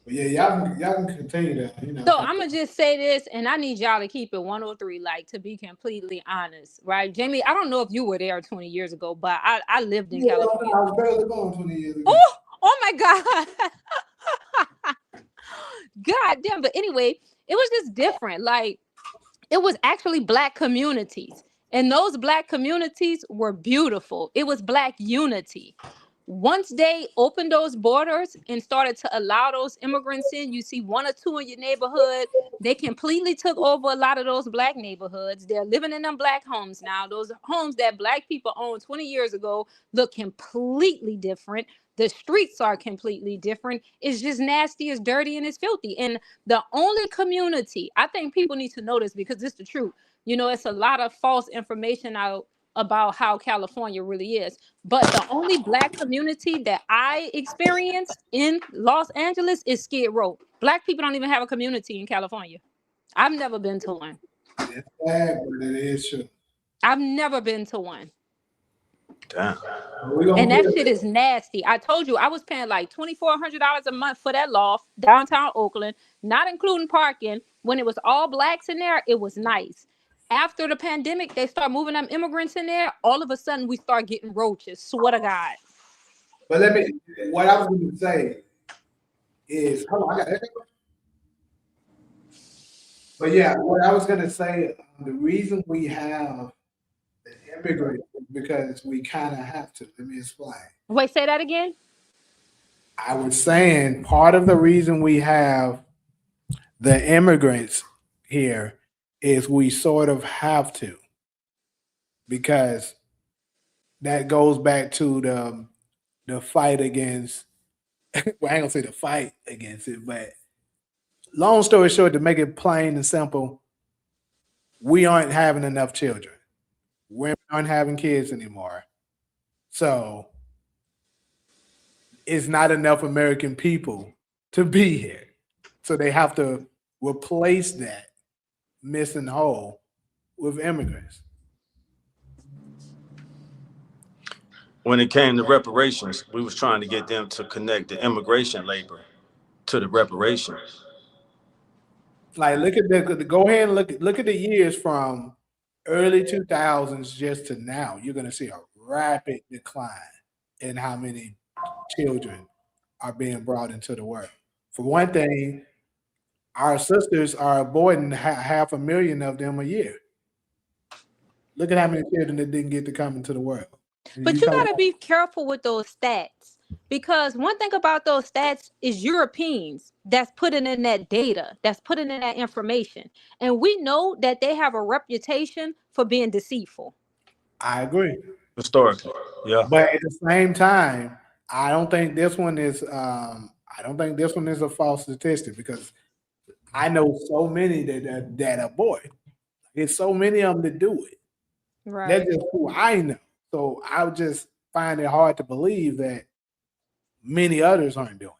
But yeah, y'all can continue that. So I'm gonna just say this, and I need y'all to keep it 103. Like, to be completely honest, right, Jamie? I don't know if you were there 20 years ago, but I lived in Yeah, California. I was barely born 20 years ago. Oh my God. God damn. But anyway, it was just different. Like, it was actually black communities. And those black communities were beautiful. It was black unity. Once they opened those borders and started to allow those immigrants in, you see one or two in your neighborhood. They completely took over a lot of those black neighborhoods. They're living in them black homes now. Those homes that black people owned 20 years ago look completely different. The streets are completely different. It's just nasty, it's dirty, and it's filthy. And the only community, I think people need to know this because it's the truth. It's a lot of false information out about how California really is. But the only black community that I experienced in Los Angeles is Skid Row. Black people don't even have a community in California. I've never been to one. It's sad, but it is true. I've never been to one. Damn. We're gonna And get that it. shit is nasty. I told you I was paying like $2,400 a month for that loft downtown Oakland, not including parking. When it was all blacks in there, it was nice. After the pandemic, they start moving them immigrants in there. All of a sudden, we start getting roaches. Swear to God. But what I was going to say is, hold on, I got it. But yeah, what I was going to say, the reason we have the immigrants is because we kind of have to. Let me explain. Wait, say that again. I was saying part of the reason we have the immigrants here is we sort of have to, because that goes back to the fight against well, I ain't gonna say the fight against it, but long story short, to make it plain and simple, we aren't having enough children. Women aren't having kids anymore. So it's not enough American people to be here. So they have to replace that missing hole with immigrants. When it came to reparations, we was trying to get them to connect the immigration labor to the reparations. Like look at go ahead and look at the years from early 2000s just to now. You're gonna see a rapid decline in how many children are being brought into the world. For one thing, our sisters are aborting half a million of them a year. Look at how many children that didn't get to come into the world. And But you you talk got to about be careful with those stats because one thing about those stats is Europeans that's putting in that data, that's putting in that information. And we know that they have a reputation for being deceitful. I agree. Historically, yeah. But at the same time, I don't think this one is I don't think this one is a false statistic because I know so many that abort. There's so many of them that do it. That's Right. just who I know. So I would just find it hard to believe that many others aren't doing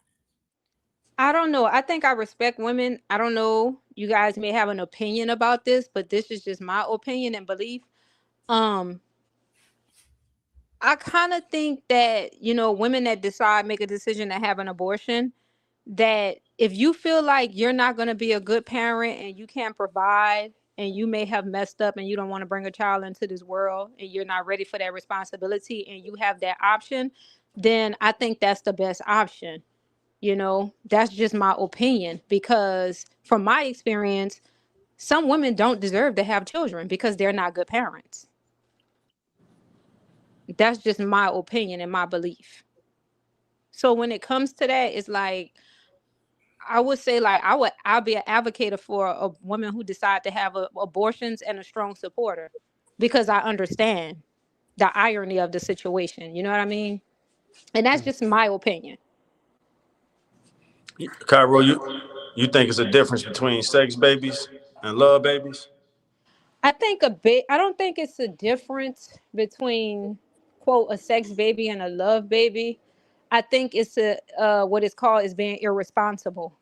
I don't know. I think I respect women. I don't know. You guys may have an opinion about this, but this is just my opinion and belief. Um, I kind of think that, women that decide, make a decision to have an abortion, that if you feel like you're not going to be a good parent and you can't provide and you may have messed up and you don't want to bring a child into this world and you're not ready for that responsibility and you have that option, then I think that's the best option. That's just my opinion because from my experience, some women don't deserve to have children because they're not good parents. That's just my opinion and my belief. So when it comes to that, it's like I would say like I'll be an advocate for a woman who decide to have abortions and a strong supporter because I understand the irony of the situation. You know what I mean? And that's it. just my opinion. Cairo, you think it's a difference between sex babies and love babies? I don't think it's a difference between quote a sex baby and a love baby. I think it's a what it's called is being irresponsible,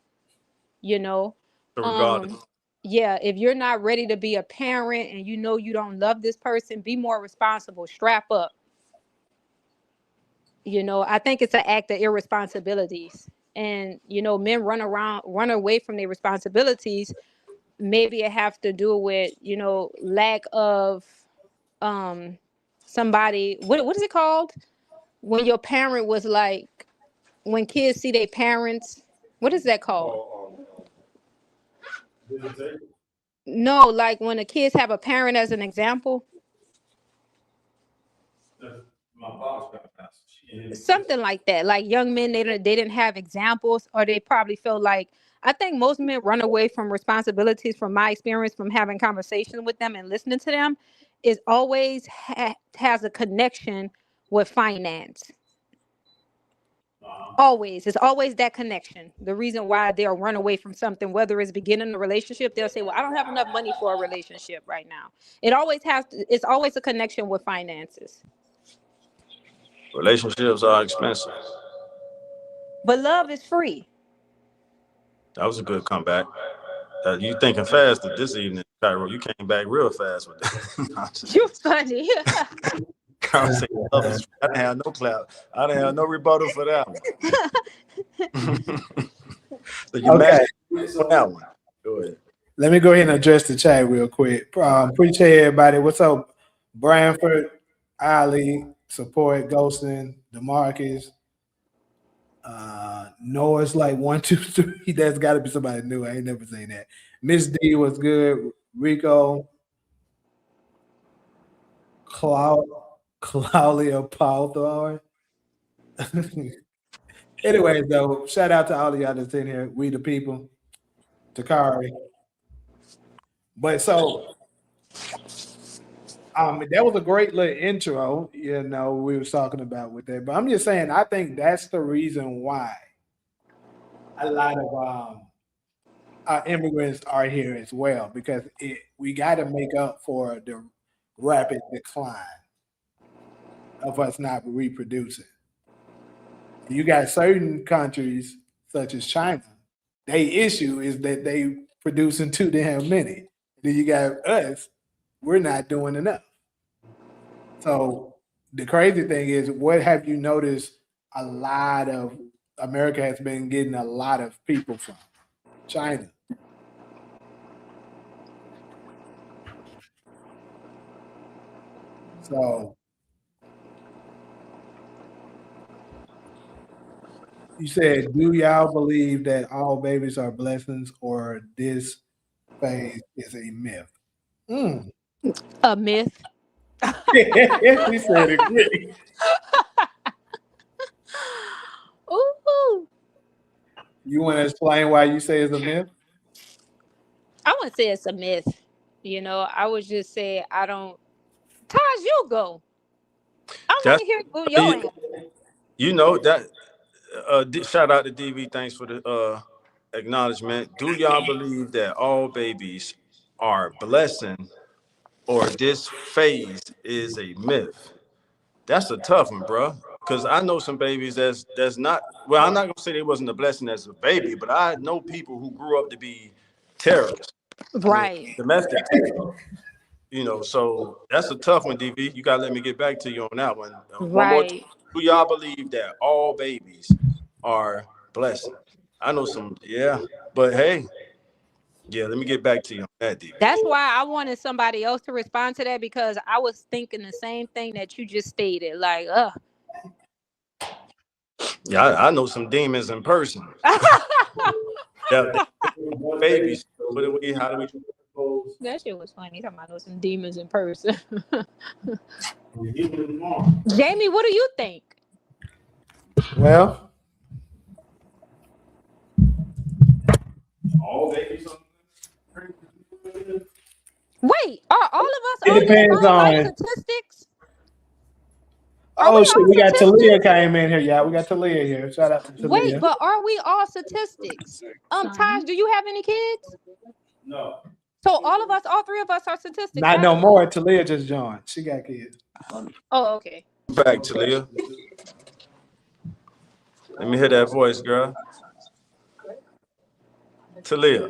you know. Regardless. Um yeah, if you're not ready to be a parent and you know you don't love this person, be more responsible, strap up. I think it's an act of irresponsibilities. and men run away from their responsibilities, maybe it have to do with lack of somebody. What is it called when your parent was like, when kids see their parents, what is that called? No, like when the kids have a parent as an example. Something like that. Like young men, they didn't have examples, or they probably felt like, I think most men run away from responsibilities, from my experience, from having conversations with them and listening to them, is always has a connection with finance. Always. It's always that connection. The reason why they'll run away from something, whether it's beginning a relationship, they'll say, well, I don't have enough money for a relationship right now. It's always a connection with finances. Relationships are expensive. But love is free. That was a good comeback. You thinking fast this evening, Cairo. You came back real fast with that. You're funny. Conversation love is free. I didn't have no clout. I didn't have no rebuttal for that one. So you Okay. for that one. Go ahead. Let me go ahead and address the chat real quick. Appreciate everybody. What's up, Branford, Ali, support, Ghostin, DeMarcus. Noah's like 1, 2, 3. That's got to be somebody new. I ain't never seen that. Miss D was good. Rico, Claudia Powthorne. Anyways, though, shout out to all of y'all that's in here. We the people. Takari. But so that was a great little intro, we was talking about with that. But I'm just saying, I think that's the reason why a lot of immigrants are here as well, because we got to make up for the rapid decline of us not reproducing. You got certain countries such as China, their issue is that they producing too damn many. Then you got us, we're not doing enough. So the crazy thing is, what have you noticed? A lot of America has been getting a lot of people from China. So you said, do y'all believe that all babies are blessings, or this phase is a myth? A myth. He said agree. Ooh. You want to explain why you say it's a myth? I wouldn't say it's a myth. I would just say I don't. Taj, you go. I want That's to hear your answer. that. Shout out to DV. Thanks for the acknowledgement. Do y'all believe that all babies are blessing, or this phase is a myth? That's a tough one, bro. Because I know some babies that's not. Well, I'm not gonna say they wasn't a blessing as a baby, but I know people who grew up to be terrorists. I mean, Right. domestic terrorists. So that's a tough one, DV. You gotta let me get back to you on that one. One more time. Right. Do y'all believe that all babies are blessings? I know some, yeah, but hey, yeah, let me get back to you on that, DV. That's why I wanted somebody else to respond to that, because I was thinking the same thing that you just stated. Like, Yeah, I know some demons in person. Yeah, babies. What do we? How do we? that shit was funny. Talking about some demons in person. Jamie, what do you think? Well, Wait, are all of us it on this depends phone like on. statistics? Are we Oh shit, all we got Talia statistics? came in here. Yeah, we got Talia here. Shout out to Wait, Talia. but are we all statistics? Taj, do you have any kids? No. So all of us, all three of us are statistics, Not right? no more. Talia just joined. She got kids. Oh, okay. Back to Leah. Let me hear that voice, girl. Talia.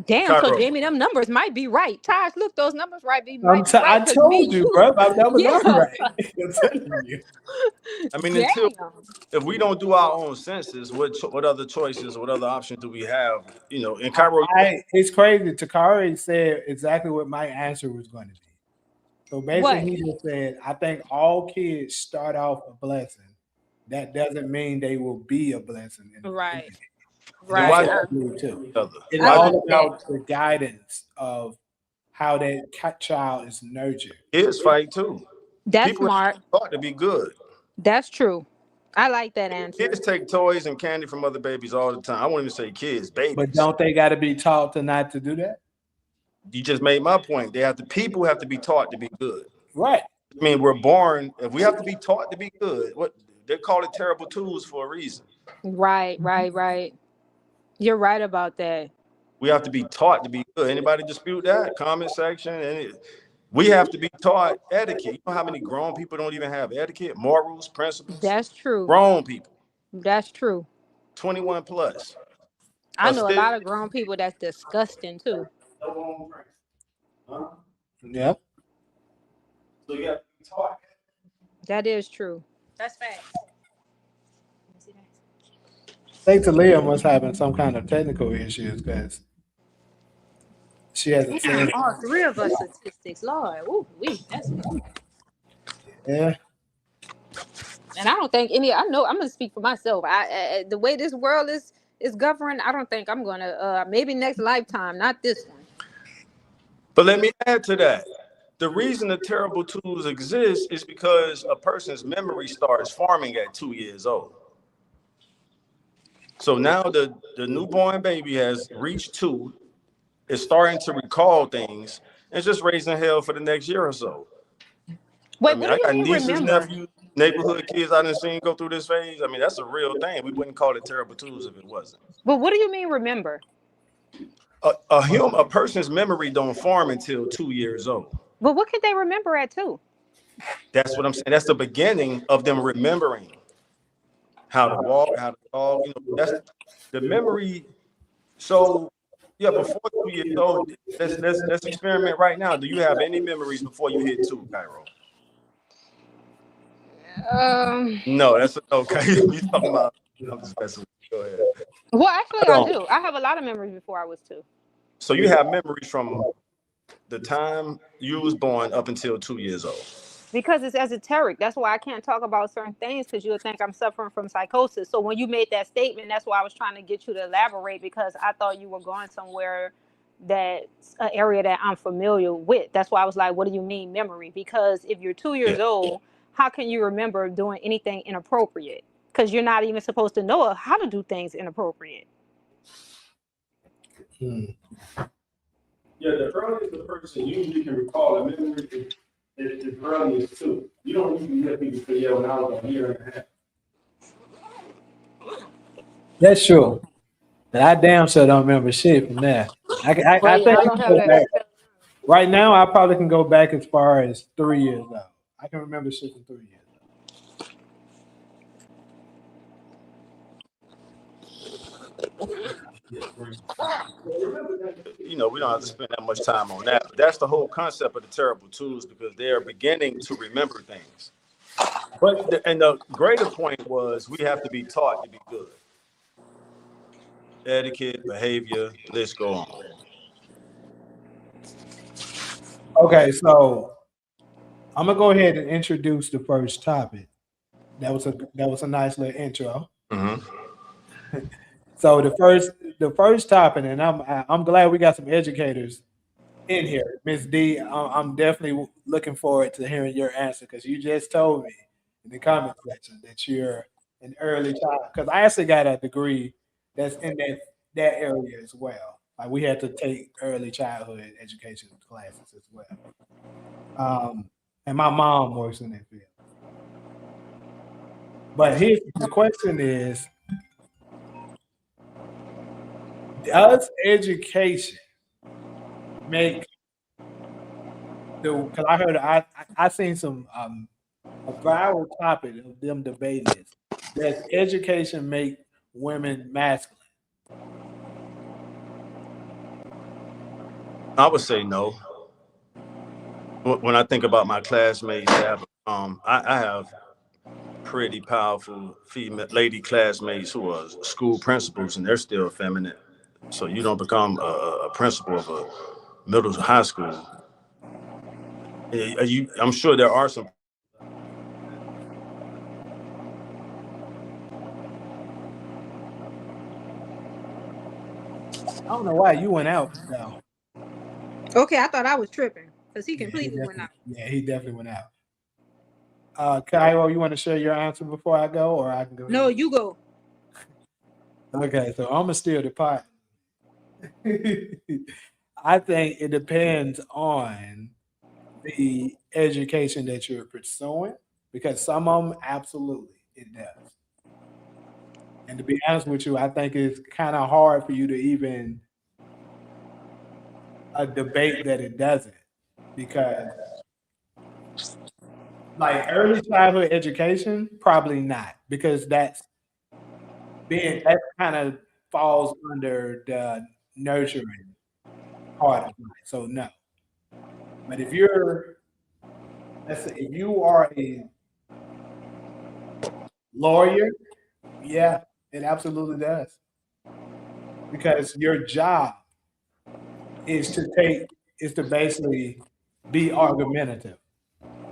Damn, so Cairo. Jamie, them numbers might be right. Taj, look, those numbers might be I right. 'Cause me, told you, bro. My numbers yeah. are right. I'm telling you. I mean, Damn. if we don't do our own census, what other choices, what other options do we have? You know, in Cairo, It's crazy. Takari said exactly what my answer was going to be. So basically, What? he just said, I think all kids start off a blessing. That doesn't mean they will be a blessing in the Right. beginning. And then Right. why that's do what I believe too. other? It's I Why like do all that. about the guidance of how that child is nurtured. kids fight too? That's People smart. are taught to be good. That's true. I like that answer. Kids take toys and candy from other babies all the time. I won't even say kids, But babies. don't they got to be taught to not to do that? You just made my point. People have to be taught to be good. Right. I mean, we're born. If we have to be taught to be good, what they call it terrible twos for a reason. Right. You're right about that. We have to be taught to be good. Anybody dispute that? Comment section. We have to be taught etiquette. You know how many grown people don't even have etiquette, morals, principles? That's true. Grown people, That's true. 21 plus. I A know a stick. lot of grown people that's disgusting too. Yep. So you have to be taught. That is true. That's fact. Say Talia must having some kind of technical issues because she hasn't said. All three of us statistics, Lord. Ooh, that's Yeah. and I don't think any. I know I'm gonna speak for myself. The way this world is governed, I don't think I'm gonna. Maybe next lifetime, not this one. But let me add to that. The reason the terrible twos exist is because a person's memory starts forming at 2 years old. So now the newborn baby has reached 2, is starting to recall things, and just raising hell for the next year or so. I Wait, mean, what do I you got mean? nieces, Remember? nephews, neighborhood kids I done seen go through this phase. I mean, that's a real thing. We wouldn't call it terrible twos if it wasn't. But what do you mean? Remember? A person's memory don't form until 2 years old. But what could they remember at 2? That's what I'm saying. That's the beginning of them remembering how to walk, how to talk. You know, that's the memory. So yeah, before 2 years old, let's experiment right now. Do you have any memories before you hit 2, Cairo? No, that's okay. You talking about? I'm just messing with you. Go ahead. Well, actually, I I don't. do. I have a lot of memories before I was 2. So you have memories from the time you was born up until 2 years old. Because it's esoteric. That's why I can't talk about certain things because you'll think I'm suffering from psychosis. So when you made that statement, that's why I was trying to get you to elaborate because I thought you were going somewhere that's an area that I'm familiar with. That's why I was like, what do you mean memory? Because if you're 2 years Yeah. old, how can you remember doing anything inappropriate? Because you're not even supposed to know how to do things inappropriate. Hmm. Yeah, the earliest the person usually can recall a memory is early as 2. You don't usually hear people say, yeah, when I was a year and a half. That's true. And I damn sure don't remember shit from that. I think Well, I yeah, I can don't have go back. that. Right now, I probably can go back as far as 3 years old. I can remember shit from 3 years You know, we don't have to spend that much time on that. But that's the whole concept of the terrible twos because they are beginning to remember things. But the greater point was we have to be taught to be good. Etiquette, behavior, let's go on. Okay, so I'm gonna go ahead and introduce the first topic. That was a nice little intro. Mm-hmm. So the first topic, and I'm glad we got some educators in here, Miss D. I'm definitely looking forward to hearing your answer because you just told me in the comment section that you're an early child. Because I actually got a degree that's in that area as well. Like we had to take early childhood education classes as well. And my mom works in that field. But here's the question is, does education make because I heard I seen some a viral topic of them debating this. Does education make women masculine? I would say no. When I think about my classmates, I have pretty powerful female lady classmates who are school principals, and they're still feminine. So you don't become a principal of a middle high school. I'm sure there are some. I don't know why you went out though. Okay, I thought I was tripping because he Yeah, completely went out. he definitely went out. Cairo, you want to share your answer before I go, or I can go? No, you go. Okay, so I'm gonna steal the pot. I think it depends on the education that you're pursuing, because some of them absolutely it does. And to be honest with you, I think it's kind of hard for you to even a debate that it doesn't, because like early childhood education, probably not, because that kind of falls under the nurturing part of life. So no. But if you're, let's say, if you are a lawyer, yeah, it absolutely does, because your job is to take is to basically be argumentative,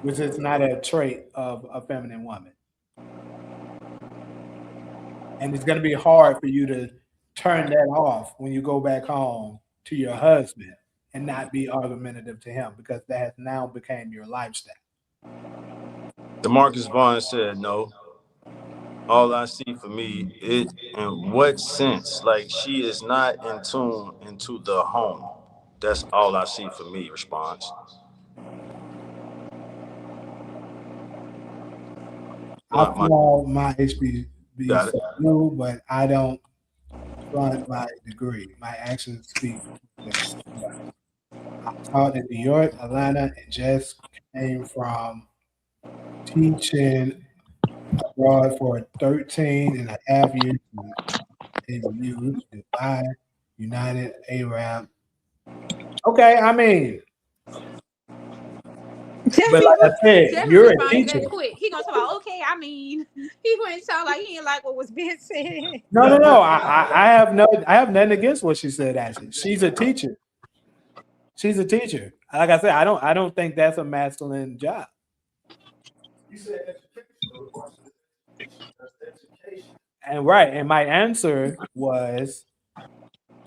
which is not a trait of a feminine woman. And it's going to be hard for you to turn that off when you go back home to your husband and not be argumentative to him, because that has now become your lifestyle. DeMarcus Vaughn said no. All I see for me, it in what sense? Like she is not in tune into the home. That's all I see for me. Response. I My flawed my got it. HBCU, but I don't front my degree. My actions speak for themselves. I taught in New York, Atlanta, and just came from teaching abroad for 13 and a half years in Dubai, United Arab. Okay, I mean, but like I said, Jeffrey you're a responded teacher. that quick. He gonna talk about, okay, I mean, he went sound like he didn't like what was being said. No. I have nothing against what she said. Actually, she's a teacher. She's a teacher. Like I said, I don't think that's a masculine job. You said education. And right, and my answer was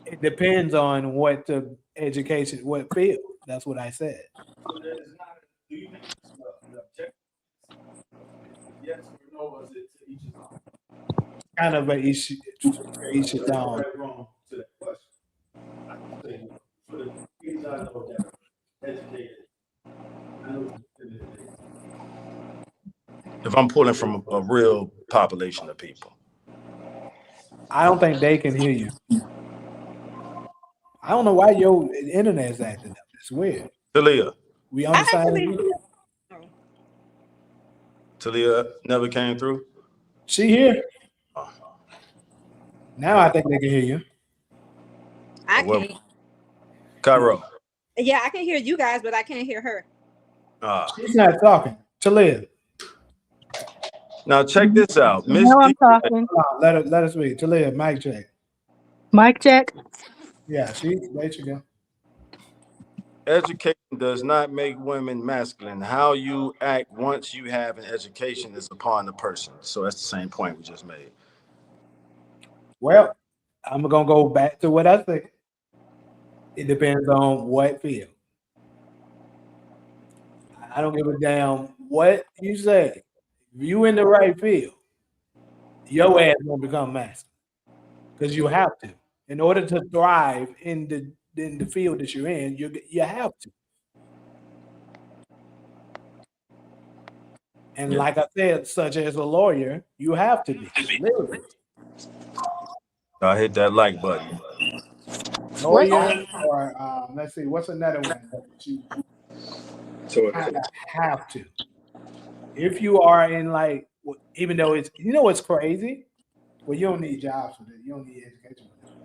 it depends on what the education, what field. That's what I said. So there's not. Do you think the objective? Yes or no? Was it to each his own? Kind of a each his own. Right, wrong to that question. I can say for the things I know that are educated. I know If I'm pulling from a real population of people, I don't think they can hear you. I don't know why your internet is acting up. It's weird. Talia, We on the same. Talia never came through. She here. Now I think they can hear you. I can't. Cairo. Yeah, I can hear you guys, but I can't hear her. She's not talking. Talia. Now check this out. Miss No, I'm D, talking. Let us speak. Talia, mic check. Mic check. Yeah, there you go. education does not make women masculine. How you act once you have an education is upon the person. So that's the same point we just made. Well, I'm gonna go back to what I think. It depends on what field. I don't give a damn what you say. If you in the right field, your ass gonna become masculine, because you have to. In order to thrive in the field that you're in, you have to. And like I said, such as a lawyer, you have to be. Literally. I hit that like button. Lawyer, or let's see, what's another one that you kind of have to? If you are in like, even though it's, what's crazy? Well, you don't need jobs for this. You don't need education for this.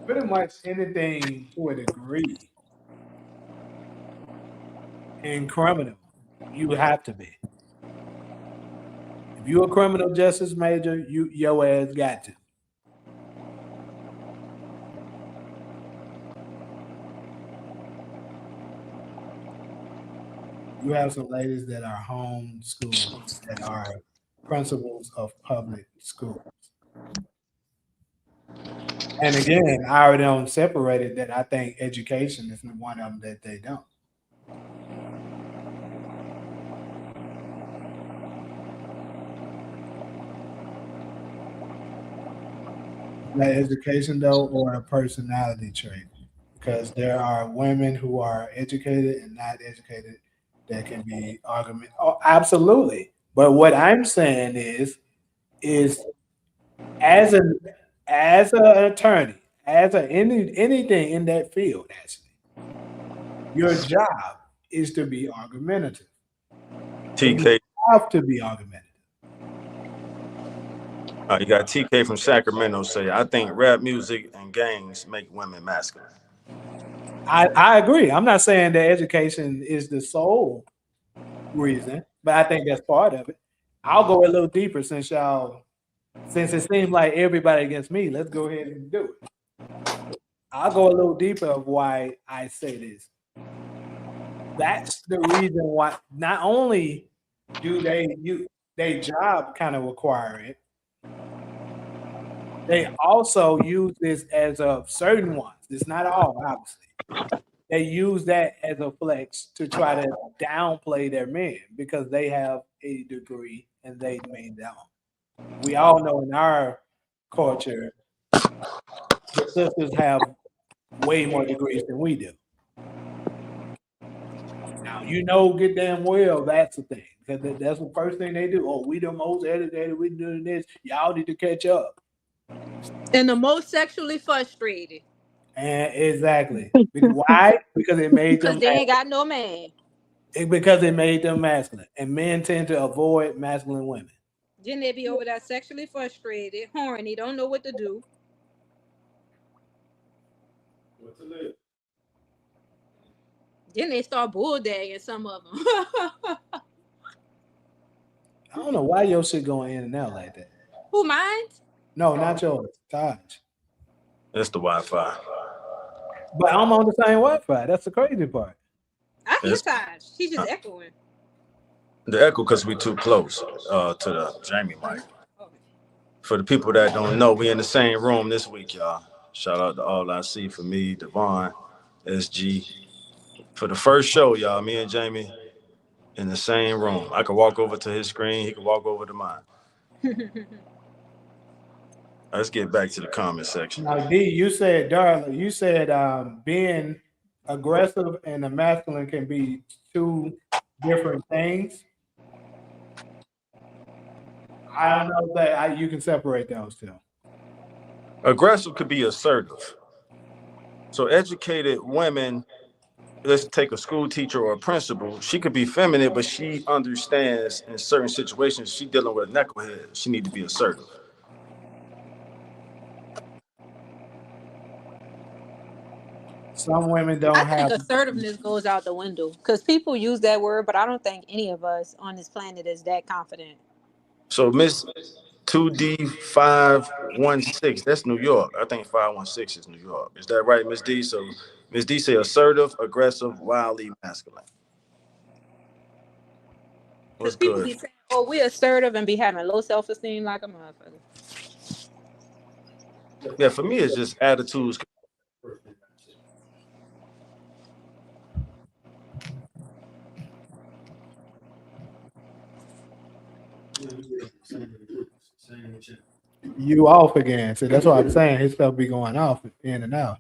pretty much anything to a degree in criminal, you have to be. If you're a criminal justice major, your ass got to. You have some ladies that are homeschooled that are principals of public schools. And again, I already don't separated that I think education is one of them that they don't. That education though, or a personality trait, because there are women who are educated and not educated that can be argument. Oh, absolutely. But what I'm saying is as an as an attorney, as anything in that field, actually, your job is to be argumentative. So you TK, have to be argumentative. you got TK from Sacramento say, I think rap music and gangs make women masculine. I agree. I'm not saying that education is the sole reason, but I think that's part of it. I'll go a little deeper since it seems like everybody against me, let's go ahead and do it. I'll go a little deeper of why I say this. That's the reason why not only do their job kind of require it, they also use this as a certain ones. It's not all, obviously. They use that as a flex to try to downplay their men because they have a degree and they may don't. We all know in our culture, the sisters have way more degrees than we do. Now, good damn well that's the thing because that's the first thing they do. Oh, we the most educated, we doing this. Y'all need to catch up. And the most sexually frustrated. And exactly. Why? Because it made Because them they ain't got no man. because it made them masculine. And men tend to avoid masculine women. Then they be over there sexually frustrated, horny, don't know what to do. What to live? Then they start bulldagging some of them. I don't know why your shit going in and out like that. Who minds? No, not yours. Taj. That's the Wi-Fi. But I'm on the same Wi-Fi. That's the crazy part. I hear It's Taj. She's just echoing. the echo because we too close to the Jamie mic. Okay. For the people that don't know, we in the same room this week, y'all. Shout out to all I see for me, Devon, SG. For the first show, y'all, me and Jamie in the same room. I could walk over to his screen, he could walk over to mine. Let's get back to the comment section. Now, D, you said, darling, you said being aggressive and a masculine can be two different things. I don't know that you can separate those two. Aggressive could be assertive. So educated women, let's take a school teacher or a principal, she could be feminine, but she understands in certain situations, she dealing with a knucklehead, she need to be assertive. Some women don't I think have. assertiveness goes out the window because people use that word, but I don't think any of us on this planet is that confident. So Miss 2D516, that's New York. I think 516 is New York. Is that right, Miss D? So Miss D say assertive, aggressive, wildly masculine. What's Because people good? be saying, oh, we're assertive and be having low self-esteem like a motherfucker. Yeah, for me, it's just attitudes. You off again. So that's what I'm saying. His stuff be going off in and out.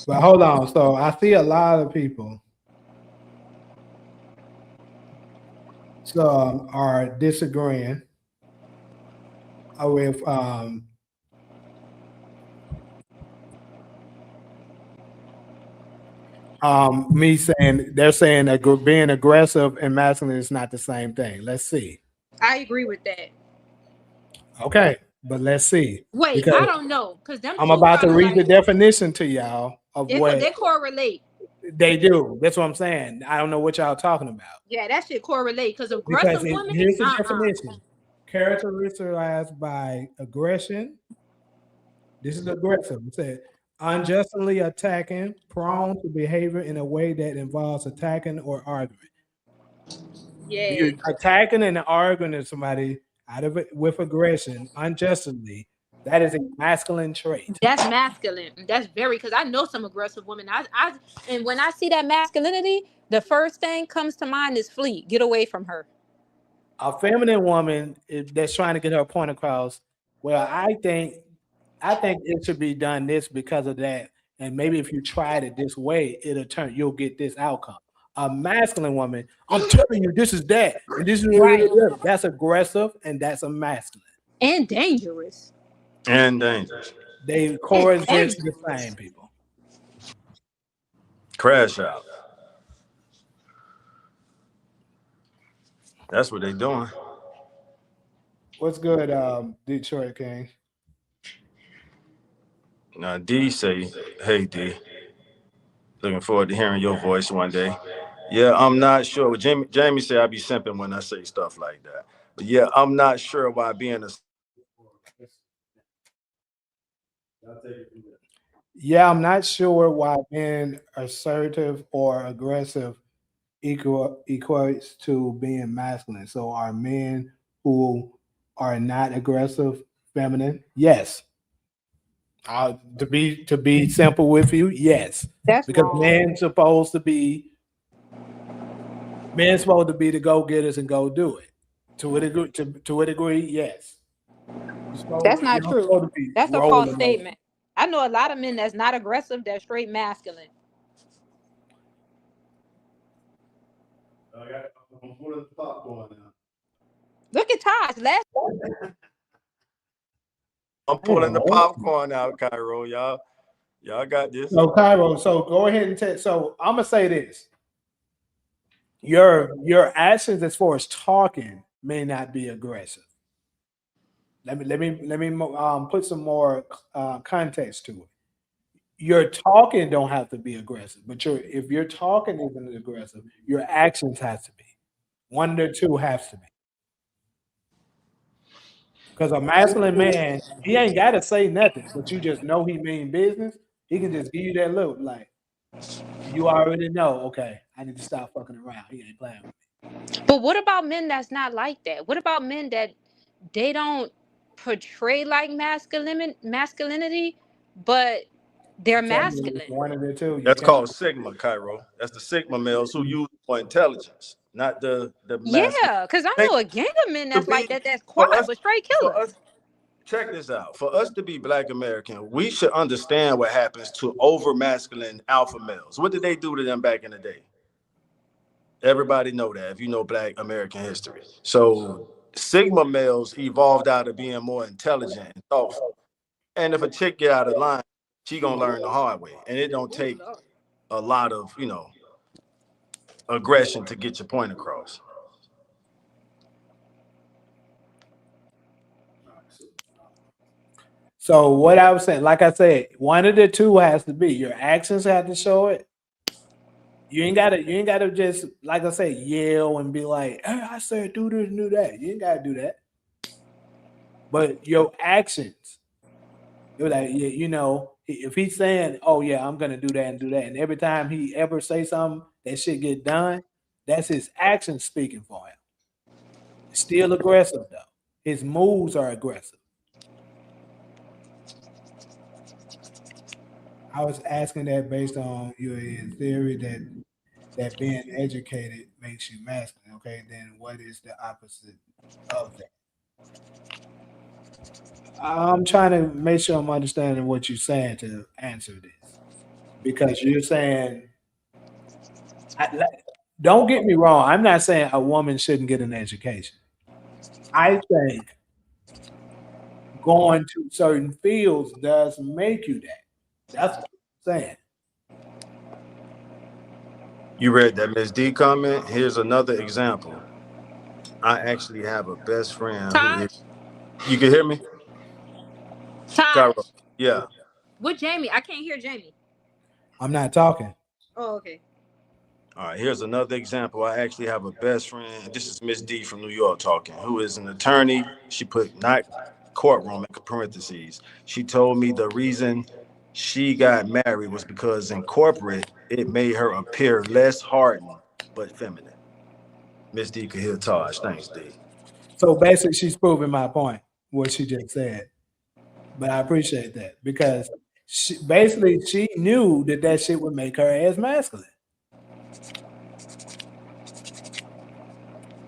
But hold on. So I see a lot of people are disagreeing with Me saying they're saying that being aggressive and masculine is not the same thing. Let's see. I agree with that. Okay, but let's see Wait, because I don't know, cause them I'm two about to kind of read the like definition to y'all of what they correlate. they do. That's what I'm saying. I don't know what y'all talking about Yeah, that shit correlate. Cause because aggressive women, here's the definition: characterized by aggression. This is aggressive. It said unjustly attacking, prone to behavior in a way that involves attacking or arguing. Yeah, You're attacking and arguing with somebody out of it with aggression unjustly. That is a masculine trait. that's masculine. That's very, because I know some aggressive women. And when I see that masculinity, the first thing comes to mind is flee. Get away from her. A feminine woman that's trying to get her point across. Well, I think it should be done this because of that, and maybe if you tried it this way, you'll get this outcome. A masculine woman, I'm telling you, this is that, and this is Right. that's aggressive, and that's a masculine. And dangerous. And dangerous. They And coexist the dangerous. same people. Crash out. That's what they doing. What's good, Detroit King? Now D say, hey D, looking forward to hearing your voice one day. Yeah, I'm not sure. Jamie said I be simping when I say stuff like that. But yeah, I'm not sure why being a Yeah, I'm not sure why being assertive or aggressive equates to being masculine. So are men who are not aggressive feminine? Yes. To be simple with you, yes. That's Because wrong. men's supposed to be the go getters and go do it. To a degree, yes. That's You're not not true. supposed to be That's a false rolling over. statement. I know a lot of men that's not aggressive, that's straight masculine. I'm pulling the popcorn now. Look at Taj. I'm pulling the Damn. popcorn out, Cairo. Y'all got this. So Cairo, so go ahead and take. So I'm gonna say this: your actions as far as talking may not be aggressive. Let me put some more context to it. Your talking don't have to be aggressive, but if your talking isn't aggressive, your actions has to be. One or two has to be. Because a masculine man, he ain't got to say nothing, but you just know he mean business. He can just give you that look, like you already know. Okay, I need to stop fucking around. He ain't playing with But what about men that's not like that? What about men that they don't portray like masculinity, but they're me. Tell me it's masculine? one of the two. You That's can't. called Sigma, Cairo. That's the Sigma males who use more intelligence, not the masculine. Yeah, because I Think know a gang of men to that's like be that, that's for quiet us but straight for killers. us check this out. For us to be Black American, we should understand what happens to over masculine alpha males. What did they do to them back in the day? Everybody know that if you know Black American history. So Sigma males evolved out of being more intelligent and thoughtful. And if a chick get out of line, she gonna learn the hard way. And it don't Oh take Lord. a lot of aggression to get your point across. So what I was saying, like I said, one of the two has to be. Your actions have to show it. You ain't gotta just like I say, yell and be like, hey, I said do this and do that. You ain't gotta do that. But your actions, you're like, yeah, if he's saying, oh yeah, I'm gonna do that and do that, and every time he ever say something, that shit get done, that's his actions speaking for him. Still aggressive though. His moves are aggressive. I was asking that based on your theory that being educated makes you masculine. Okay, then what is the opposite of that? I'm trying to make sure I'm understanding what you're saying to answer this because you're saying, don't get me wrong. I'm not saying a woman shouldn't get an education. I think going to certain fields does make you that. That's what I'm saying. You read that Miss D comment? Here's another example. I actually have a best friend who is. Taj, You can hear me? Taj. Cairo. Yeah. What Jamie? I can't hear Jamie. I'm not talking. Oh, okay. All right, here's another example. I actually have a best friend. This is Miss D from New York talking, who is an attorney. She put not courtroom in parentheses. She told me the reason she got married was because in corporate, it made her appear less hardened but feminine. Miss D could hear Taj. Thanks, D. So basically, she's proving my point, what she just said. But I appreciate that because she knew that shit would make her as masculine.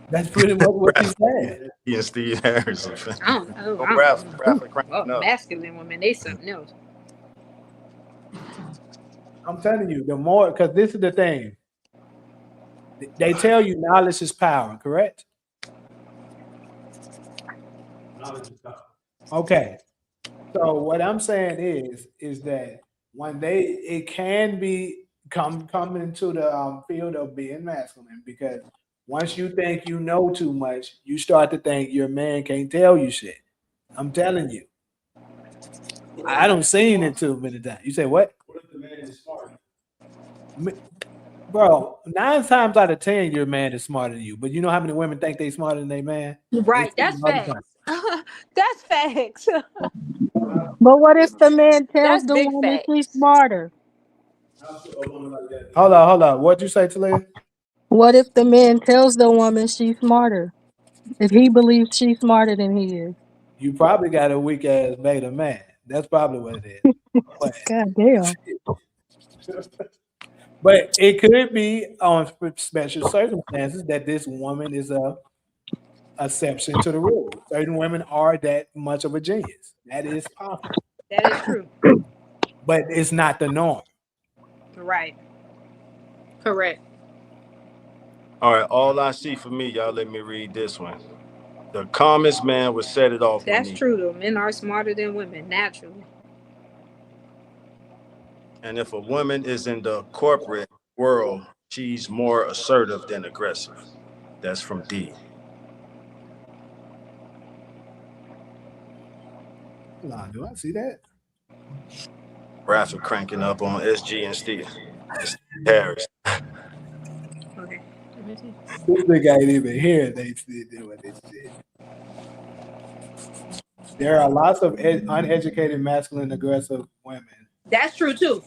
That's pretty much what she said. He and Steve Harris. I don't know. Oh, Ralph cranking Oh, up. masculine women, they something else. I'm telling you, the more, because this is the thing. They tell you knowledge is power, correct? Knowledge is power. Okay. So what I'm saying is that when it can be come into the field of being masculine, because once you think you know too much, you start to think your man can't tell you shit. I'm telling you. I don't seen it too many times. You say what? What if the man is smart? Bro, 9 times out of 10, your man is smarter than you. But you know how many women think they smarter than their man? Right, that's facts. That's facts. But what if the man tells That's the big woman facts. she's smarter? Hold on. What'd you say, Talia? What if the man tells the woman she's smarter? If he believes she's smarter than he is. You probably got a weak ass beta man. That's probably what it is. God damn. But it could be on special circumstances that this woman is a exception to the rule. Certain women are that much of a genius. That is possible. That is true. But it's not the norm. Right. Correct. All right, all I see for me, y'all let me read this one. The calmest man would set it off. That's true though. Men are smarter than women, naturally. And if a woman is in the corporate world, she's more assertive than aggressive. That's from D. Nah, do I see that? Raph cranking up on SG and Steve Harris. Okay. This nigga ain't even here. They still do what they said. There are lots of uneducated, masculine, aggressive women. That's true too.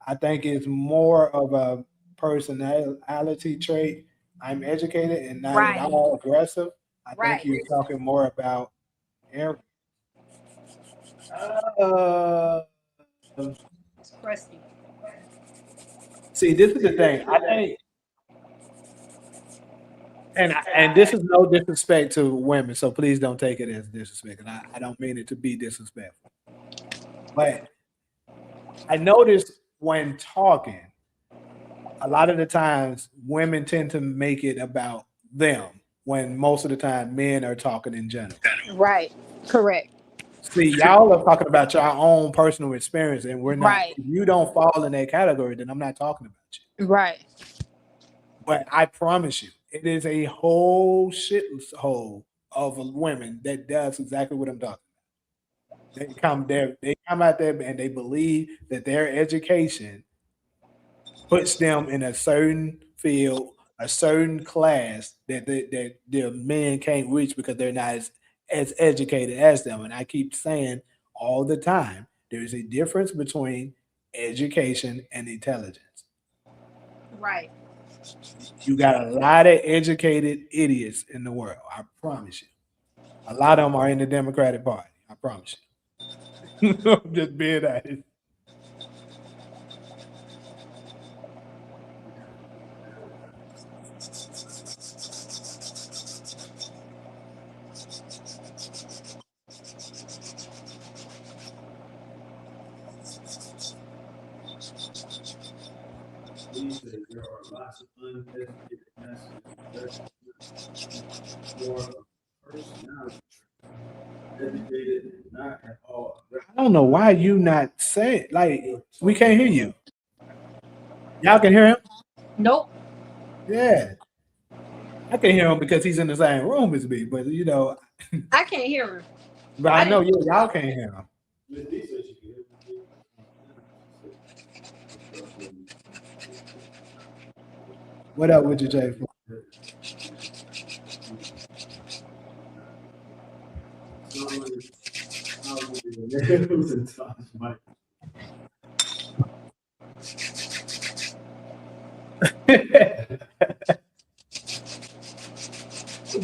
I think it's more of a personality trait. I'm educated and not Right. at all aggressive. I Right. think you're talking more about It's crusty. see, this is the thing. I think, and this is no disrespect to women, so please don't take it as disrespect. And I don't mean it to be disrespectful. But I noticed when talking, a lot of the times women tend to make it about them when most of the time men are talking in general. Right. Correct. See, y'all are talking about your own personal experience, and we're not. Right. If you don't fall in that category, then I'm not talking about you. Right. But I promise you, it is a whole shithole of women that does exactly what I'm talking about. They come out there and they believe that their education puts them in a certain field, a certain class that their men can't reach because they're not as educated as them. And I keep saying all the time, there is a difference between education and intelligence. Right. You got a lot of educated idiots in the world. I promise you. A lot of them are in the Democratic Party. I promise you. I'm just being honest. There are lots of uneducated masculine more personality. Educated, not at all. I don't know why you not saying like we can't hear you. Y'all can hear him? Nope. Yeah. I can hear him because he's in the same room as me, but you know, I can't hear him. but I know y'all can't hear him. What up with you, Jay?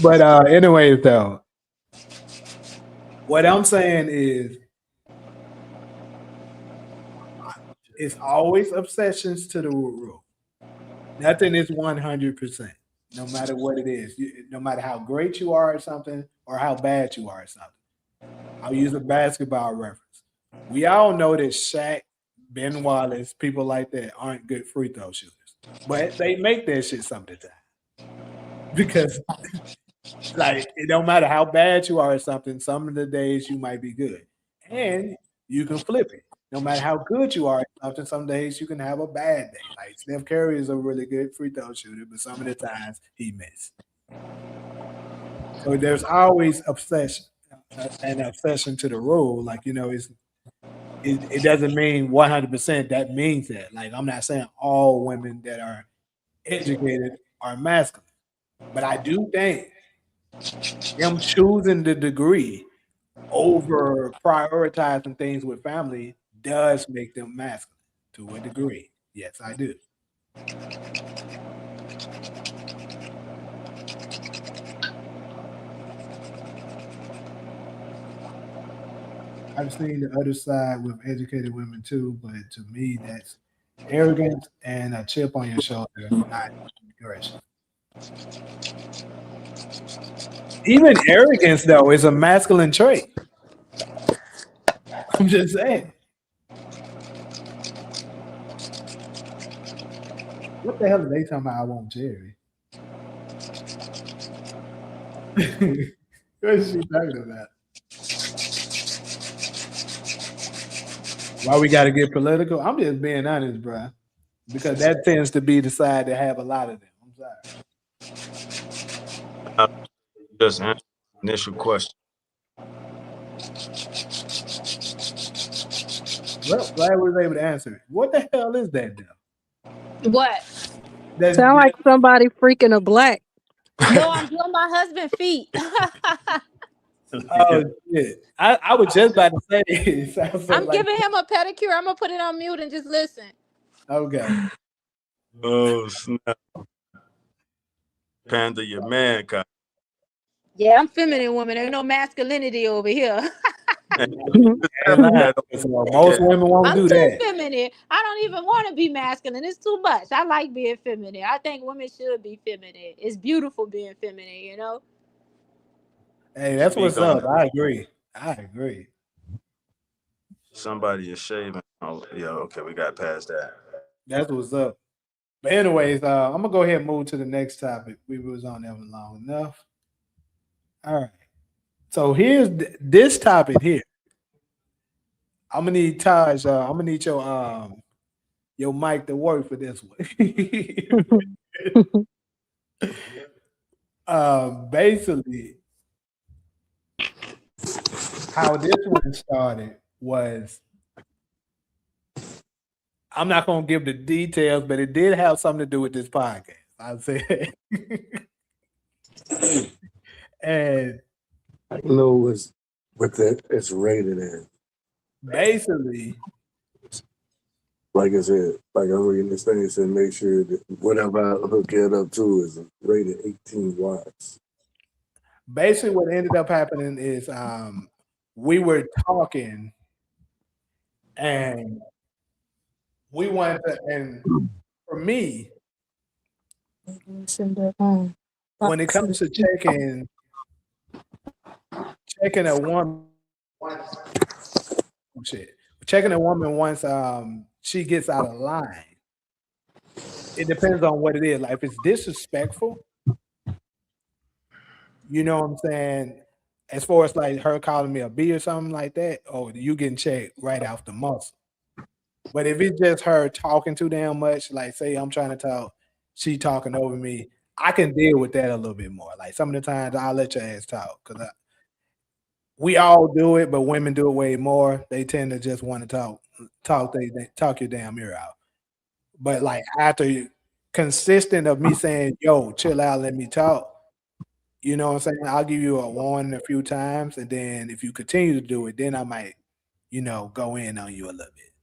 But anyways, though, what I'm saying is it's always obsessions to the rule. Nothing is 100%, no matter what it is. No matter how great you are at something or how bad you are at something. I'll use a basketball reference. We all know that Shaq, Ben Wallace, people like that aren't good free throw shooters, but they make that shit some of the time because, like, it don't matter how bad you are at something. Some of the days you might be good, and you can flip it. No matter how good you are at something, some days you can have a bad day. Like Steph Curry is a really good free throw shooter, but some of the times he missed. So there's always obsession, an obsession to the rule. Like it doesn't mean 100% that means that. Like I'm not saying all women that are educated are masculine, but I do think them choosing the degree over prioritizing things with family does make them masculine to a degree. Yes, I do. I've seen the other side with educated women too, but to me, that's arrogance and a chip on your shoulder, not aggression. Even arrogance, though, is a masculine trait. I'm just saying. What the hell are they talking about? I want Jerry. What is she talking about? Why we got to get political? I'm just being honest, bro, because that tends to be the side that have a lot of them. I'm sorry. Just answer the initial question. Well, glad we was able to answer it. What the hell is that, though? What? That's Sound like somebody freaking a black. No, I'm doing my husband's feet. oh shit! I was just about to say it sounds so I'm like giving him a pedicure. I'm gonna put it on mute and just listen. okay. Oh snap! Panda, your man, guy. Yeah, I'm feminine woman. Ain't no masculinity over here. Most women won't I'm do too that. feminine. I don't even want to be masculine. It's too much. I like being feminine. I think women should be feminine. It's beautiful being feminine, you know? Hey, that's Speak what's on up. it. I agree. I agree. Somebody is shaving. Oh, yeah. Okay, we got past that. That's what's up. But anyways, I'm gonna go ahead and move to the next topic. We was on that one long enough. All right. So here's this topic here. I'm gonna need Taj. I'm gonna need your mic to work for this one. Basically, how this one started was I'm not gonna give the details, but it did have something to do with this podcast. I said, and I know what that it's rated as. basically, Like I said, like I'm reading this thing, it said make sure that whatever I hook it up to is rated 18 watts. basically, what ended up happening is we were talking, and we wanted to, and for me, when it comes to checking a woman, oh, shit, checking a woman once she gets out of line. It depends on what it is. Like if it's disrespectful, you know what I'm saying? As far as like her calling me a B or something like that, oh, you getting checked right off the muscle. But if it's just her talking too damn much, like say I'm trying to talk she talking over me, I can deal with that a little bit more. Like some of the times I'll let your ass talk because we all do it, but women do it way more. They tend to just want to they talk your damn ear out. But like after consistent of me saying, "Yo, chill out, let me talk," you know what I'm saying? I'll give you a warning a few times, and then if you continue to do it, then I might, go in on you a little bit.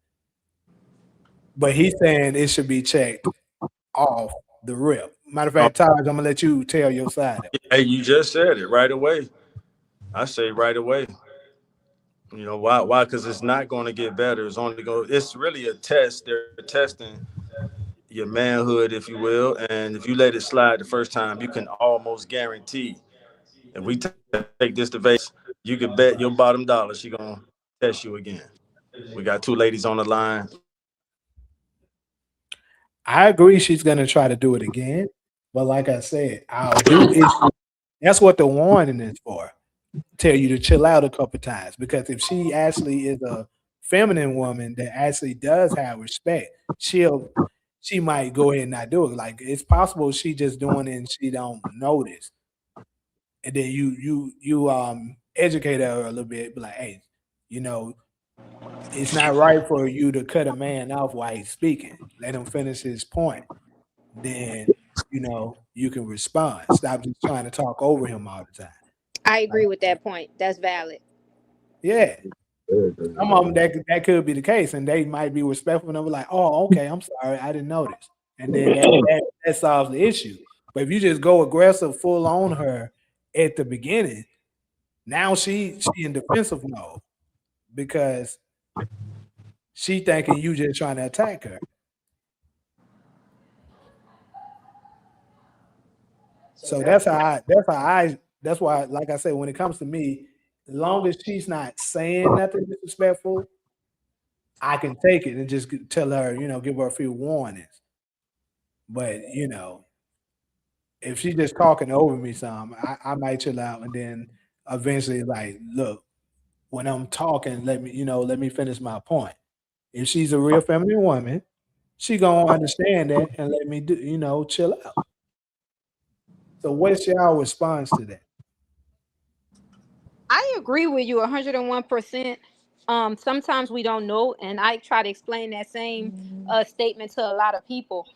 But he's saying it should be checked off the rip. Matter of Oh, fact, Taj, I'm gonna let you tell your side of it. hey, you just said it right away. I say right away. You know why? Why? Because it's not going to get better. It's only going. It's really a test. They're testing your manhood, if you will. And if you let it slide the first time, you can almost guarantee. If we take this to Vegas, you could bet your bottom dollar she gonna test you again. We got two ladies on the line. I agree she's gonna try to do it again, but like I said, I'll do it. That's what the warning is for. Tell you to chill out a couple times because if she actually is a feminine woman that actually does have respect, she might go ahead and not do it. Like it's possible she just doing it and she don't notice, and then you educate her a little bit, be like, hey, you know, it's not right for you to cut a man off while he's speaking. Let him finish his point. Then you can respond. Stop just trying to talk over him all the time. I agree with that point. That's valid. Yeah. Yeah, Some of them that could be the case, and they might be respectful and they'll be like, "Oh, okay, I'm sorry, I didn't notice," and then that solves the issue. But if you just go aggressive, full on her at the beginning, now she in defensive mode because she thinking you just trying to attack her. So that's why, like I said, when it comes to me, as long as she's not saying nothing disrespectful, I can take it and just tell her, give her a few warnings. But if she's just talking over me some, I might chill out and then eventually like, look, when I'm talking, let me finish my point. If she's a real feminine woman, she gonna understand that and let me do, chill out. So what's y'all response to that? I agree with you 101%. Sometimes we don't know, and I try to explain that same statement to a lot of people.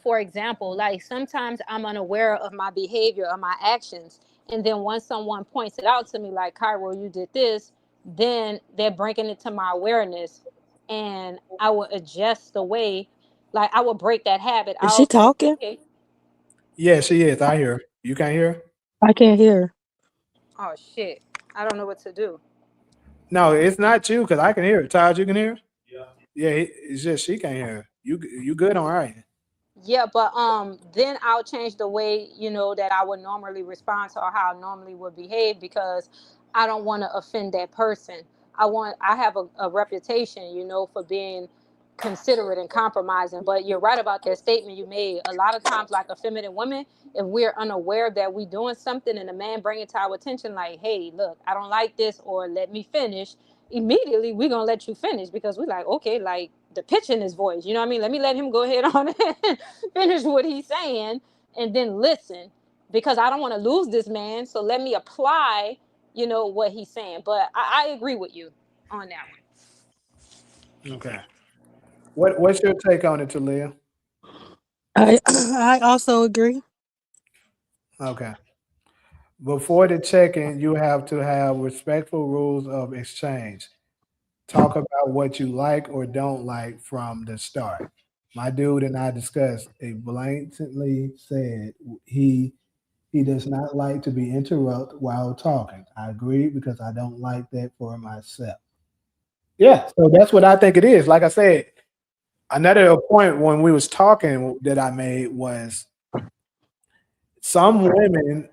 For example, like sometimes I'm unaware of my behavior or my actions, and then once someone points it out to me, like Cairo, you did this, then they're bringing it to my awareness, and I will adjust the way, like I will break that habit. Is she I'll say, talking? okay, Yeah, she is. I hear her. You can't hear her? I can't hear. oh shit, I don't know what to do. No, it's not you because I can hear it. Todd, you can hear her? Yeah, it's just she can't hear her. You good on her end. Yeah, but then I'll change the way, that I would normally respond to or how I normally would behave because I don't want to offend that person. I have a reputation, for being considerate and compromising. But you're right about that statement you made. A lot of times, like a feminine woman, if we're unaware that we're doing something and a man bring it to our attention, like, hey, look, I don't like this, or let me finish, immediately we're gonna let you finish because we're like, okay, like the pitch in his voice, you know what I mean? Let me let him go ahead on and finish what he's saying and then listen because I don't want to lose this man. So let me apply, what he's saying. But I agree with you on that one. Okay. What's your take on it, Talia? I I also agree. Okay. Before the check-in, you have to have respectful rules of exchange. Talk about what you like or don't like from the start. My dude and I discussed. He blatantly said he does not like to be interrupted while talking. I agree because I don't like that for myself. Yeah, so that's what I think it is. Like I said, another point when we was talking that I made was some women.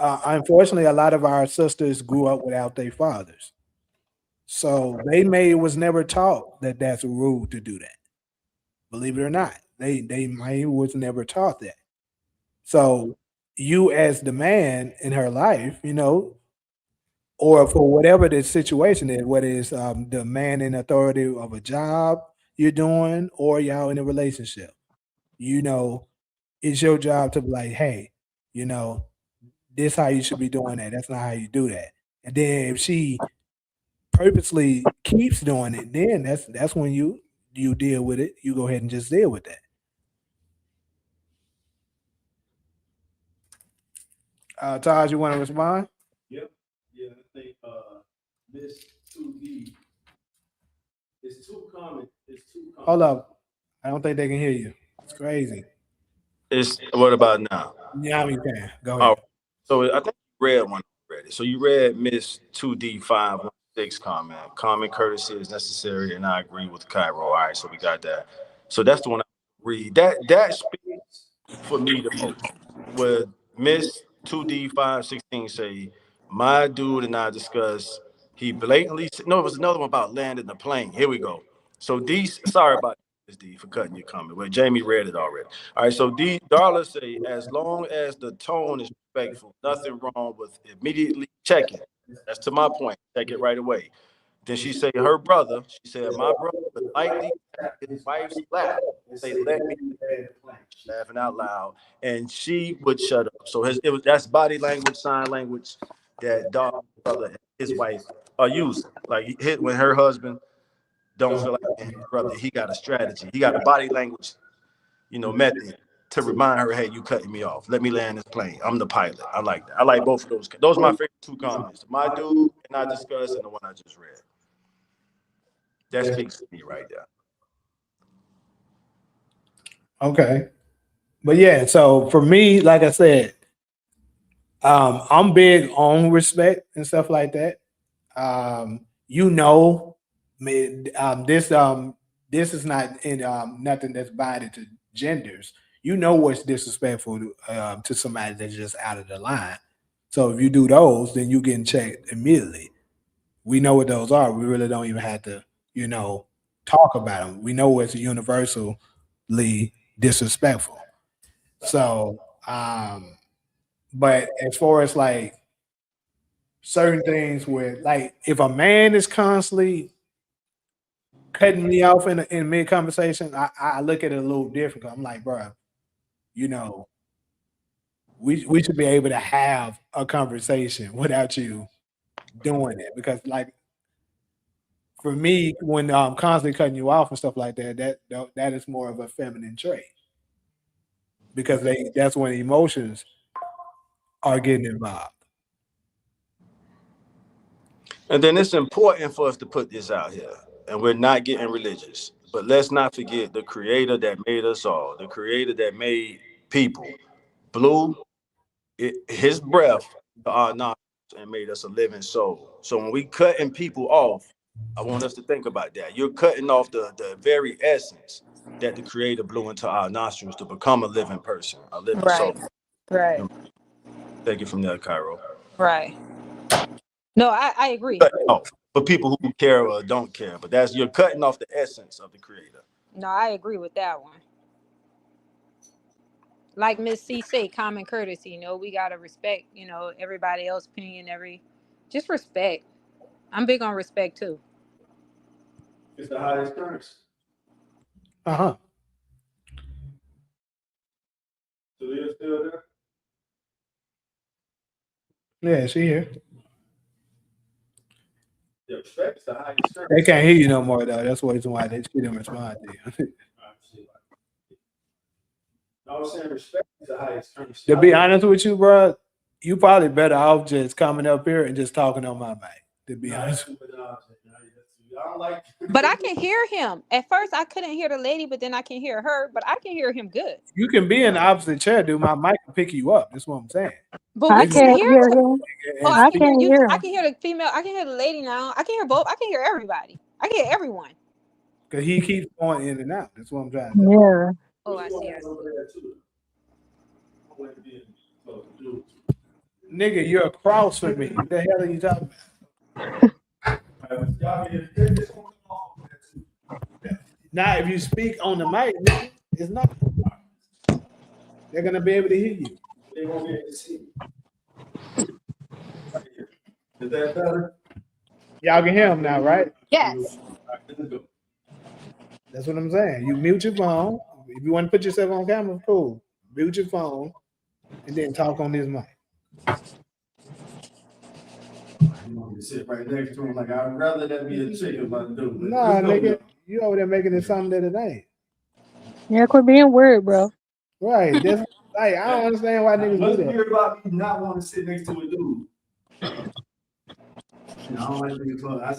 Unfortunately, a lot of our sisters grew up without their fathers, so they may was never taught that that's rude to do that. Believe it or not, they may was never taught that. So you, as the man in her life, or for whatever the situation is, whether it's the man in authority of a job you're doing or y'all in a relationship, it's your job to be like, hey, this how you should be doing that. That's not how you do that. And then if she purposely keeps doing it, then that's when you deal with it. You go ahead and just deal with that. Taj, you want to respond? Yep. Yeah, I think this 2D is too common. It's too common. Hold up. I don't think they can hear you. It's crazy. It's what about now? Yeah, you can. Go Oh, ahead. so I think you read one already. So you read Miss 2D516 comment. Common courtesy is necessary, and I agree with Cairo. All right, so we got that. So that's the one I read. That speaks for me the most. With Miss 2D516 say, my dude and I discussed, he blatantly no, it was another one about landing the plane. Here we go. So these sorry about this D for cutting your comment. Well, Jamie read it already. All right, so D Darla say, as long as the tone is respectful, nothing wrong with immediately checking. That's to my point. Check it right away. Then she said, her brother, she said, my brother would lightly tap his wife's lap, say, let me land the plane. Laughing out loud, and she would shut up. So that's body language, sign language that dog brother and his wife are using. Like when her husband don't feel like being his brother, he got a strategy. He got a body language, method to remind her, hey, you cutting me off. Let me land this plane. I'm the pilot. I like that. I like both of those. Those are my favorite two comments. My dude and I discussed, and the one I just read. That speaks to me right there. Okay. But yeah, so for me, like I said, I'm big on respect and stuff like that. This is not in nothing that's binded to genders. What's disrespectful to somebody that's just out of the line. So if you do those, then you getting checked immediately. We know what those are. We really don't even have to, talk about them. We know what's universally disrespectful. So, but as far as like certain things where, like, if a man is constantly cutting me off in mid conversation, I look at it a little different. I'm like, bro, you know, we should be able to have a conversation without you doing it. Because, like, for me, when I'm constantly cutting you off and stuff like that, that is more of a feminine trait because that's when emotions are getting involved. And then it's important for us to put this out here, and we're not getting religious. But let's not forget the creator that made us all, the creator that made people, blew his breath to our nostrils and made us a living soul. So when we cutting people off, I want us to think about that. You're cutting off the very essence that the creator blew into our nostrils to become a living person, a living soul. Right. Take it from there, Cairo. Right. No, I agree. Cut off for people who care or don't care, but you're cutting off the essence of the creator. No, I agree with that one. Like Miss C say, common courtesy. We gotta respect, everybody else's opinion. Just respect. I'm big on respect too. It's the highest currency. Uh-huh. So you're still there? Yeah, she here. Yeah, respect is the highest currency. They can't hear you no more though. That's the reason why she didn't respond to you. I was saying respect is the highest currency. To be honest with you, bro, you probably better off just coming up here and just talking on my mic. To be honest. But I can hear him. At first, I couldn't hear the lady, but then I can hear her. But I can hear him good. You can be in the opposite chair, dude. My mic can pick you up. That's what I'm saying. But I we can can't hear hear him. him. Oh, I can't hear I him. can hear the female. I can hear the lady now. I can hear both. I can hear everybody. I can hear everyone. Because he keeps going in and out. That's what I'm trying to do. Yeah. Oh, I see. Nigga, you're across from me. What the hell are you talking about? Now, if you speak on the mic, nigga, it's not. They're gonna be able to hear you. They won't be able to see. Is that better? Y'all can hear him now, right? Yes. That's what I'm saying. You mute your phone. If you want to put yourself on camera, cool. mute your phone, and then talk on this mic. You want me to sit right next to him? Like, I'd rather that be a chick if I do. But Nah, let's go, nigga, yo. you over there making it something that it ain't. Yeah, quit being weird, bro. Right. That's like I don't understand why niggas What's do that. weird about me not wanting to sit next to a dude? I don't like being close. I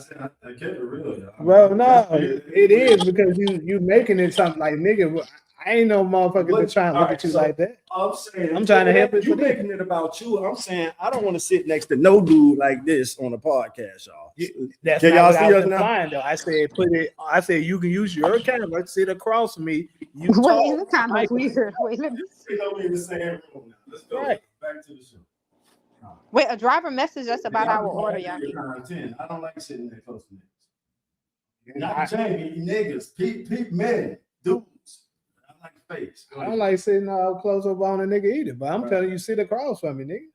kept it real, yo. Bro, no, it is because you making it something like nigga. I ain't no motherfucker that trying to look at you like that. I'm saying I'm trying to help it you for them. making it about you. I'm saying I don't want to sit next to no dude like this on a podcast, y'all. That's Can not y'all what see I was us now? implying, though. I said put it. I said you can use your camera, sit across from me. You Wait, talk. it's kind I of can- weird. Wait, let me. We know we in the same room now. Let's go Right. back to the show. Wait, a driver messaged us about Y'all our go order, back to y'all. your content. I don't like sitting that close to niggas. I, Not Jamie, niggas, peep men, dudes. I like face. I don't like sitting close up on a nigga either. But I'm Right. telling you, sit across from me, nigga.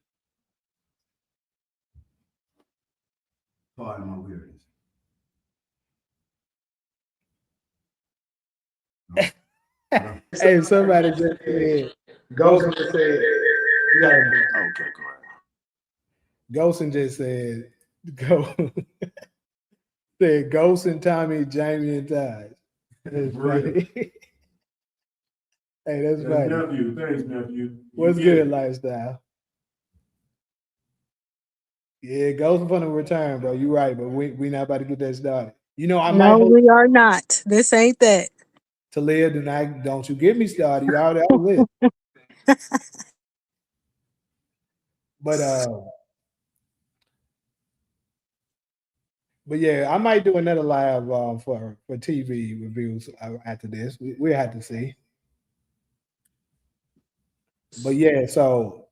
Pardon my weirdness. Hey, somebody just said. Ghost just said. You gotta be. Okay, go ahead. Ghostin just said. Go. Said Ghost and Tommy, Jamie and Taj. That's funny. Hey, that's funny. Nephew. Thanks, nephew. What's good, lifestyle? Yeah, Ghost from the return, bro. You right, but we not about to get that started. You know, I might No, hope we are not. This ain't that. to live tonight. Don't you get me started. You already lit. But yeah, I might do another live for TV reviews after this. We'll have to see. But yeah, so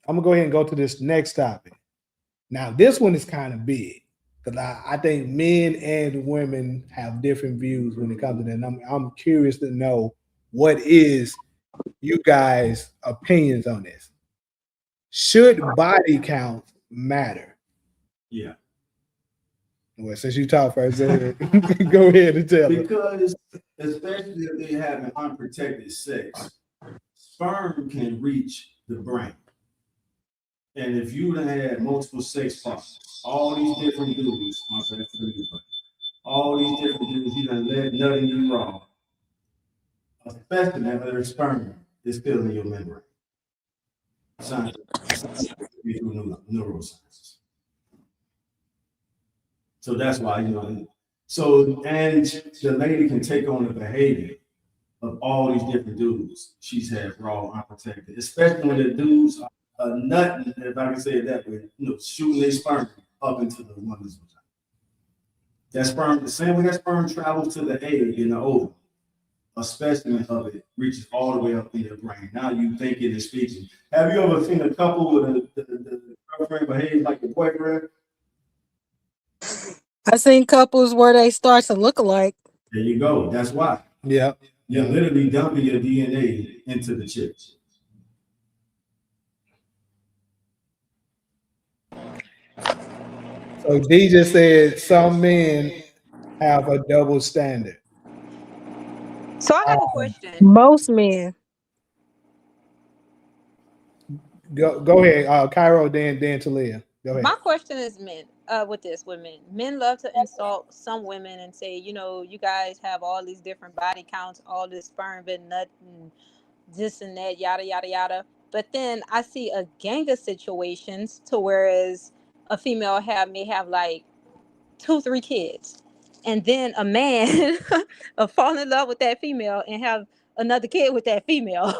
I'm gonna go ahead and go to this next topic. Now, this one is kind of big because I think men and women have different views when it comes to that. And I'm curious to know what is you guys' opinions on this. Should body count matter? Yeah. Well, since you talk first, go ahead and tell us. Because especially if they have an unprotected sex, sperm can reach the brain. And if you done had multiple sex partners, all these different dudes, all these different dudes, you done let nothing you wrong. Especially if their sperm is still in your membrane. Scientifically through neuroscience. So that's why, so, and the lady can take on the behavior of all these different dudes she's had raw, unprotected, especially when the dudes are nutting, if I can say it that way, shooting their sperm up into the woman's vagina. That sperm, the same way that sperm travels to the egg in the ovum, a specimen of it reaches all the way up in your brain. Now you thinking and speaking. Have you ever seen a couple with the girlfriend behave like the boyfriend? I seen couples where they start to look alike. There you go. That's why. Yeah. You're literally dumping your DNA into the chips. So D just said some men have a double standard. So I have a question. Most men. Go ahead, Cairo, then Talia. Go ahead. My question is men, with men. Men love to insult some women and say, you guys have all these different body counts, all this sperm and nut and this and that, yada, yada, yada. But then I see a gang of situations to whereas a female may have like 2-3 kids. And then a man fall in love with that female and have another kid with that female.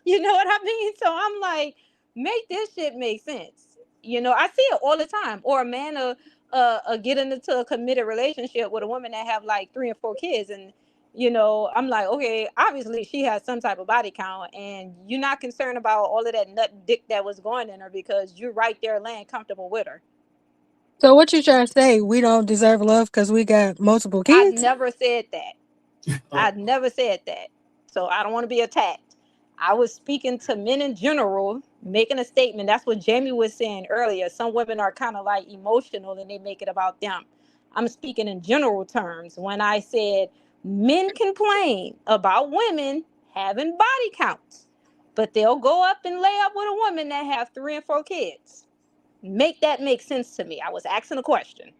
You know what I mean? So I'm like, make this shit make sense. I see it all the time. Or a man getting into a committed relationship with a woman that have like 3 and 4 kids. And, I'm like, okay, obviously she has some type of body count and you're not concerned about all of that nut dick that was going in her because you're right there laying comfortable with her. So what you trying to say? We don't deserve love because we got multiple I kids? never said that. I never said that. So I don't want to be attacked. I was speaking to men in general, making a statement. That's what Jamie was saying earlier. Some women are kind of like emotional and they make it about them. I'm speaking in general terms when I said men complain about women having body counts. but they'll go up and lay up with a woman that have 3 and 4 kids. Make that make sense to me. I was asking a question.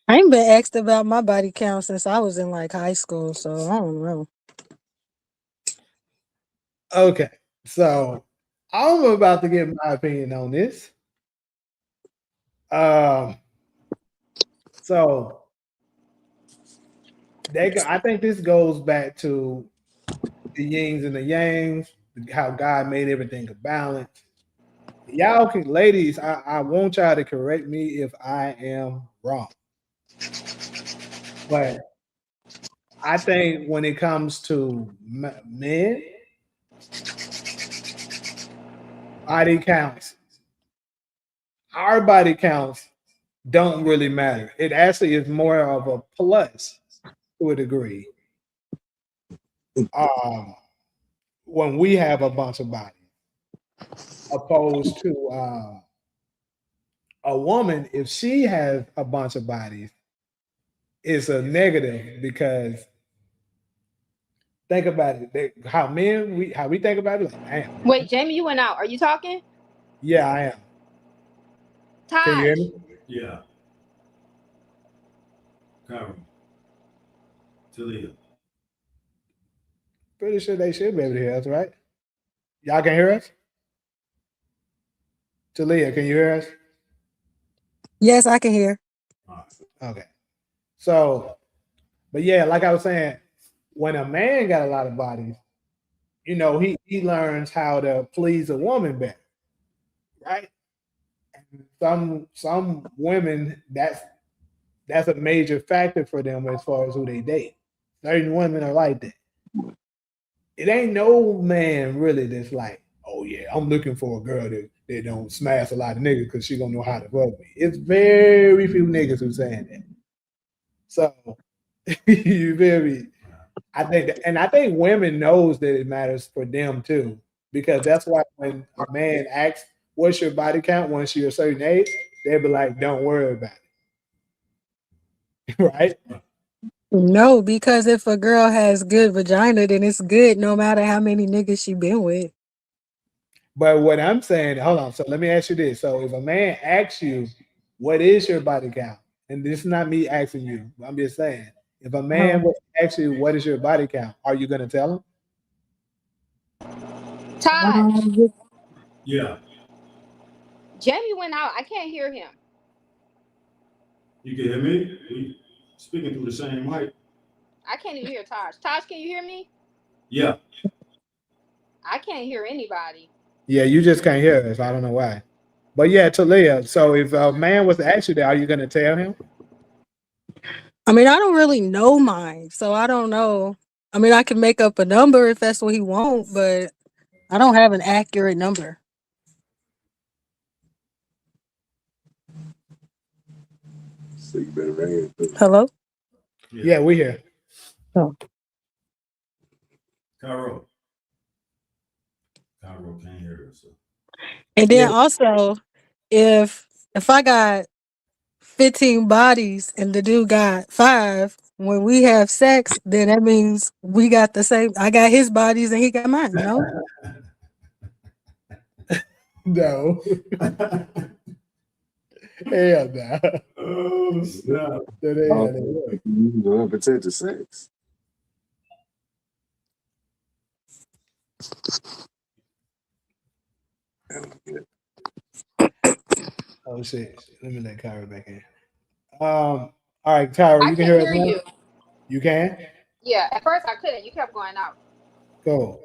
I ain't been asked about my body count since I was in like high school, so I don't know. Okay, so I'm about to give my opinion on this. So I think this goes back to the yins and the yangs, how God made everything a balance. Y'all can, ladies, I want y'all to correct me if I am wrong. But I think when it comes to men, body counts, our body counts don't really matter. It actually is more of a plus to a degree. When we have a bunch of bodies, opposed to a woman, if she has a bunch of bodies, it's a negative because think about it. How we think about it. Like, damn. Wait, Jamie, you went out. Are you talking? Yeah, I am. Can you hear Taj. me? Yeah. Cairo. Talia. Pretty sure they should be able to hear us, right? Y'all can hear us? Talia, can you hear us? Yes, I can hear. Okay. So, but yeah, like I was saying, when a man got a lot of bodies, he learns how to please a woman better, right? Some women that's a major factor for them as far as who they date. Certain women are like that. It ain't no man really that's like, oh yeah, I'm looking for a girl that don't smash a lot of niggas because she gonna know how to rub me. It's very few niggas who saying that. So you very, I think, and I think women knows that it matters for them too, because that's why when a man asks, "What's your body count?" once you're a certain age, they'll be like, "Don't worry about it," right? No, because if a girl has good vagina, then it's good no matter how many niggas she been with. But what I'm saying, hold on. So let me ask you this: so if a man asks you, "What is your body count?" and this is not me asking you, I'm just saying, if a man would ask you, "What is your body count?" are you gonna tell him? Taj. Yeah. Jamie went out. I can't hear him. You can hear me? We speaking through the same mic. I can't even hear Taj. Taj, can you hear me? Yeah. I can't hear anybody. Yeah, you just can't hear us. I don't know why. But yeah, Talia. So if a man was to ask you that, are you gonna tell him? I mean, I don't really know mine, so I don't know. I mean, I can make up a number if that's what he wants, but I don't have an accurate number. So you better ring it. Hello? Yeah, we here. Oh. Cairo. Cairo can't hear us. So. And then Yeah. also, if I got 15 bodies and the dude got 5, when we have sex, then that means we got the same. I got his bodies and he got mine, no? No. Hell no. Oh, snap. That ain't how they work. You don't protect the sex. Oh shit. Let me let Kyra back in. All right, Kyra, I you can can hear us hear now? you. You can? Yeah, at first I couldn't. You kept going out. Go.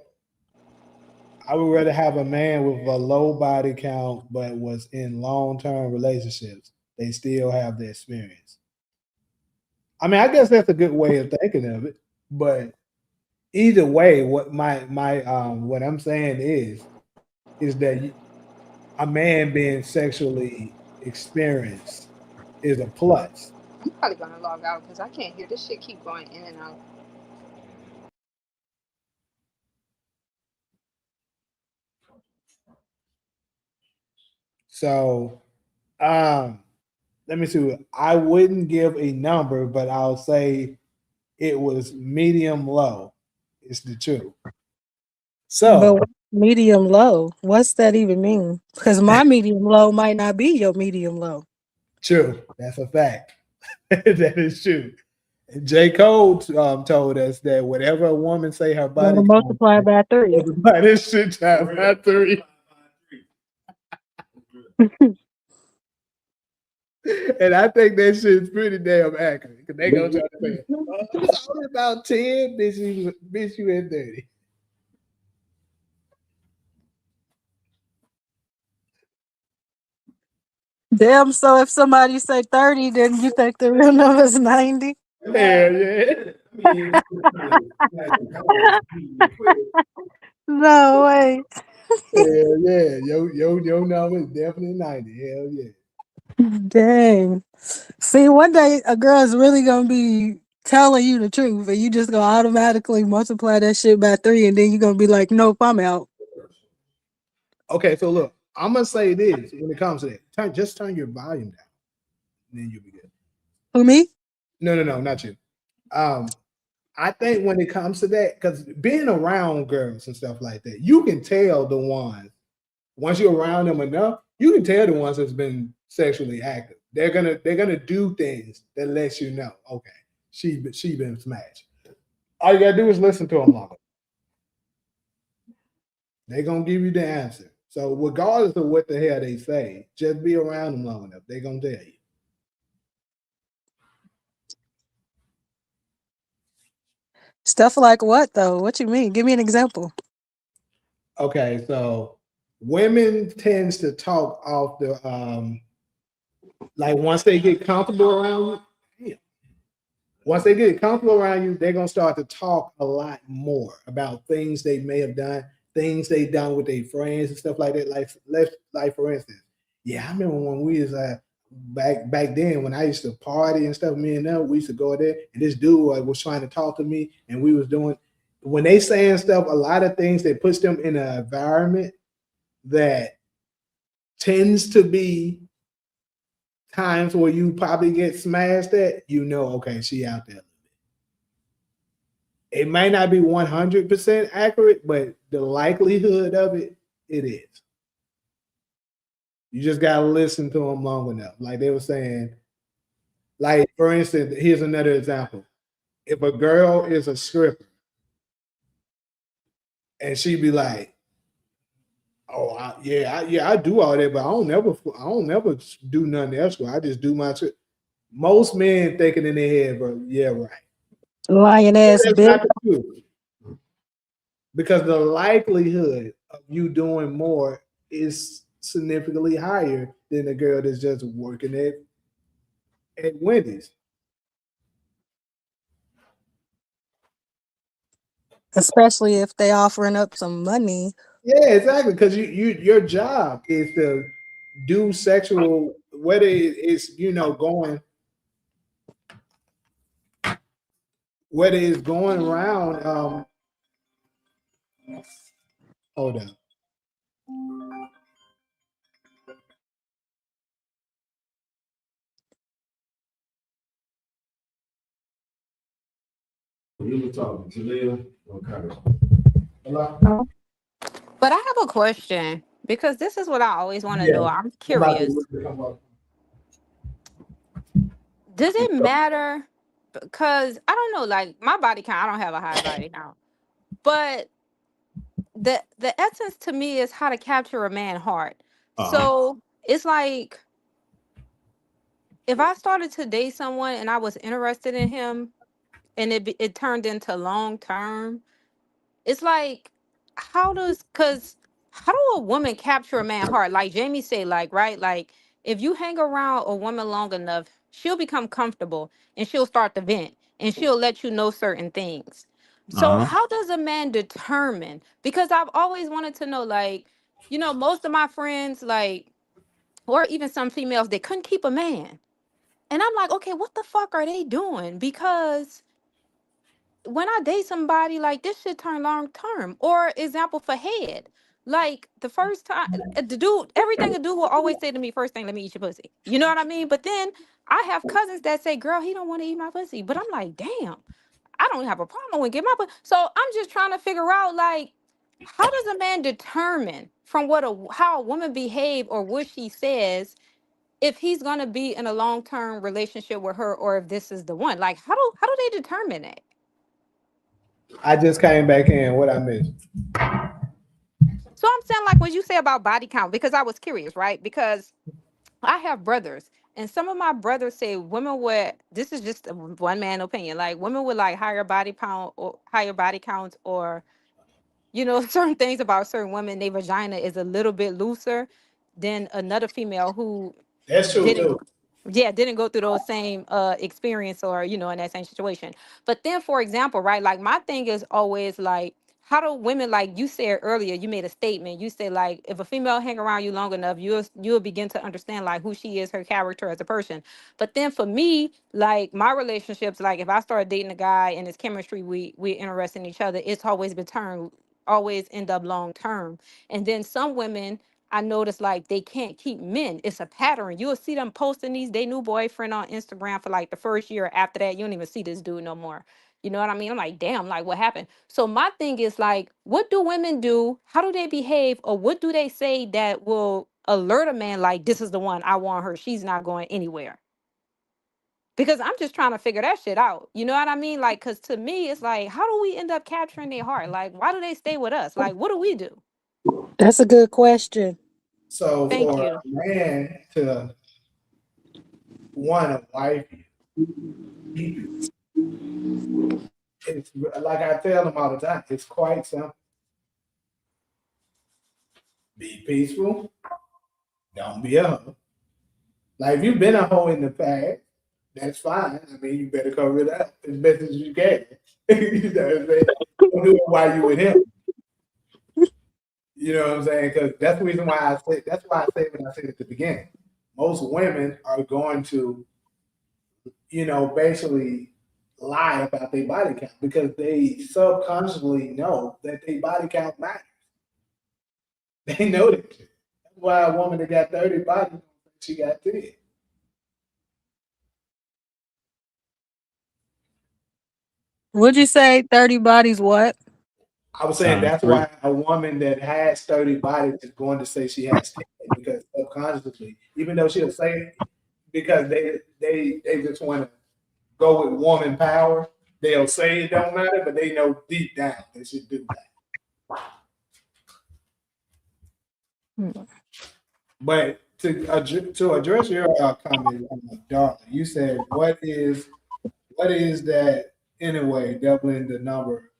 I would rather have a man with a low body count but was in long-term relationships. They still have the experience. I mean, I guess that's a good way of thinking of it. But either way, what what I'm saying is that a man being sexually experienced is a plus. I'm probably gonna log out because I can't hear this shit keep going in and out. So let me see. I wouldn't give a number, but I'll say it was medium low. It's the truth. But So what's medium low? What's that even mean? Because my medium low might not be your medium low. true. That's a fact. That is true. And J. Cole told us that whatever a woman say her Gotta body count, multiply by 3. multiply this shit times by three. And I think that shit's pretty damn accurate. Cause they gonna try to say, oh, it's only about 10, bitch, you at 30. Damn, so if somebody say 30, then you think the real number is 90? Hell yeah. I mean, No way. hell yeah. Your number is definitely 90. Hell yeah. Dang. See, one day a girl is really gonna be telling you the truth, and you just gonna automatically multiply that shit by 3, and then you're gonna be like, nope, I'm out. Okay, so look, I'm gonna say this when it comes to that. Just turn your volume down, and then you'll be good. For me? No, not you. Um, I think when it comes to that, because being around girls and stuff like that, you can tell the ones once you're around them enough, you can tell the ones that's been sexually active. They're gonna do things that lets you know, okay, she been smashed. All you gotta do is listen to them long. They're gonna give you the answer. So regardless of what the hell they say, just be around them long enough. They're gonna tell you. Stuff like what though? What you mean? Give me an example. Okay, so women tends to talk off the like once they get comfortable around you, once they get comfortable around you, they're gonna start to talk a lot more about things they may have done, things they done with their friends and stuff like that. Like for instance, yeah, I remember when we was back then when I used to party and stuff. Me and them, we used to go there, and this dude was trying to talk to me, and we was doing when they saying stuff, a lot of things that puts them in an environment that tends to be times where you probably get smashed at, okay, she out there. It may not be 100% accurate, but the likelihood of it is. You just gotta listen to them long enough. Like they were saying, like for instance, here's another example. If a girl is a stripper and she be like, "Oh, I do all that, but I don't never do nothing else. I just do my trick." Most men thinking in their head, bro, yeah, right. Lying ass That's bitch. not the truth. Because the likelihood of you doing more is significantly higher than a girl that's just working at Wendy's. Especially if they offering up some money. Yeah, exactly. Because your job is to do sexual, whether it's going, whether it's going around. Hold on. You were talking to Leah. Okay. Hello. But I have a question because this is what I always want to Yeah. know. I'm I'm about curious. to come up. Does it matter? Because I don't know, like my body count, I don't have a high body count. But the essence to me is how to capture a man heart. Uh-huh. So it's like if I started to date someone and I was interested in him and it turned into long term, it's like how do a woman capture a man heart? Like Jamie say, like, right? Like if you hang around a woman long enough, she'll become comfortable and she'll start to vent and she'll let you know certain things. So Uh-huh. how does a man determine? Because I've always wanted to know, like, most of my friends, like, or even some females, they couldn't keep a man. And I'm like, okay, what the fuck are they doing? Because when I date somebody, like this shit turn long term. Or example for head. Like the first time the dude, everything a dude will always say to me, first thing, let me eat your pussy. You know what I mean? But then I have cousins that say, girl, he don't want to eat my pussy. But I'm like, damn, I don't have a problem with getting my pussy. So I'm just trying to figure out, like, how does a man determine from how a woman behave or what she says if he's gonna be in a long-term relationship with her or if this is the one? Like how do they determine it? I just came back in. What I missed? So I'm saying like when you say about body count, because I was curious, right? Because I have brothers, and some of my brothers say women with, this is just a one man opinion, like women with like higher body counts, or certain things about certain women, their vagina is a little bit looser than another female who That's true didn't too. didn't go through those same experience, or in that same situation. But then, for example, right, like my thing is always like, how do women, like you said earlier, you made a statement, you said like if a female hang around you long enough, you'll begin to understand like who she is, her character as a person. But then for me, like my relationships, like if I start dating a guy and his chemistry, we're interested in each other, it's always been turned, always end up long term. And then some women, I noticed like they can't keep men. It's a pattern. You'll see them posting they new boyfriend on Instagram for like the first year. After that, you don't even see this dude no more. You know what I mean? I'm like, damn, like what happened? So my thing is like, what do women do? How do they behave? Or what do they say that will alert a man like, this is the one, I want her, she's not going anywhere? Because I'm just trying to figure that shit out. You know what I mean? Like, because to me, it's like, how do we end up capturing their heart? Like, why do they stay with us? Like, what do we do? That's a good question. So Thank for you. a man to want a wife, it's like I tell them all the time. It's quite simple. Be peaceful. Don't be a hoe. Like if you've been a hoe in the past, that's fine. I mean, you better cover it up as best as you can. You know what I'm saying? Don't do it while you with him. You know what I'm saying? Because that's the reason why I say. That's why I say what I said at the beginning. Most women are going to, basically lie about their body count because they subconsciously know that their body count matters. They know that. That's why a woman that got 30 bodies, she got 10. Would you say 30 bodies what? I was saying Times that's three. why a woman that has 30 bodies is going to say she has 10 because subconsciously, even though she'll say it, because they just want to go with woman power, they'll say it don't matter, but they know deep down they should do that. Hmm. But to address your comment, Darla, you said what is that anyway? Doubling the number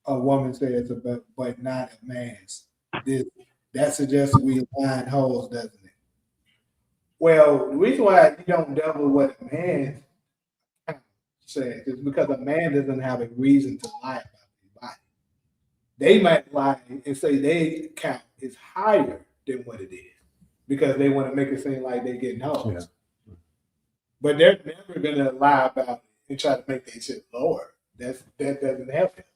a woman says about, but not a man's. This that suggests we line holes, doesn't it? Well, the reason why you don't double what a man says is because a man doesn't have a reason to lie about his body. They might lie and say they count is higher than what it is because they want to make it seem like they're getting hoes. Yeah. But they're never gonna lie about it and try to make their shit lower. That doesn't help it.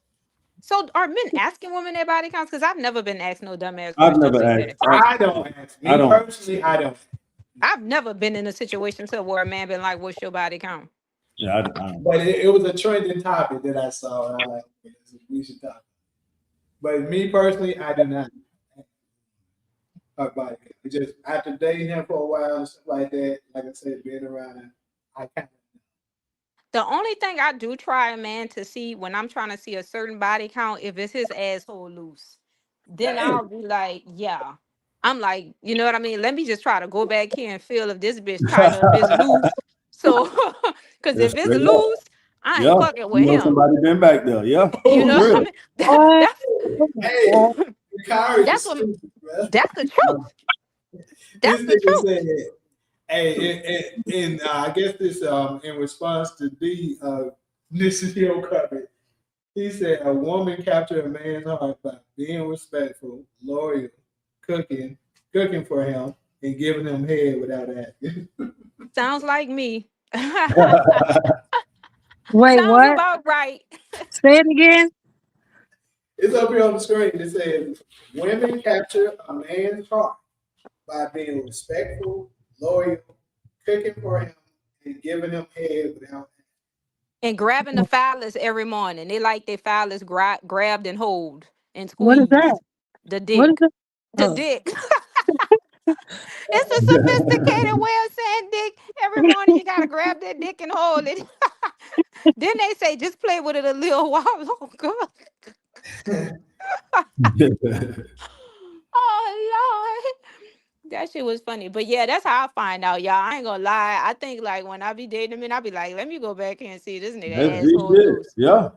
So are men asking women their body counts? Because I've never been asked no dumbass I've questions never like asked. that. I don't ask. I Me don't. personally, I don't. I've never been in a situation to where a man been like, "What's your body count?" Yeah, I don't. But it was a trending topic that I saw, and I like we should talk. But me personally, I do not talk about it. It's just after dating him for a while and stuff like that, like I said, being around him, I kind The only thing I do try a man to see when I'm trying to see a certain body count, if it's his asshole loose, then of. I'll be like, yeah. I'm like, you know what I mean? Let me just try to go back here and feel if this bitch tight or if it's loose. So, because Just if it's straight up. loose, I Yeah, ain't fucking you with know him. somebody been back there. Yeah, You for know, Oh, I real. mean, What? hey, Kyrie that's is what stupid, bro. that's the truth. This That's the nigga truth. said, hey, and I guess this in response to this is your comment. He said a woman captured a man's heart by being respectful, loyal, cooking for him, and giving him head without asking. Sounds like me. Wait, Sounds what? about right. Say it again. It's up here on the screen. It says women capture a man's heart by being respectful, loyal, cooking for him, and giving him head without. And grabbing the phallus every morning. They like their phallus grabbed and hold and What is squeeze that? the What is dick. that? The Oh. dick. It's a sophisticated way of saying dick. Every morning you gotta grab that dick and hold it. Then they say just play with it a little while longer. Oh Lord. That shit was funny. But yeah, that's how I find out, y'all. I ain't gonna lie. I think like when I be dating him, I be like, let me go back here and see this That's nigga big asshole shit. loose. Yeah.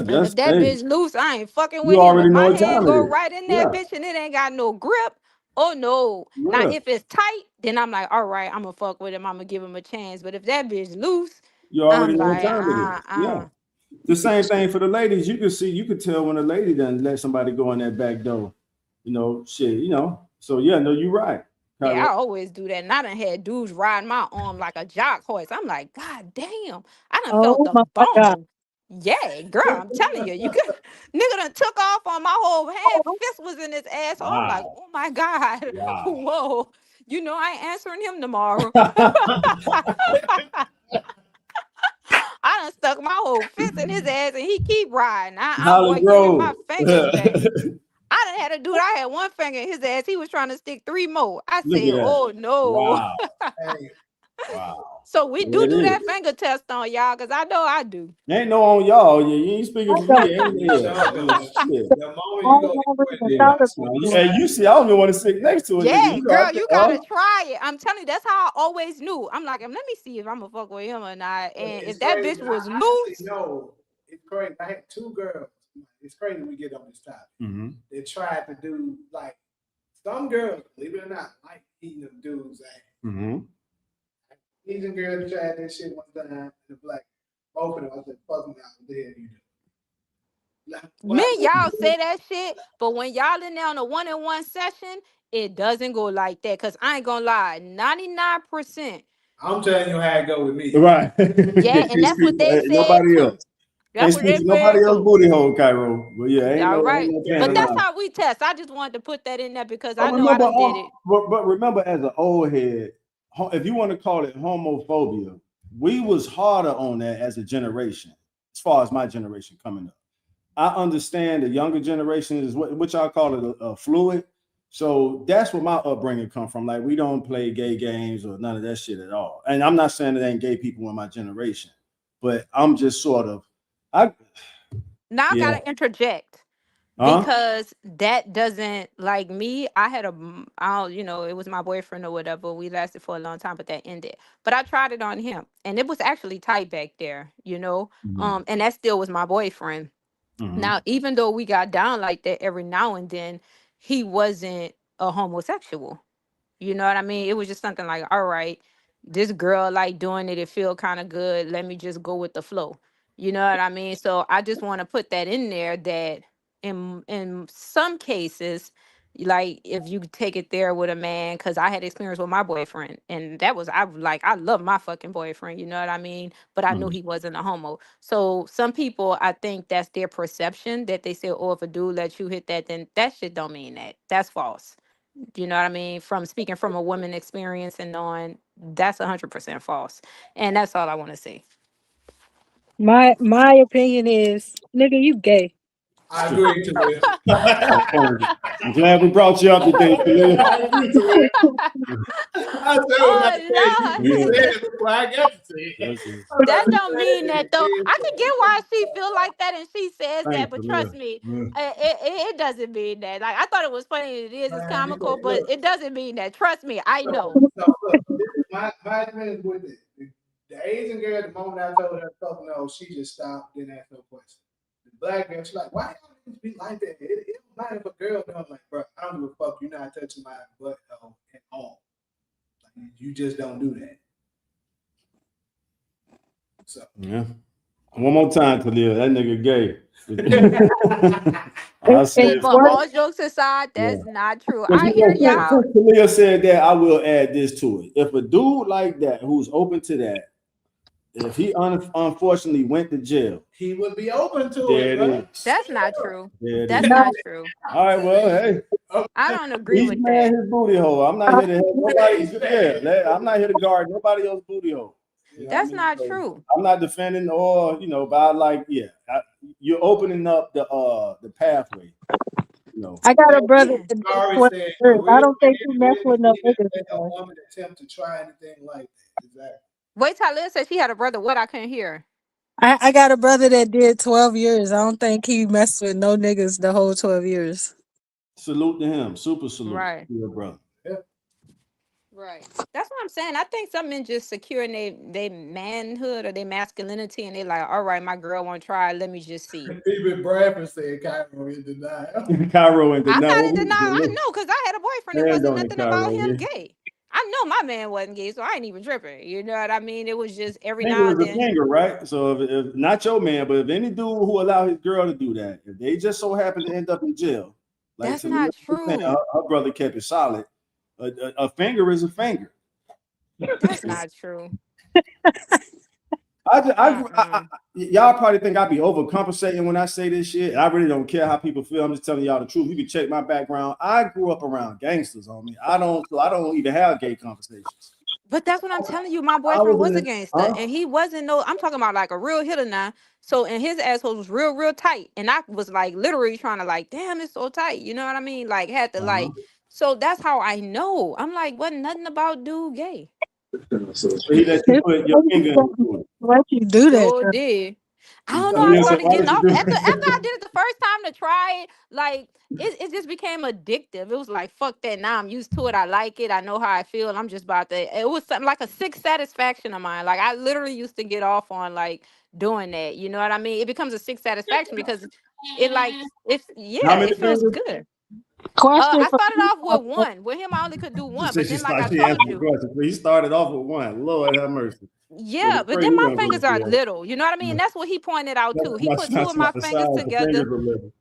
And if that Hey, bitch loose, I ain't fucking you with him. If already know my what hand time it go is. right in that Yeah. bitch and it ain't got no grip, oh no. Now Yeah. if it's tight, then I'm like, all right, I'm gonna fuck with him. I'm gonna give him a chance. But if that bitch loose, You already I'm know what like, time it is. Yeah. The same thing for the ladies. You can tell when a lady done let somebody go in that back door. Shit, So yeah, no, you're right. Yeah, Cairo. I always do that. And I done had dudes riding my arm like a jock horse. I'm like, God damn. I done felt Oh the my God. bone. Yeah, girl, I'm telling you, you could nigga done took off on my whole hand, fist was in his asshole. I'm like, Wow. oh my God. Wow. Whoa. I ain't answering him tomorrow. I done stuck my whole fist in his ass and he keep riding. I'm Holly boy giving my Grove. fingers Look back. I done had a dude, I had one finger in his ass. He was trying to stick three more. I at said, that. oh no. Wow. Hey, Wow. So we There do it is. that finger test on y'all, because I know I do. Ain't no on y'all. You ain't speaking I for don't me. Ain't you there. sure do. Shit. The moment I you go don't anywhere even near Yeah. my thought of sweet Hey, spot, you see, I don't even want to sit next to a nigga. Yeah, You know, girl, you gotta try it. I'm telling you, that's how I always knew. I'm like, let me see if I'm gonna fuck with him or not. but And it's if that crazy. bitch was I honestly loose, know it's crazy. I had two girls. It's crazy we get on this topic. Mm-hmm. They tried to do like some girls, believe it or not, like eating them dudes' ass. Mm-hmm. Asian girls tried that shit one time, and the black, both of them, I said, fuck me out, what the hell you do? Like, me what? and y'all say that shit, but when y'all in there on a one-on-one session, it doesn't go like that. Cause I ain't gonna lie, 99%. I'm telling you how it go with me. Right. Yeah, and that's what they said Nobody too. else. That's Can't what speak they to said nobody else too. booty hole, Cairo. But yeah, ain't All no right. playing But that's around. how we test. I just wanted to put that in there because But I know I remember, done did it. but remember, as an old head, if you want to call it homophobia, we was harder on that as a generation. As far as my generation coming up, I understand the younger generation is what y'all call it a fluid. So that's where my upbringing come from. Like we don't play gay games or none of that shit at all. And I'm not saying there ain't gay people in my generation, but I'm just sort of, I Now I yeah, gotta interject huh? because that doesn't like me. I had I don't, it was my boyfriend or whatever. We lasted for a long time, but that ended. But I tried it on him, and it was actually tight back there. Mm-hmm. And that still was my boyfriend. Mm-hmm. Now, even though we got down like that every now and then, he wasn't a homosexual. You know what I mean? It was just something like, all right, this girl like doing it. It feel kind of good. Let me just go with the flow. You know what I mean? So I just want to put that in there that in some cases, like if you take it there with a man, because I had experience with my boyfriend, and that was I love my fucking boyfriend. You know what I mean? But I knew he wasn't a homo. So some people, I think that's their perception that they say, oh, if a dude lets you hit that, then that shit don't mean that. That's false. You know what I mean? From speaking from a woman experience and knowing that's 100% false. And that's all I want to say. My opinion is, nigga, you gay. I agree to it. I'm glad we brought you up today, Khalil. I agree to it. I said I was about to say you Oh said Lord. it before I got to say it. That's it. I was about That to don't mean say that though. I can get it. why she feel like that and she says that, Thanks, but trust Khalil. me, Yeah. it doesn't mean that. Like I thought it was funny. It is. It's Man, comical, because but look, it doesn't mean that. Trust me, I look, know. look, this is my experience with it. The Asian girl, the moment I told her fuck no, she just stopped, didn't ask no question. The black girl, she's like, why y'all niggas be like that? It don't matter if a girl done. I'm like, bro, I don't give a fuck. You're not touching my butt at all. Like, you just don't do that. So Yeah. One more time, Khalil. That nigga gay. I And Hey, said, but what? all jokes aside, yeah. that's not true. Because I hear y'all. since Khalil said that, I will add this to it. If a dude like that who's open to that, if he unfortunately went to jail, he would be open to there it, it bro. is. That's not true. There it That's is. No, not true. All right, well, hey, I don't agree each with man that. his booty hole. I'm not here to help nobody. Yeah, I'm not here to guard nobody else's booty hole. You know what I That's mean? not So true. I'm not defending or but I like, you're opening up the pathway. No. I got a brother Yeah. that did Sorry, 12 saying a years. I real don't think he man messed with wouldn't no even niggas. let a Before. woman attempt to try anything like that. Exactly. Wait, Talia said she had a brother. What? I couldn't hear. I got a brother that did 12 years. I don't think he messed with no niggas the whole 12 years. Salute to him. Super salute Right. to your brother. Yeah. Right. That's what I'm saying. I think some men just securing they manhood or their masculinity, and they like, all right, my girl want to try. Let me just see. Even Bradford said Cairo in denial. Cairo and I'm denial. not What in we denial. I doing? know because I had a boyfriend. It Stand wasn't on it, nothing about Cairo. him Yeah. gay. I know my man wasn't gay, so I ain't even tripping. You know what I mean? It was just every Finger now is and a then. finger, right? So if not your man, but if any dude who allow his girl to do that, if they just so happen to end up in jail, like That's Talia not was saying, true. her brother kept it solid. A finger is a finger. That's not true. Y'all probably think I be overcompensating when I say this shit. I really don't care how people feel. I'm just telling y'all the truth. You can check my background. I grew up around gangsters on me. I don't even have gay conversations. But that's what I'm telling you. My I boyfriend was in was a the gangster, and he wasn't no. I'm talking about like a real hitter now. So, and his asshole was real, real tight, and I was like literally trying to like, damn, it's so tight. You know what I mean? Like had to uh-huh. like. So that's how I know. I'm like, wasn't nothing about dude gay. So So he let you put your finger in the food. Why'd you do that? Sure Girl? did. I don't know. So I he'll say, started why getting did you off do after I it? did it the first time to try it. Like it just became addictive. It was like fuck that. Now I'm used to it. I like it. I know how I feel. I'm just about to. It was something like a sick satisfaction of mine. Like I literally used to get off on like doing that. You know what I mean? It becomes a sick satisfaction because it like it's How yeah. many It feels fingers? good. Question I for started off with one. With him, I only could do She one. said But she then, like I started. She told answered the you. question. He started off with one. Lord have mercy. But Yeah, the but then praise we my gonna go fingers are to little. You know what I mean? And that's what he pointed out too. He That's put two not of my about the fingers size. The together. fingers are little.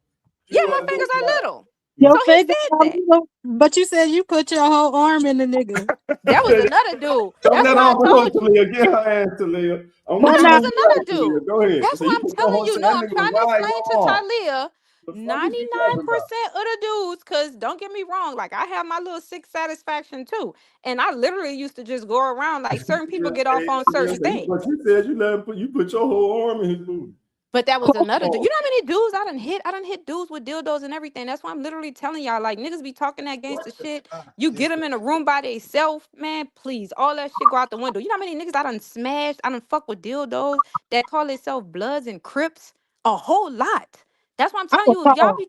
Yeah, my fingers are little. Yeah. So your he finger, said that. but you said you put your whole arm in the nigga. That was another dude. Don't That's let why I on to her, told you. Talia. Get her ass, Talia. I No, want But you that to now, was be right, another Talia. dude. Go ahead. That's So why you I'm put your telling whole you. so No, that I'm nigga was trying to wide explain to long. Talia. The fuck is you talking about? 99% of the dudes, because don't get me wrong, like I have my little sick satisfaction too. And I literally used to just go around like certain people get off on certain things. But you said you put your whole arm in his booty. But that was another dude. Oh, You know how many dudes I done hit? I done hit dudes with dildos and everything. That's why I'm literally telling y'all, like niggas be talking that gangster shit. You get them in a room by themselves, man. Please, all that shit go out the window. You know how many niggas I done smashed? I done fuck with dildos that call themselves Bloods and Crips. A whole lot. That's why I'm I telling was you, y'all tall. be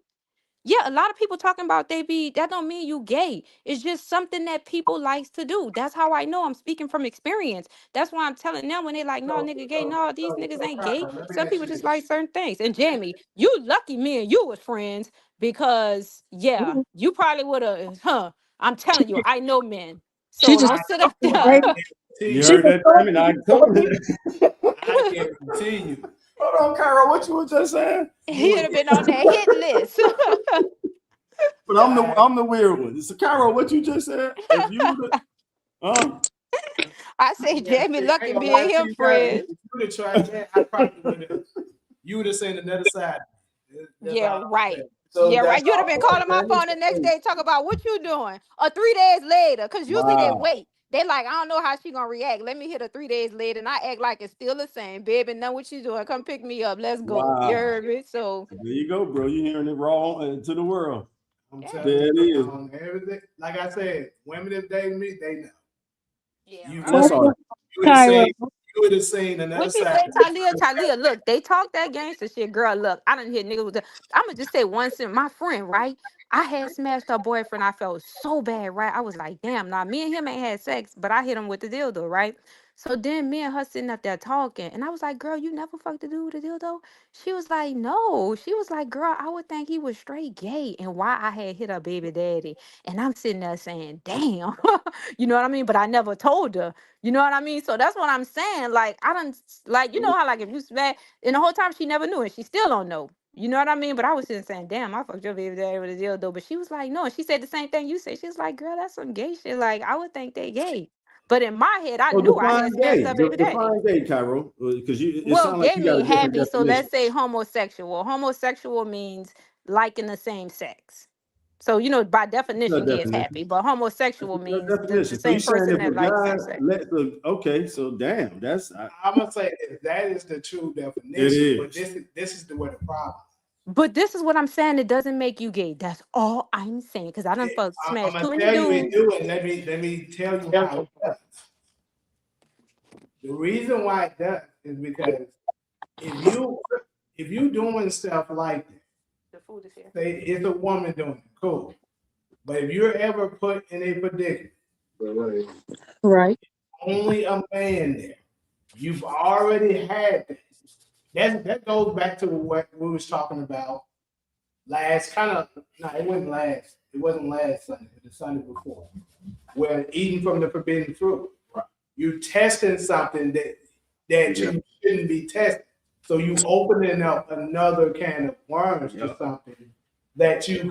yeah, a lot of people talking about they be that don't mean you gay. It's just something that people likes to do. That's how I know I'm speaking from experience. That's why I'm telling them when they like, no, nigga gay, no, these niggas ain't gay. Let me Some ask people you just this. like certain things. And Jamie, you lucky me and you was friends because yeah, you probably would have, I'm telling you, I know men. She So just don't sit up there. baby. you She heard just that, told Jamie? Now I me, told baby. you. I guarantee you. Hold on, Carol. What you were just saying? You He'd would have been on that hit list. But I'm the weird one. So, Carol, what you just said? If you would I I say Jamie guarantee. I ain't lucky gonna me lie and to him you guys. If friends. you would have tried that, I probably would have. You would have seen another side. That's Yeah, all I'm right. saying. so Yeah, that's right. You'd have our been point, calling my Jamie. phone the next day, talk about what you doing, or 3 days later, because usually they Wow. wait. They like, I don't know how she gonna react. Let me hit her 3 days later, and I act like it's still the same. Baby, know what you doing? Come pick me up. Let's go. You Wow. heard me? So So there you go, bro. You hearing it raw to the world. I'm yeah, telling There it you, is. on everything. Like I said, women that date me, they know. yeah, You And that's right. all. Question, would have Kyra. seen. You would have seen another What you side. say, Talia? Talia, look, they talk that gangster shit, girl. Look, I done hit niggas with the. I'm gonna just say one thing. My friend, right? I had smashed her boyfriend. I felt so bad, right? I was like, damn. Now me and him ain't had sex, but I hit him with the dildo, right? So then me and her sitting up there talking, and I was like, girl, you never fucked a dude with a dildo? She was like, no. She was like, girl, I would think he was straight gay, and why I had hit her baby daddy. And I'm sitting there saying, damn, you know what I mean? But I never told her. You know what I mean? So that's what I'm saying. Like, I don't like, you know how like if you smash and the whole time she never knew and she still don't know. You know what I mean? But I was sitting saying, damn, I fucked your baby daddy with a dildo. But she was like, no. And she said the same thing you said. She was like, girl, that's some gay shit. Like, I would think they gay. But in my head, I So knew I define had smashed gay. her baby daddy. Define gay, Cairo. Because it Well, sounds like gay you got a mean different happy. So definition. let's say homosexual. Homosexual means liking the same sex. So, you know, by That's your definition, gay is definition. happy. But That's homosexual your means the definition. So you same saying person if a that likes guy same sex. let the okay, so damn, that's I'm gonna say that is the true it definition, but is. this is where the problem. But this is what I'm saying. It doesn't make you gay. That's all I'm saying. Because I done fuck I'm smashed gonna too many tell you it dudes. do, and let me tell you how it does. The reason why it does is because if you doing stuff like this, The food is here. say it's a woman doing it, cool. But if you're ever put in a predicament, Right. only a man there, you've already had that. That goes back to what we was talking about last it wasn't last. It wasn't last Sunday, but the Sunday before. Where eating from the forbidden fruit. You testing something that you shouldn't be testing. So you opening up another can of worms to something that you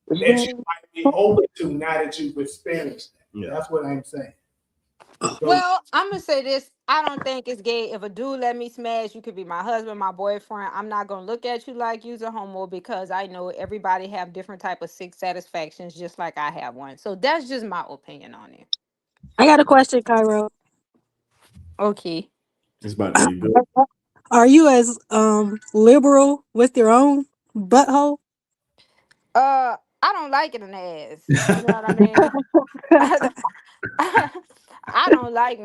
might be open to now that you've experienced that. Yeah. That's what I'm saying. So, Well, I'm gonna say this. I don't think it's gay. If a dude let me smash, you could be my husband, my boyfriend. I'm not gonna look at you like you's a homo because I know everybody have different type of sex satisfactions, just like I have one. So that's just my opinion on it. I got a question, Cairo. Okay. It's about to get good. Are you as liberal with your own butthole? I don't like it in the ass. You know what I mean? I don't like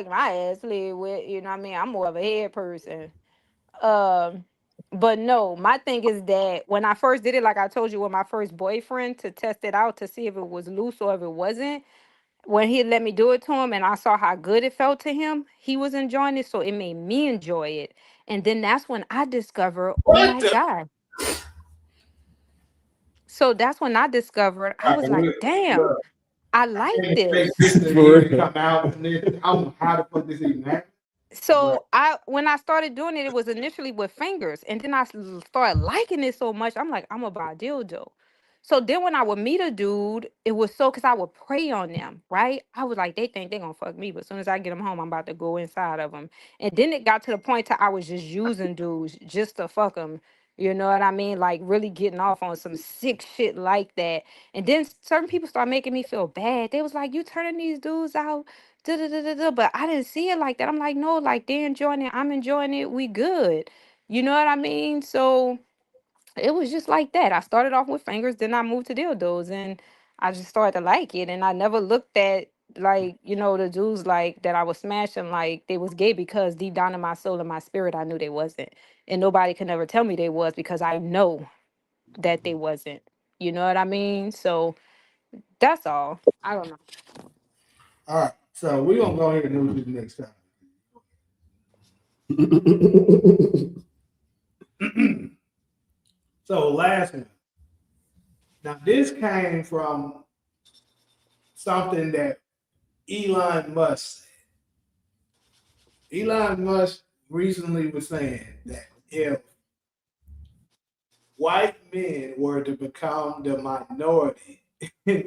my ass played with. You know what I mean? I'm more of a head person. Um, but no, my thing is that when I first did it, like I told you, with my first boyfriend to test it out to see if it was loose or if it wasn't. When he let me do it to him, and I saw how good it felt to him, he was enjoying it, so it made me enjoy it. And then that's when I discovered, oh what my the god. So that's when I discovered, I was like, damn, I I like can't expect this. this to even come out from this. I don't know how to put this even happen. But So when I started doing it, it was initially with fingers, and then started liking it so much. I'm like, I'm gonna buy a dildo. So then when I would meet a dude, it was so because I would prey on them, right? I was like, they think they gonna fuck me, but as soon as I get them home, I'm about to go inside of them. And then it got to the point to I was just using dudes just to fuck them. You know what I mean? Like really getting off on some sick shit like that. And then certain people start making me feel bad. They was like, you turning these dudes out da, da, da, da, da. But I didn't see it like that. I'm like, no, like they're enjoying it. I'm enjoying it. We good. You know what I mean? So it was just like that. I started off with fingers, then I moved to dildos, and I just started to like it. And I never looked at like the dudes like that I was smashing like they was gay because deep down in my soul and my spirit I knew they wasn't, and nobody could never tell me they was because I know that they wasn't. You know what I mean? So that's all. I don't know. all right, so we're gonna go ahead and move to the next time. So last one. Now this came from something that Elon Musk said. Elon Musk recently was saying that if white men were to become the minority,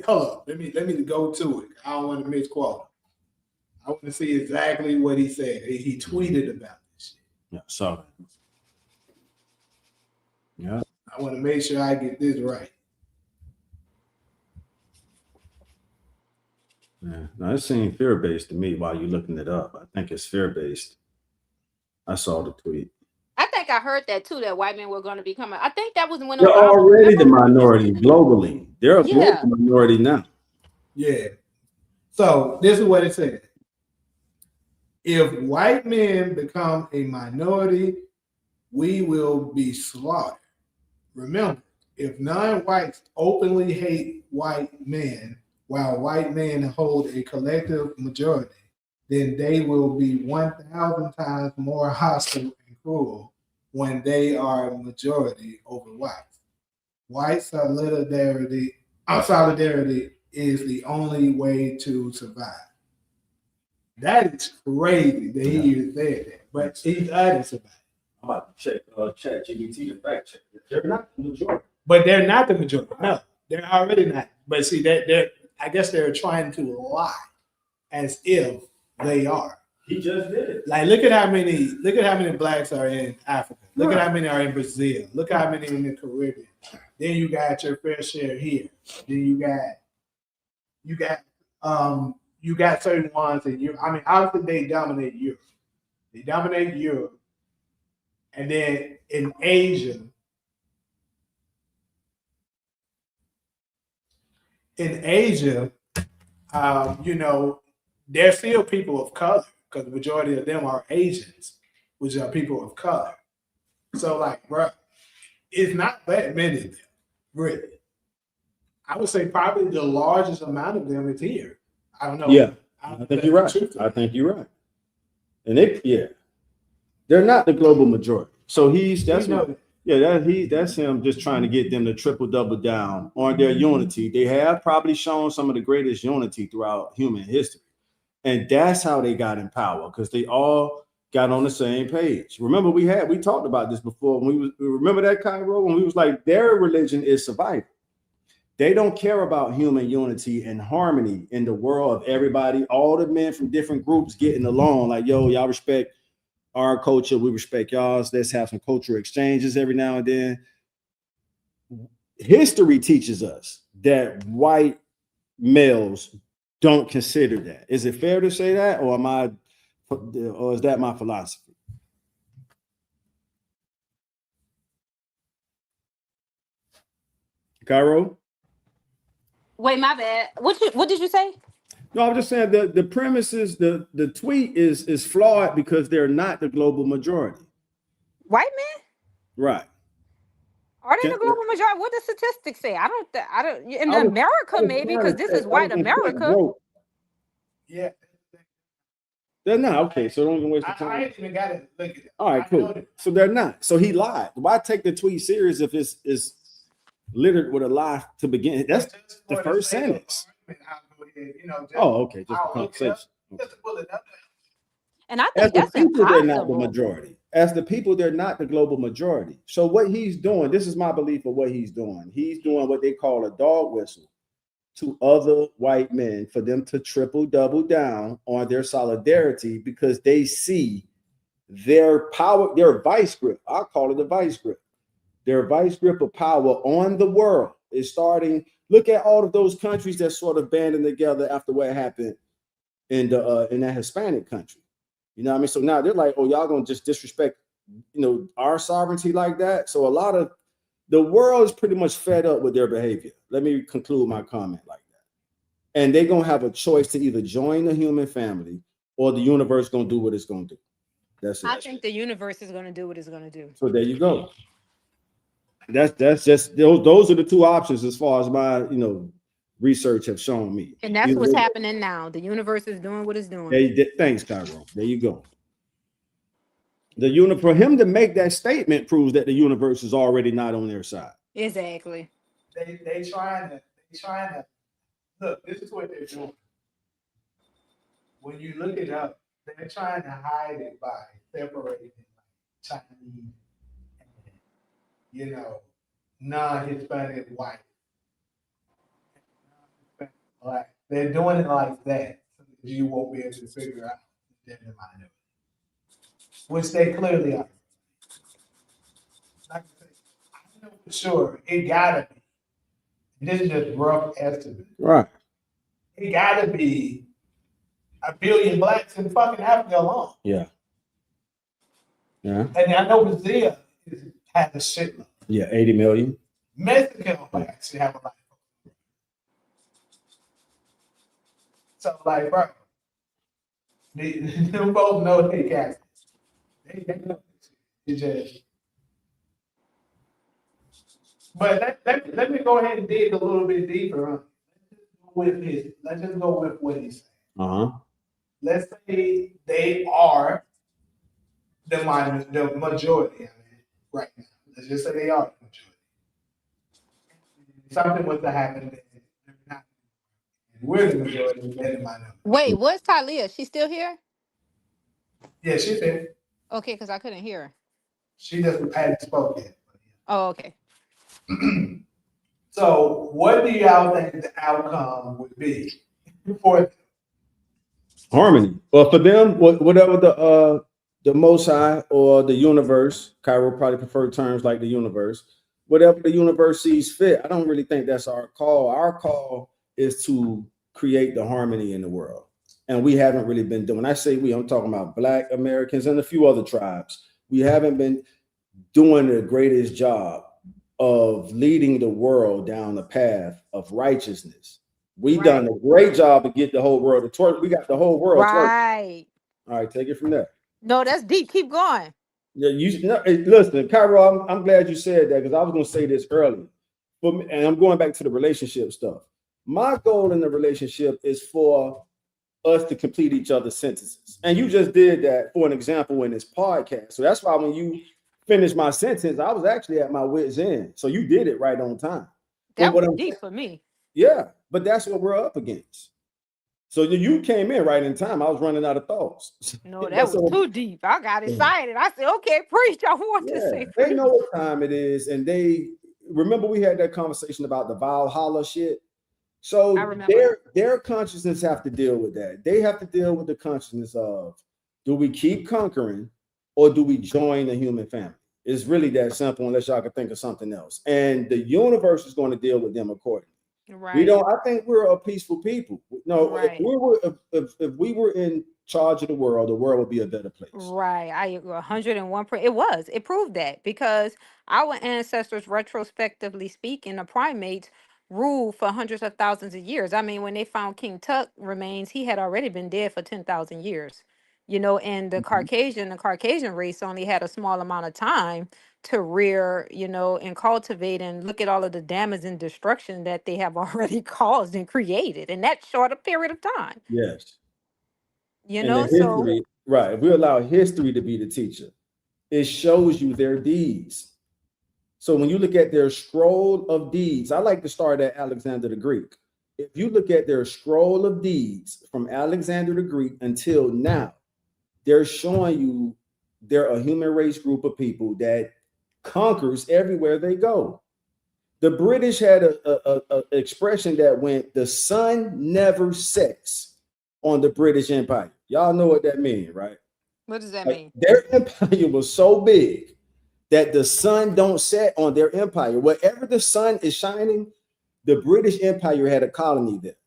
hold on, let me go to it. I don't want to misquote. I want to see exactly what he said. He tweeted about this shit. Yeah, so yeah. I want to make sure I get this right. Yeah. Now it seemed fear based to me while you're looking it up. I think it's fear based. I saw the tweet. I think I heard that too. That white men were going to be coming. I think that was when They're Obama. already the Remember? minority globally. They're a global Yeah. minority now. Yeah. So this is what it said. If white men become a minority, we will be slaughtered. Remember, if non-whites openly hate white men while white men hold a collective majority, then they will be 1,000 times more hostile and cruel when they are a majority over whites. White solidarity is the only way to survive. That is crazy that he even said that, but he's honest about it. I'm about to check Chat GPT to fact check. They're not the majority. But they're not the majority. No, they're already not. But see, I guess they're trying to lie as if they are. He just did it. Like, look at how many blacks are in Africa. Look at how many are in Brazil. Look how many in the Caribbean. Then you got your fair share here. Then you got certain ones in Europe. I mean, obviously they dominate Europe. And then in Asia, in Asia, you know, there's still people of color because the majority of them are Asians, which are people of color. So, like, bro, it's not that many of them, really. I would say probably the largest amount of them is here. I don't know. Yeah, I I think you're right. I think you're right. And they're not the global majority. So that's him just trying to get them to triple double down on their unity. They have probably shown some of the greatest unity throughout human history. And that's how they got in power, because they all got on the same page. Remember, we talked about this before. Remember that, Cairo, when we was like, their religion is survival. They don't care about human unity and harmony in the world of everybody, all the men from different groups getting along. Like, yo, y'all respect our culture, we respect y'all's. Let's have some cultural exchanges every now and then. History teaches us that white males don't consider that. Is it fair to say that, or is that my philosophy? Cairo? Wait, my bad. What did you say? No, I'm just saying the premise is the tweet is flawed because they're not the global majority. White men? Right. Are they the global majority? What does statistics say? I don't. In America, maybe, because this is white America. Yeah. They're not. Okay, so don't even waste the time. I ain't even got it. Look at it. All right, cool. So they're not. So he lied. Why take the tweet serious if it's littered with a lie to begin? That's the first sentence. Okay, just a conversation. Just to pull it up. And I think that's impossible. They're not the majority. As the people, they're not the global majority. So what he's doing, this is my belief of what he's doing. He's doing what they call a dog whistle to other white men for them to triple double down on their solidarity, because they see their power, their vice grip. I call it a vice grip. Their vice grip of power on the world is starting. Look at all of those countries that sort of banding together after what happened in that Hispanic country. You know what I mean? So now they're like, oh, y'all gonna just disrespect, our sovereignty like that. So a lot of the world is pretty much fed up with their behavior. Let me conclude my comment like that. And they're gonna have a choice to either join the human family or the universe gonna do what it's gonna do. That's it. I think the universe is gonna do what it's gonna do. So there you go. That's just those are the two options as far as my research have shown me. And that's what's happening now. The universe is doing what it's doing. Thanks, Cairo. There you go. For him to make that statement proves that the universe is already not on their side. Exactly. They trying to look. This is what they're doing. When you look it up, they're trying to hide it by separating Chinese and non-Hispanic white. Black. They're doing it like that so that you won't be able to figure out the gender minority, which they clearly are. Like I say, I know for sure it gotta be. This is just rough estimate. Right. It gotta be 1 billion blacks in fucking Africa alone. Yeah. Yeah. And I know Brazil has a shitload. Yeah, 80 million. Mexican blacks should have a lot. So, like, bro, them both know they got it. They know it just. But let me go ahead and dig a little bit deeper. Let's just go with what he's saying. Let's say they are the majority right now. Let's just say they are the majority. Something was to happen. We're the majority, they're the minority. Wait, what's Talia? She still here? Yeah, she's there. Okay, because I couldn't hear her. She hadn't spoken yet. Oh, okay. So, what do y'all think the outcome would be for harmony? Well, for them, whatever the Most High or the universe, Cairo probably prefer terms like the universe. Whatever the universe sees fit. I don't really think that's our call. Our call is to create the harmony in the world. And we haven't really been doing. When I say we, I'm talking about Black Americans and a few other tribes. We haven't been doing the greatest job of leading the world down the path of righteousness We Right. done a great job to get the whole world to twerk. We got the whole world twerk. Right. All right, take it from there. No, that's deep. Keep going. Yeah, listen, Cairo. I'm glad you said that because I was going to say this earlier. But and I'm going back to the relationship stuff. My goal in the relationship is for us to complete each other's sentences, and you just did that for an example in this podcast. So that's why when you finished my sentence, I was actually at my wit's end. So you did it right on time. But That what was I'm deep for me. yeah, but that's what we're up against. So you came in right in time. I was running out of thoughts. No, that That's was so too deep. I got excited. I said, okay, preach. I want to yeah, say they know preach. what time it is, and they remember we had that conversation about the Valhalla shit. I So remember. their consciousness have to deal with that. They have to deal with the consciousness of do we keep conquering or do we join the human family? It's really that simple, unless y'all can think of something else. And the universe is going to deal with them accordingly. We Right. don't. I think we're a peaceful people. No, Right. if we were in charge of the world would be a better place. Right. I agree 101%. It was. It proved that because our ancestors, retrospectively speaking, the primates ruled for hundreds of thousands of years. I mean, when they found King Tut remains, he had already been dead for 10,000 years. And Mhm. The Caucasian race only had a small amount of time to rear, and cultivate and look at all of the damage and destruction that they have already caused and created in that short a period of time. Yes, and the So history, right? If we allow history to be the teacher, it shows you their deeds. So when you look at their scroll of deeds, I like to start at Alexander the Greek. If you look at their scroll of deeds from Alexander the Greek until now, they're showing you they're a human race group of people that conquers everywhere they go. The British had a expression that went, "The sun never sets on the British Empire." Y'all know what that means, right? what does that Like mean? their empire was so big that the sun don't set on their empire. Wherever the sun is shining, the British Empire had a colony there.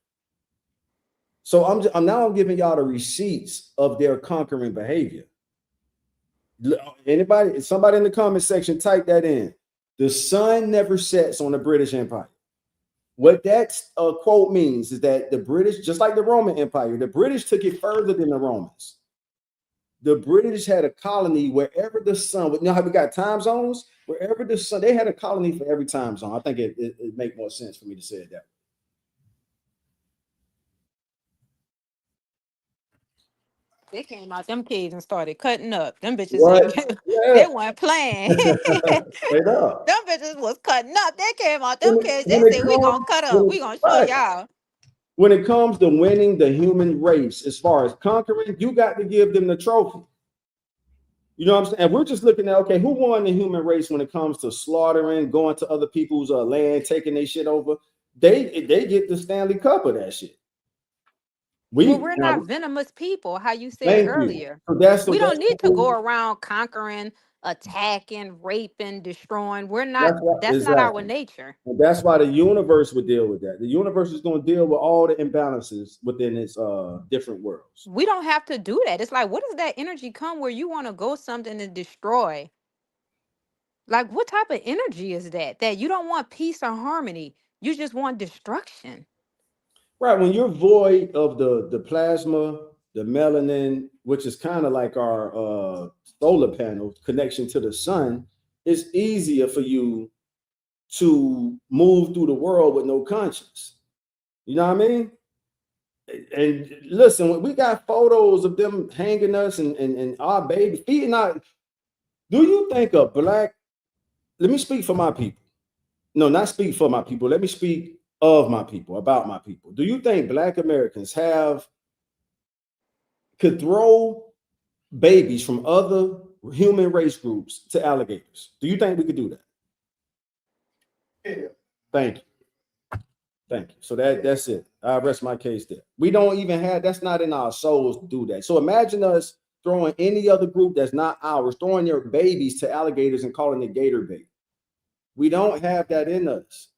So I'm giving y'all the receipts of their conquering behavior. Somebody in the comment section, type that in. The sun never sets on the British Empire. What that quote means is that the British, just like the Roman Empire, the British took it further than the Romans. The British had a colony wherever the sun. You know how we got time zones? Wherever the sun, they had a colony for every time zone. I think it make more sense for me to say it that way. They came out them kids and started cutting up. Them bitches What? ain't Yeah. they weren't playing. Straight up. Them bitches was cutting up. They came out them When it, kids. They when it said we comes gonna cut up. when We it, gonna show right. y'all. When it comes to winning the human race, as far as conquering, you got to give them the trophy. You know what I'm saying? And we're just looking at, okay, who won the human race when it comes to slaughtering, going to other people's land, taking their shit over? They get the Stanley Cup of that shit. Well, We we're not now, venomous people, how you said thank you. earlier. So that's We don't need to go who, around conquering, attacking, raping, destroying. We're not that's what that's not our exactly. nature. And that's why the universe would deal with that. The universe is going to deal with all the imbalances within its different worlds. We don't have to do that. It's like, what does that energy come where you want to go something and destroy? Like, what type of energy is that? That you don't want peace or harmony. You just want destruction. Right. When you're void of the plasma, the melanin, which is kind of like our solar panel connection to the sun, it's easier for you to move through the world with no conscience. You know what I mean? And listen, we got photos of them hanging us and our baby feeding our. Do you think a black? Let me speak for my people. No, not speak for my people. Let me speak of my people, about my people. Do you think black Americans could throw babies from other human race groups to alligators? Do you think we could do that? Yeah. Thank you. Thank you. So that's it. I rest my case there. We don't even have that's not in our souls to do that. So imagine us throwing any other group that's not ours, throwing their babies to alligators and calling it gator bait. We don't have that in us.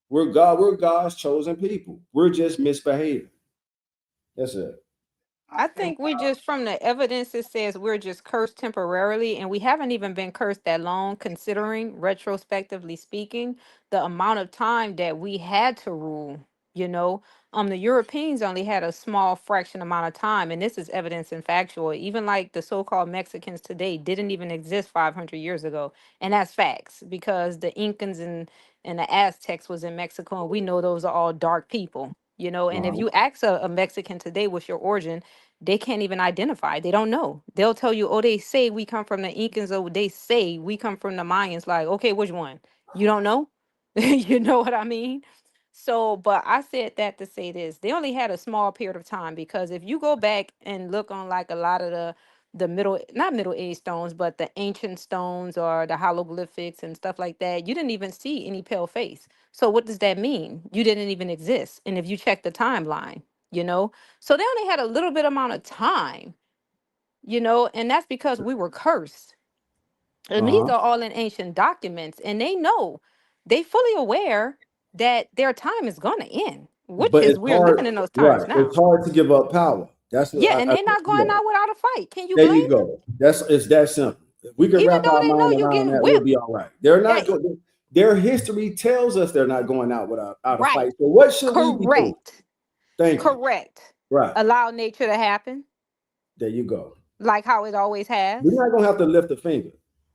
We're God's chosen people. We're just misbehaving. That's it. I think we just, from the evidence, it says we're just cursed temporarily, and we haven't even been cursed that long, considering, retrospectively speaking, the amount of time that we had to rule. you know. The Europeans only had a small fraction amount of time, and this is evidence and factual. Even like the so-called Mexicans today didn't even exist 500 years ago, and that's facts because the Incans and the Aztecs was in Mexico, and we know those are all dark people, you know. And if Uh-huh. you ask a Mexican today what's your origin, they can't even identify. They don't know. They'll tell you, oh, they say we come from the Incans, or they say we come from the Mayans. Like, okay, which one? You don't know? You know what I mean? So, but I said that to say this. They only had a small period of time because if you go back and look on like a lot of the middle, not middle age stones, but the ancient stones or the hieroglyphics and stuff like that, you didn't even see any pale face. So what does that mean? You didn't even exist. And if you check the timeline, you know, so they only had a little bit amount of time, you know, and that's because we were cursed. And these Uh-huh. are all in ancient documents, and they know, they fully aware that their time is going to end, which But is it's we're hard, living in those right? times now. It's hard to give up power. That's what Yeah, and they're not going yeah. out without a fight. Can you There blame you them? go. It's that simple. If we could Even wrap though our they know mind you around getting that, we'll whipped. be all right. They're Yeah, not going. Their history tells us they're not going out without out of right. fight. So what should we be doing? Correct. Thank you. Correct. Right. Allow nature to happen There you go. like how it always has. We're not gonna have to lift a finger.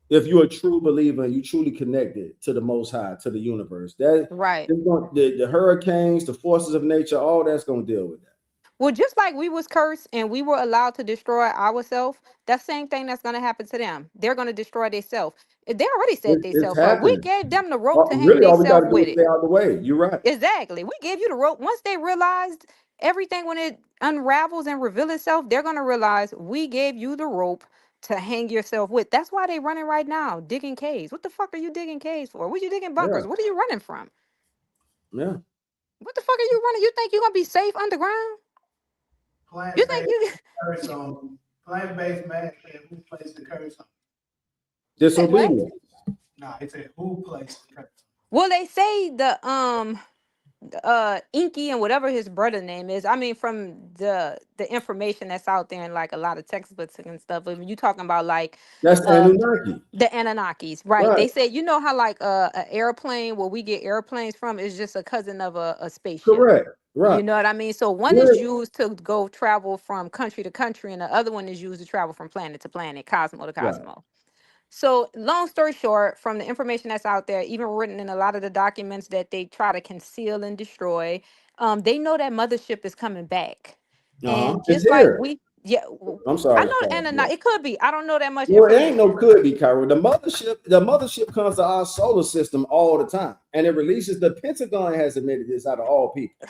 If you're a true believer and you truly connected to the Most High, to the universe, Right. the hurricanes, the forces of nature, all that's gonna deal with that. Well, just like we was cursed and we were allowed to destroy ourselves, that same thing that's going to happen to them. They're going to destroy themselves. They already set It's themselves up. We happening. gave them the rope to hang Really, all we got themselves to do with is it. stay out of the way. You're right. Exactly. We gave you the rope. Once they realized everything, when it unravels and reveal itself, they're going to realize we gave you the rope to hang yourself with. That's why they running right now, digging caves. What the fuck are you digging caves for? What you digging Yeah, bunkers? What are you running from? yeah. What the fuck are you running? You think you're going to be safe underground? You think Plant-based you curse on plant-based medicine. Who placed the curse on? said what? Disobedience. Nah, it said who placed the curse Well, they say the Inky and whatever his brother name is. I mean, from the information that's out there in like a lot of textbooks and stuff. But when you talking about like That's uh Anunnaki. the Anunnakis, right? Right. They said, you know how like an airplane where we get airplanes from is just a cousin of a spaceship. Correct. Right. You know what I mean? So one is We're, used to go travel from country to country, and the other one is used to travel from planet to planet, cosmo to right. cosmo. So, long story short, from the information that's out there, even written in a lot of the documents that they try to conceal and destroy, they know that mothership is coming back. Uh-huh. And It's just like here. we, yeah, I'm I sorry. know, Sorry. and Yeah. it could be. I don't know that much Well, it ain't no information. could be, Cairo. The mothership comes to our solar system all the time, and it releases. The Pentagon has admitted this out of all people.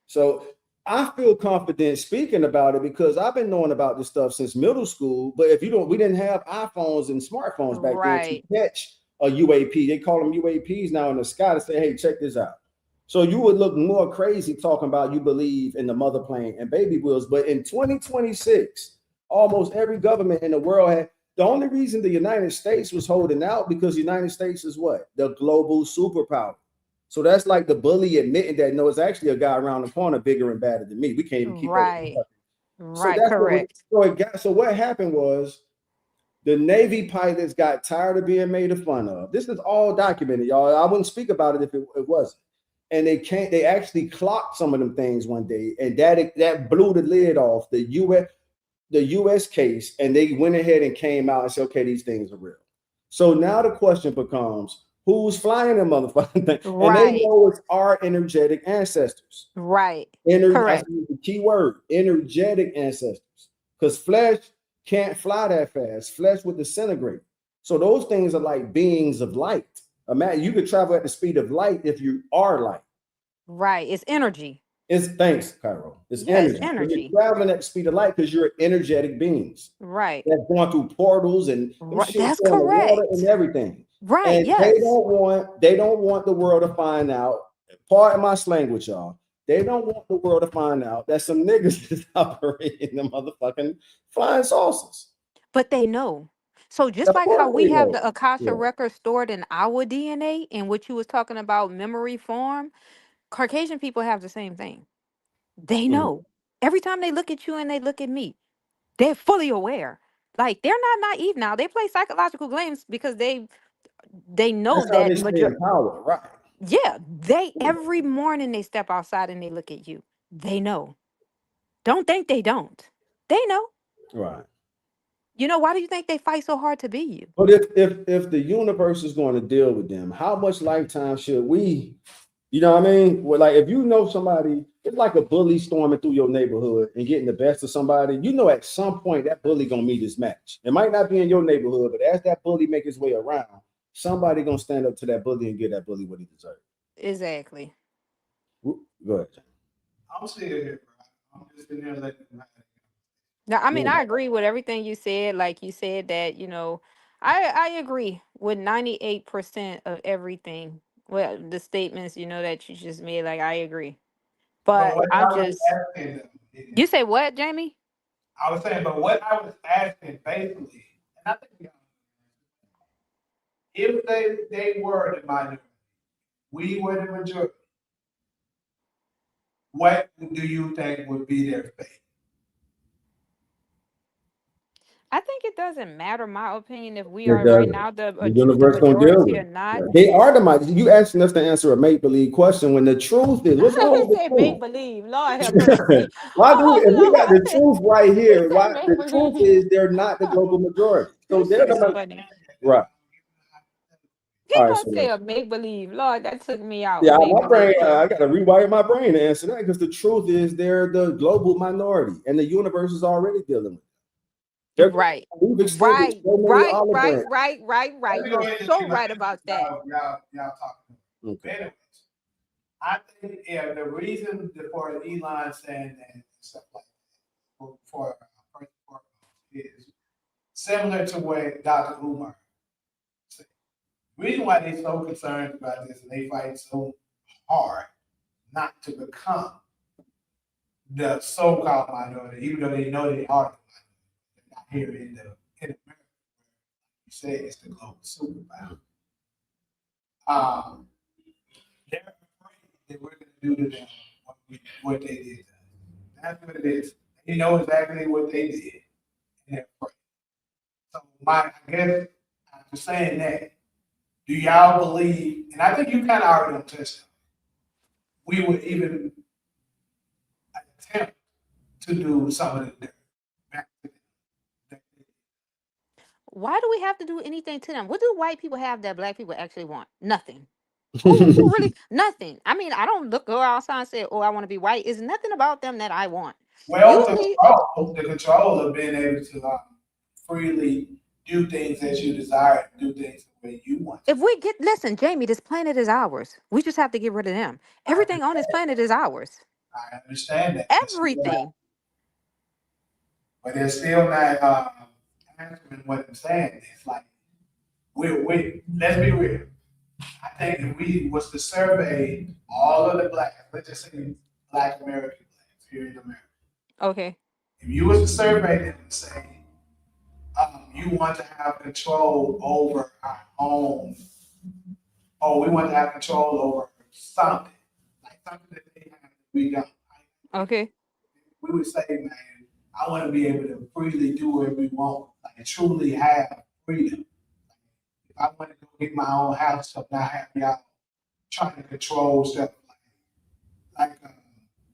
So I feel confident speaking about it because I've been knowing about this stuff since middle school. But if you don't, we didn't have iPhones and smartphones back then to Right, catch a UAP. They call them UAPs now in the sky to say, "Hey, check this out." So you would look more crazy talking about you believe in the mother plane and baby wheels. But in 2026, almost every government in the world had. The only reason the United States was holding out because the United States is what? The global superpower. So that's like the bully admitting that no, it's actually a guy around the corner bigger and badder than me. We can't even keep up with him. right, So right, that's what we, correct. so it got. So what happened was the Navy pilots got tired of being made fun of. This is all documented, y'all. I wouldn't speak about it if it wasn't. And they can't. They actually clocked some of them things one day, and that blew the lid off the U.S. case, and they went ahead and came out and said, okay, these things are real. So now the question becomes, who's flying the motherfucking thing? And they Right, know it's our energetic ancestors. right, That's correct. the key word, energetic ancestors. Because flesh can't fly that fast. Flesh would disintegrate. So those things are like beings of light. Imagine you could travel at the speed of light if you are light. Right. It's energy. It's thanks, Cairo. It's Yeah, it's energy. So you're energy. traveling at the speed of light because you're energetic beings Right. that's going through portals and them Right. shit That's on the water and correct. everything. Right. And they Yes. don't want the world to find out. Pardon my slang with y'all. They don't want the world to find out that some niggas is operating the motherfucking flying saucers. But they know. So just Of like how course we they have know. the Akasha Yeah. record stored in our DNA, in which you was talking about memory form, Caucasian people have the same thing. They Mhm. know. Every time they look at you and they look at me, they're fully aware. Like they're not naive now. They play psychological games because they know That's how they that stay in power, right? Yeah, they every morning they step outside and they look at you. They know. Don't think they don't. They know. Right. You know, why do you think they fight so hard to be you? But if the universe is going to deal with them, how much lifetime should we? You know what I mean? Well, like if you know somebody, it's like a bully storming through your neighborhood and getting the best of somebody. You know, at some point that bully gonna meet his match. It might not be in your neighborhood, but as that bully make his way around, somebody gonna stand up to that bully and give that bully what he deserves. Exactly. Go ahead. I'm sitting here, bro. I'm just sitting here letting them have it. Now, I mean, Yeah. I agree with everything you said. Like you said that, I agree with 98% of everything. Well, the statements, that you just made, like I agree. But But what I'm I was just asking them you is, say what, Jamie? I was saying, but what I was asking basically, and I think if they were the minority, we were the majority, what do you think would be their fate? I think it doesn't matter, my opinion, if we It are right doesn't. now The the universe gonna deal majority with or it. not. They are the mighty. You asking us to answer a make believe question when the truth is what's wrong He with the said make truth? believe. Lord have mercy. Why do we, if we got Oh the Lord. truth right He here? said Why make the truth believe. is they're not the global majority. So This they're shit the is funny. right. He All right, gonna so say a make believe. Lord, that took me out. yeah, Make my brain. believe. I got to rewire my brain to answer that because the truth is they're the global minority, and the universe is already dealing with it. They're, Right. we've extended Right. so many Right. olive Right. branches. Right. Right. Let Right. me go You're ahead and so give my right answer. about that. Y'all talking. Okay. Anyways, I think the reason for Elon saying that and stuff like that for is similar to what Dr. Umar said. The reason why they're so concerned about this and they fight so hard not to become the so-called minority, even though they know they are the minority, they're not here in America. You say it's the global superpower. They're afraid that we're going to do to them what they did to us. That's what it is. They know exactly what they did. And they're afraid. So I guess after saying that, do y'all believe, and I think you kind of already touched on, we would even attempt to do some of the dirt back to them. Why do we have to do anything to them? What do white people have that black people actually want? Nothing. Who really nothing? I mean, I don't go outside and say, "Oh, I want to be white." It's nothing about them that I want. Well, Usually, the control of being able to freely do things as you desire, do things the way you want to. if we get listen, Jamie, this planet is ours. We just have to get rid of them. Everything on this planet is ours. I understand that. Everything. But they're still not answering what I'm saying. It's like we let's be real. I think if we was to survey all of the blacks, let's just say Black American blacks here in America, Okay. if you was to survey them and say you want to have control over our home, or we want to have control over something, like something that they have, we don't. Okay. We would say, man, I want to be able to freely do whatever we want, like truly have freedom. If I want to go get my own house, so not have y'all trying to control stuff like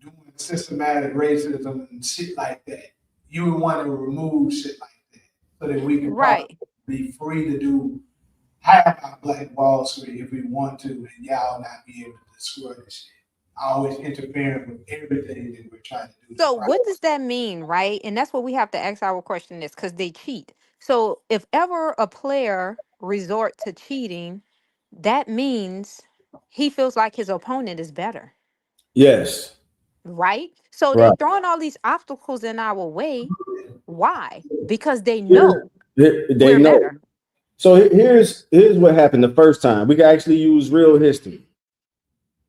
doing systematic racism and shit like that. You would want to remove shit like that so that we can probably Right. be free to have our Black Wall Street if we want to, and y'all not be able to destroy the shit. Always interfering with everything that we're trying to do. So what does that mean, right? And that's what we have to ask our question is because they cheat. So if ever a player resort to cheating, that means he feels like his opponent is better. Yes. Right? So they Right. throwing all these obstacles in our way. Why? Because they Here- know They we're know. better. So here's what happened the first time. We can actually use real history.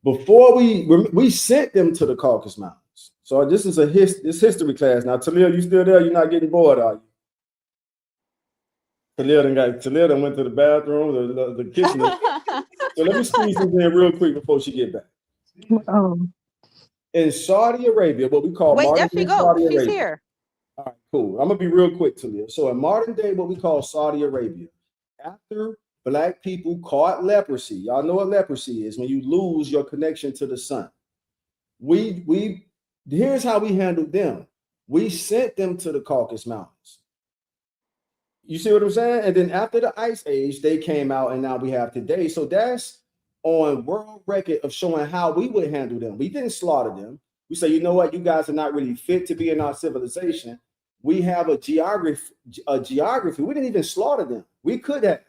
Before we sent them to the Caucasus Mountains. So this is this history class. Now, Talia, you still there? You're not getting bored, are you? Talia done went to the bathroom, the kitchen. So let me squeeze this in real quick before she get back. In Saudi Arabia, what we call Wait, there modern she day goes. Saudi She's Arabia. here. All right, cool. I'm gonna be real quick, Talia. So in modern day, what we call Saudi Arabia, after Black people caught leprosy. Y'all know what leprosy is, when you lose your connection to the sun. Here's how we handled them. We sent them to the Caucasus Mountains. You see what I'm saying? And then after the Ice Age, they came out, and now we have today. So that's on world record of showing how we would handle them. We didn't slaughter them. We say, you know what, you guys are not really fit to be in our civilization. We have a geography. We didn't even slaughter them. We could have.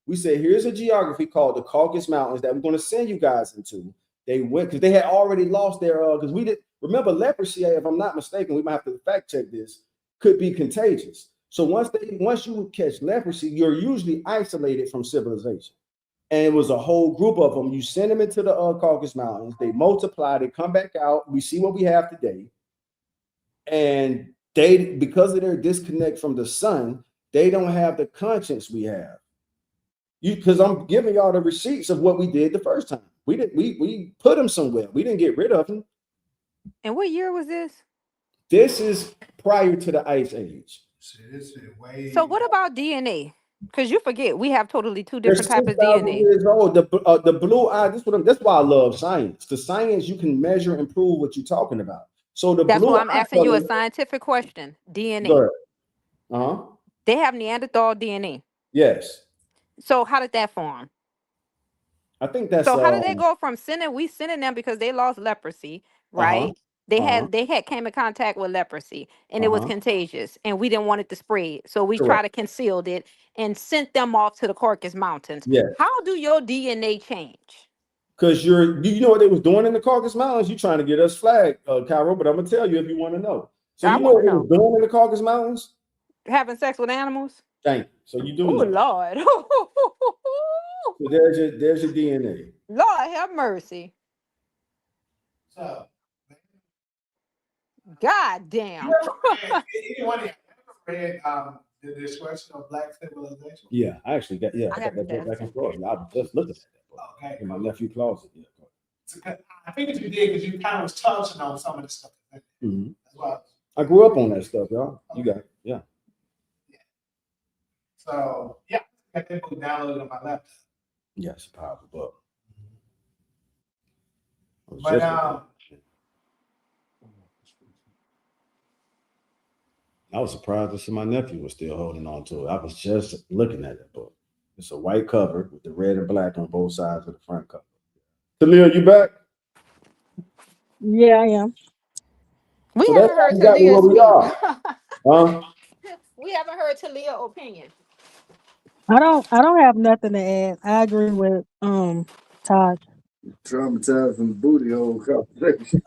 We said, here's a geography called the Caucasus Mountains that we're going to send you guys into. They went because they had already lost their because we did remember leprosy, if I'm not mistaken, we might have to fact check this, could be contagious. So once you catch leprosy, you're usually isolated from civilization. And it was a whole group of them. You send them into the Caucasus Mountains, they multiply, they come back out. We see what we have today. And they, because of their disconnect from the sun, they don't have the conscience we have. Because I'm giving y'all the receipts of what we did the first time. We put them somewhere. We didn't get rid of them. And what year was this? This is prior to the Ice Age. So what about DNA? Because you forget, we have totally two They're different types of 6,000 DNA. years old. The blue eye. That's why I love science. The science, you can measure and prove what you're talking about. So the That's blue why I'm eye asking you a color, scientific question. DNA. go ahead. They have Neanderthal DNA. Yes. So how did that form? I think that's So how did they go from sending them because they lost leprosy, right? They had came in contact with leprosy and it was contagious and we didn't want it to spread. So we tried to conceal it and sent them off to the Caucasus Mountains. Yes. How do your DNA change? Because you know what they was doing in the Caucasus Mountains? You trying to get us flagged, Cairo, but I'm gonna tell you if you want to know. So I you know what wanna they was doing in the Caucasus Mountains? Having sex with animals? Thank you. So you do Oh know. Lord. So there's your DNA. Lord have mercy. So, God damn. anyone ever read the Destruction of Black Civilization? Yeah, I actually got I got haven't that book done back in Florida. I was just looking at that book Okay. in my nephew's closet. Yeah. I think that you did because you kind of was touching on some of the stuff. Mm-hmm. That's why. I grew up on that stuff, y'all. You got it. Yeah. So yeah, I got that book downloaded on my laptop. Yes, powerful book. But I was surprised to see my nephew was still holding on to it. I was just looking at that book. It's a white cover with the red and black on both sides of the front cover. Talia, you back? Yeah, I am. We So haven't heard that's exactly Talia where we are. Huh? We haven't heard Talia's opinion. I don't have nothing to add. I agree with Todd. Traumatized from the booty hole conversation.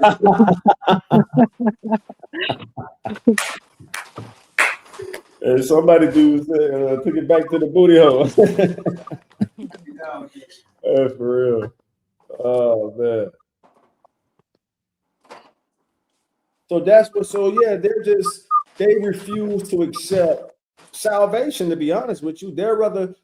Somebody took it back to the booty hole. For real. Oh man. So that's what. So yeah, they refuse to accept salvation. To be honest with you, they're rather.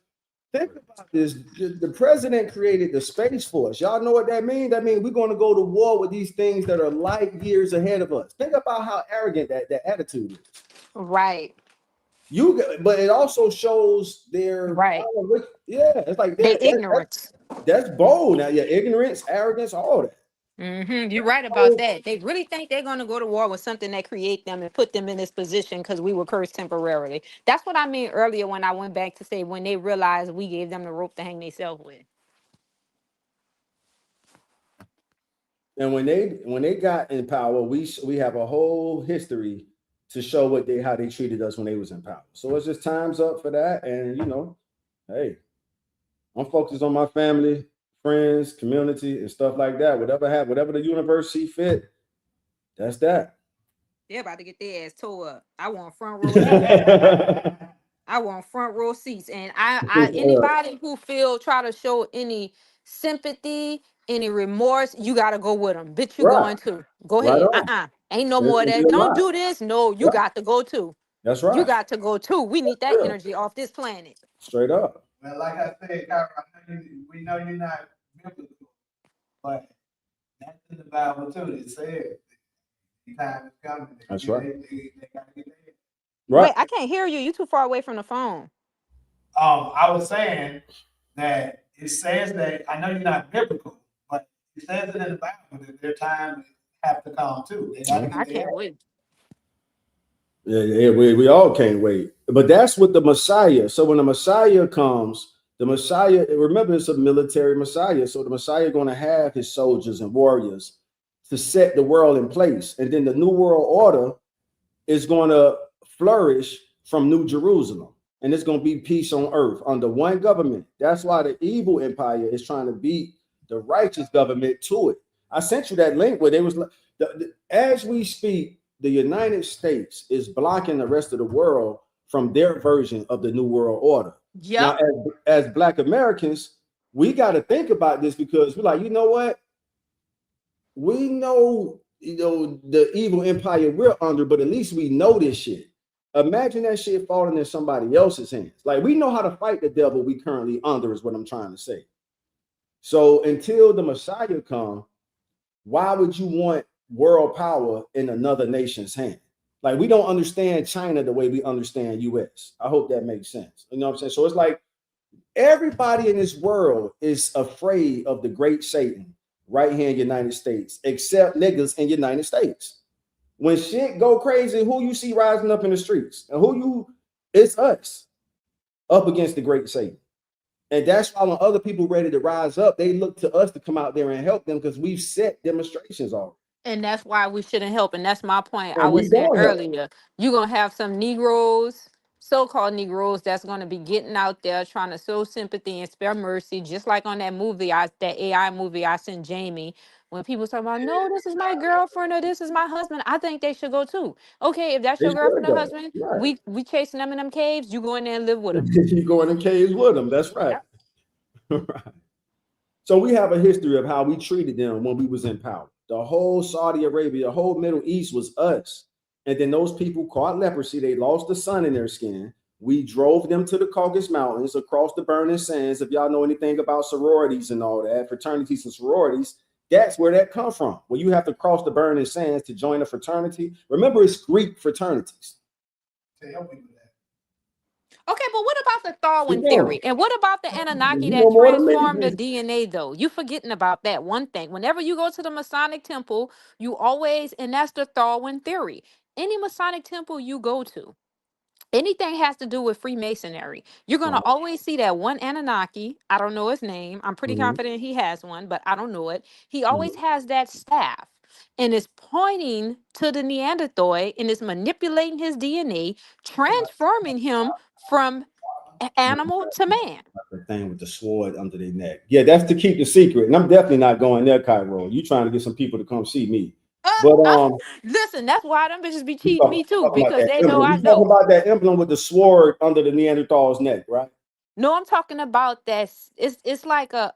Think about this. The president created the Space Force. Y'all know what that means? That means we're going to go to war with these things that are light years ahead of us. Think about how arrogant that attitude is. Right. But it also shows their yeah. It's like their ignorance. That's bold. Now, yeah, ignorance, arrogance, all that. You're right about that. They really think they're going to go to war with something that create them and put them in this position because we were cursed temporarily. That's what I mean earlier when I went back to say when they realized we gave them the rope to hang themselves with. And when they got in power, we have a whole history to show how they treated us when they was in power. So it's just time's up for that. And hey, I'm focused on my family, friends, community, and stuff like that. Whatever the universe see fit, that's that. They're about to get their ass tore up. I want front row seats. I want front row seats. And I anybody who try to show any sympathy, any remorse, you gotta go with them. Bitch, you going too. Go ahead. Ain't no more of that. Don't do this. No, you got to go too. That's right. You got to go too. We need that energy off this planet. Straight up. Well, like I said, Kyra, we know you're not biblical, but that's in the Bible too. It says the time is coming. That's right. They gotta get there. Right. Wait, I can't hear you. You too far away from the phone. I was saying that it says that, I know you're not biblical, but it says it in the Bible that their time have to come too. They gotta I get can't there. wait. Yeah, we all can't wait. But that's what the Messiah. So when the Messiah comes, the Messiah, remember, it's a military Messiah. So the Messiah going to have his soldiers and warriors to set the world in place. And then the new world order is going to flourish from New Jerusalem. And it's going to be peace on earth under one government. That's why the evil empire is trying to beat the righteous government to it. I sent you that link where they was as we speak, the United States is blocking the rest of the world from their version of the New World Order. Now, Yep. as Black Americans, we got to think about this because we're like, you know what? We know, the evil empire we're under, but at least we know this shit. Imagine that shit falling in somebody else's hands. Like, we know how to fight the devil we currently under, is what I'm trying to say. So until the Messiah come, why would you want world power in another nation's hand? Like, we don't understand China the way we understand US. I hope that makes sense. You know what I'm saying? So it's like everybody in this world is afraid of the great Satan right here in United States, except niggas in United States. When shit go crazy, who you see rising up in the streets? And it's us up against the great Satan. And that's why when other people ready to rise up, they look to us to come out there and help them because we've set demonstrations already. And that's why we shouldn't help. And that's my point I And we was saying don't help. earlier. You're going to have some Negroes, so-called Negroes, that's going to be getting out there trying to show sympathy and spare mercy, just like on that movie, that AI movie I sent Jamie. When people talk about, no, this is my girlfriend or this is my husband, I think they should go too. Okay, if that's They your should girlfriend or go. husband, Right. we chasing them in them caves, you go in there and live with them. You go in the caves with them. That's right. Right. So we have a history of how we treated them when we was in power. The whole Saudi Arabia, the whole Middle East was us. And then those people caught leprosy, they lost the sun in their skin. We drove them to the Caucasus Mountains across the burning sands. If y'all know anything about sororities and all that, fraternities and sororities, that's where that come from. When you have to cross the burning sands to join a fraternity. Remember, it's Greek fraternities. To help you with that. Okay, but what about the Darwin Keep going. theory? And what about the Anunnaki You that know more than me. transformed the DNA, though? You forgetting about that one thing. Whenever you go to the Masonic temple, you always, and that's the Darwin theory. Any Masonic temple you go to, anything has to do with Freemasonry, you're going to always see that one Anunnaki. I don't know his name. I'm pretty Mhm, confident he has one, but I don't know it. He mhm. always has that staff and is pointing to the Neanderthal and is manipulating his DNA, transforming him from animal to man. The thing with the sword under their neck. Yeah, that's to keep the secret. And I'm definitely not going there, Cairo. You trying to get some people to come see me. Uh, But uh, Listen, that's why them bitches be you cheating me too, talking about because that they know emblem. I You talking know. about that emblem with the sword under the Neanderthal's neck, right? No, I'm talking about that. It's like a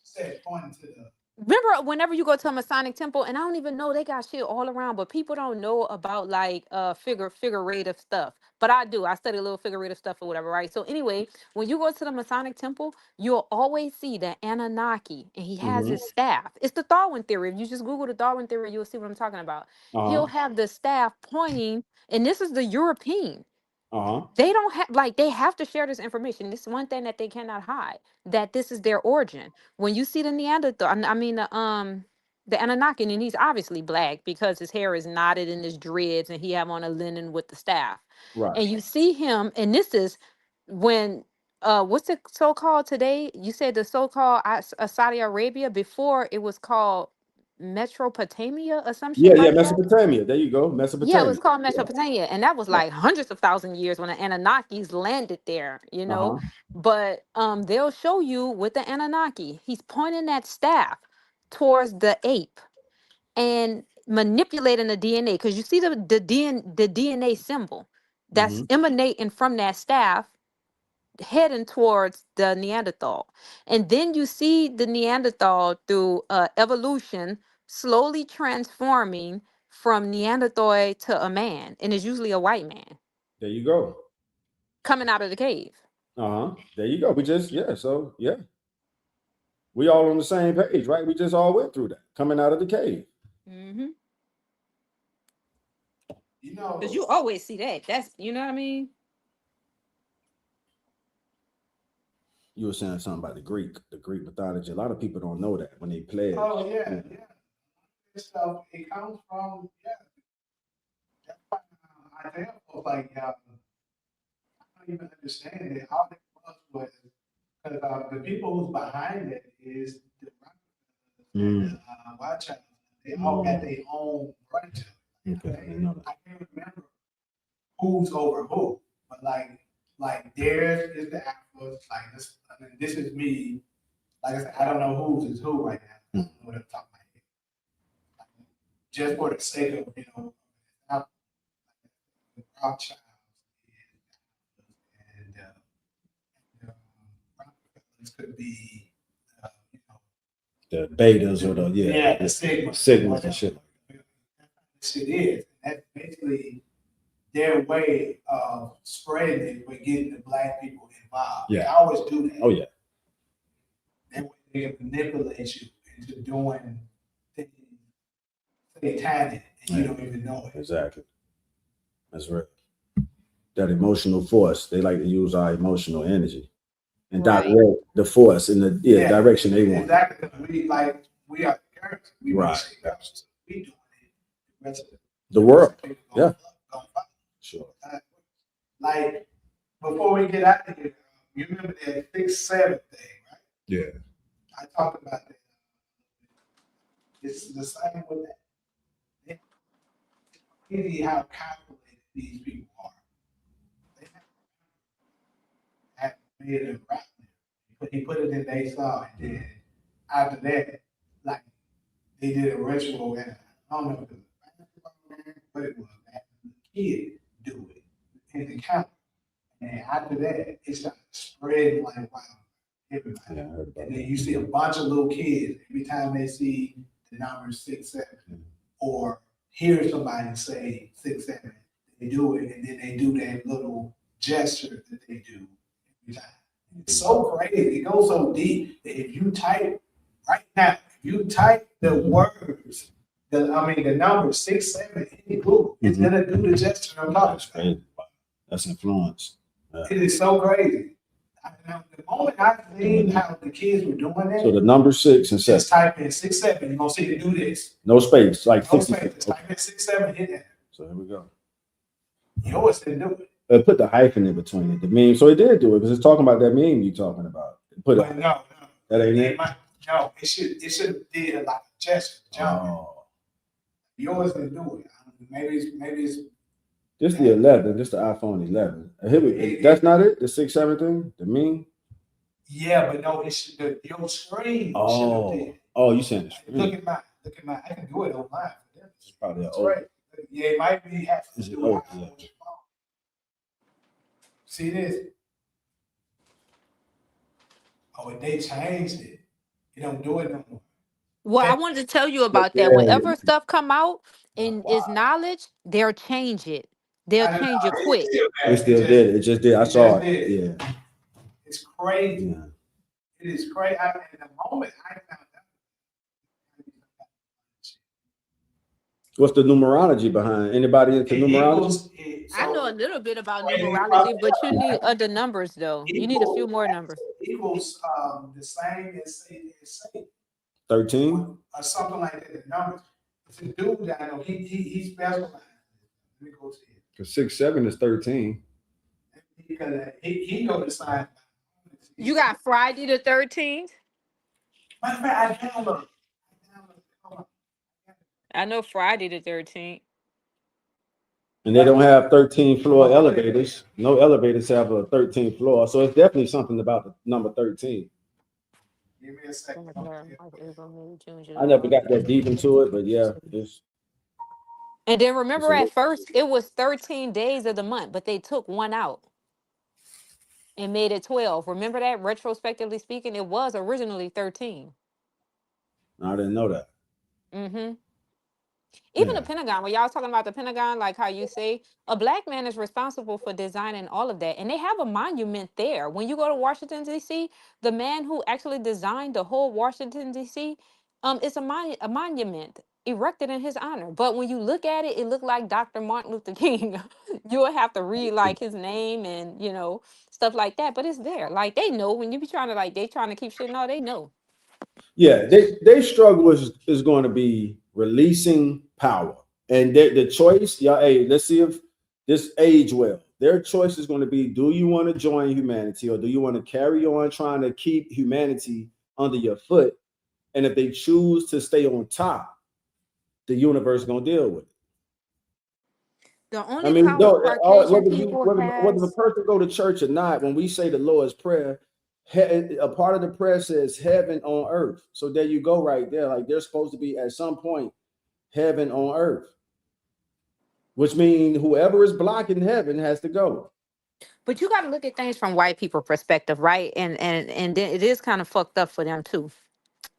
Said pointing to the remember whenever you go to a Masonic temple, and I don't even know they got shit all around, but people don't know about like figurative stuff. But I do. I study a little figurative stuff or whatever, right? So anyway, when you go to the Masonic temple, you'll always see the Anunnaki, and he has Mm-hmm. his staff. It's the Darwin theory. If you just Google the Darwin theory, you'll see what I'm talking about. He'll Uh-huh. have the staff pointing, and this is the European. Uh-huh. They don't have like they have to share this information. This is one thing that they cannot hide, that this is their origin. When you see the Neanderthal, I mean the Anunnaki, and he's obviously black because his hair is knotted in his dreads and he have on a linen with the staff. Right. And you see him, and this is when what's it so called today? You said the so-called Saudi Arabia. Before it was called Metropotamia or some Yeah, shit yeah, like that. Mesopotamia. There you go. Yeah, it Mesopotamia. was called Yeah. Mesopotamia, and that was Right. like hundreds of thousand years when the Anunnakis landed there, you know. Uh-huh. But they'll show you with the Anunnaki, he's pointing that staff towards the ape and manipulating the DNA because you see the DNA symbol that's Mm-hmm. emanating from that staff heading towards the Neanderthal. And then you see the Neanderthal through evolution slowly transforming from Neanderthal to a man. And it's usually a white man There you go. coming out of the cave. Uh-huh. There you go. So yeah. We all on the same page, right? We just all went through that. Coming out of the cave. Mm-hmm. you know Because you always see that. That's, you know what I mean? You were saying something about the Greek mythology. A lot of people don't know that when they play it. Oh yeah. This stuff it comes from That's why I tell folks like I don't even understand it. All it was because the people who's behind it is the watch out. They all got their own branch. Okay, I didn't know that. I can't remember who's over who, but like theirs is the alphas. Like this, I mean, this is me. Like I said, I don't know who's is who right now. I don't know what I'm talking about. Just for the sake of not the Rothschilds and Rockefellers could be The betas or the the sigmas and shit. Shit is. That's basically their way of spreading it by getting the black people involved. Yeah. They always do that. Oh yeah. They manipulate you into doing things satanic and you don't even know it. Exactly. That's right. That emotional force. They like to use our emotional energy and Right. direct the force in the direction they want. Exactly. We are the currency. We Right. We doing it. The rest of The world. people Yeah. gonna follow. Sure. Like before we get out of here, you remember that 6-7 thing, right? Yeah. I talked about that. It's the same with that. Crazy how calculated these people are. They have made it right. He put it in they saw, and then after that, like they did a ritual, and I don't know if it was a basketball game, but it was the kid do it in the camera. And after that, it started spreading like wow. Everybody. Yeah, I heard about And then that. you see a bunch of little kids every time they see the number 6-7 or hear somebody say 6-7, they do it, and then they do that little gesture that they do every time. It's so crazy. It goes so deep that if you type right now, if you type the words, the number 6-7 in Google, it's gonna do the gesture I'm talking That's about. crazy. That's influence. It is so crazy. The moment I seen how the kids were doing that, So the number 6 and 7. just type in 6-7, you're gonna see it do this. No space, like No 60. space. Just type in 6-7, hit that. So here we go. Yours didn't do it. Put the hyphen in between it. The meme. So it did do it because it's talking about that meme you talking about. Put But it. no. That ain't it. No, it should have did a lot of gesture. Oh. Yours didn't do it. Maybe it's This the 11. This the iPhone 11. Here we. That's not it. The 6-7 thing. The meme. yeah, but no, it should your screen should have did. Oh, you saying the screen? Look at mine. I can do it online. It's probably That's old. right. Yeah, it might be have to Is it do old? it on your phone. See this? Oh, they changed it. You don't do it no more. Well, I wanted to tell you about that. Whenever stuff come out and is knowledge, they'll change it. They'll change it quick. It still did. It just did. I saw it. Yeah. It's crazy. Yeah. It is crazy. In the moment I found out. What's the numerology behind? Anybody into numerology? I know a little bit about numerology, but you need other numbers though. You need a few more numbers. Equals the same as say 13. or something like that. The numbers. It's a dude that I know. He specializes. Let me go to him. Because 6-7 is 13. Because he go to science. You got Friday the 13th. Matter of fact, I downloaded. I know Friday the 13th. And they don't have 13 floor elevators. No elevators have a 13th floor. So it's definitely something about the number 13. Give me a second. I never got that deep into it, but yeah. And then remember at first it was 13 days of the month, but they took one out and made it 12. Remember that? Retrospectively speaking, it was originally 13. I didn't know that. Mm-hmm. Even the Pentagon, when y'all was talking about the Pentagon, like how you say, a black man is responsible for designing all of that. And they have a monument there. When you go to Washington, D.C., the man who actually designed the whole Washington, D.C., it's a monument erected in his honor. But when you look at it, it looked like Dr. Martin Luther King. You'll have to read like his name and stuff like that. But it's there. Like they know when you be trying to they trying to keep shit. No, they know. Yeah, they struggle is going to be releasing power, and the choice. Yeah, hey, let's see if this age well. Their choice is going to be: do you want to join humanity, or do you want to carry on trying to keep humanity under your foot? And if they choose to stay on top, the universe is going to deal with it. The I only mean, power Caucasian whether people whether the has. person go to church or not, when we say the Lord's Prayer, a part of the prayer says heaven on earth. So there you go, right there. Like there's supposed to be at some point heaven on earth, which means whoever is blocking heaven has to go. But you got to look at things from white people perspective, right? And then it is kind of fucked up for them too.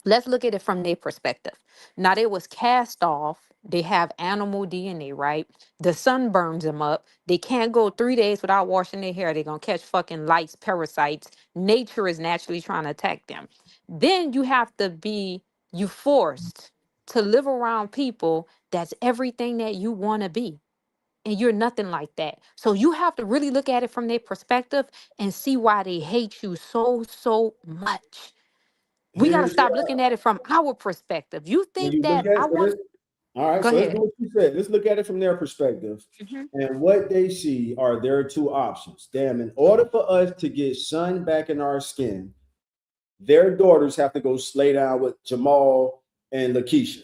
Let's look at it from their perspective. Now they was cast off. They have animal DNA, right? The sun burns them up. They can't go 3 days without washing their hair. They're gonna catch fucking lice, parasites. Nature is naturally trying to attack them. Then you forced to live around people that's everything that you want to be. And you're nothing like that. So you have to really look at it from their perspective and see why they hate you so much. We got to Here's stop looking at it from our perspective. You when think you look that at I so want. this. All right, Go so let's do ahead. what you said. Let's look at it from their perspective. Hmm. And what they see are their two options. Damn, in order for us to get sun back in our skin, their daughters have to go slay down with Jamal and Lakeisha.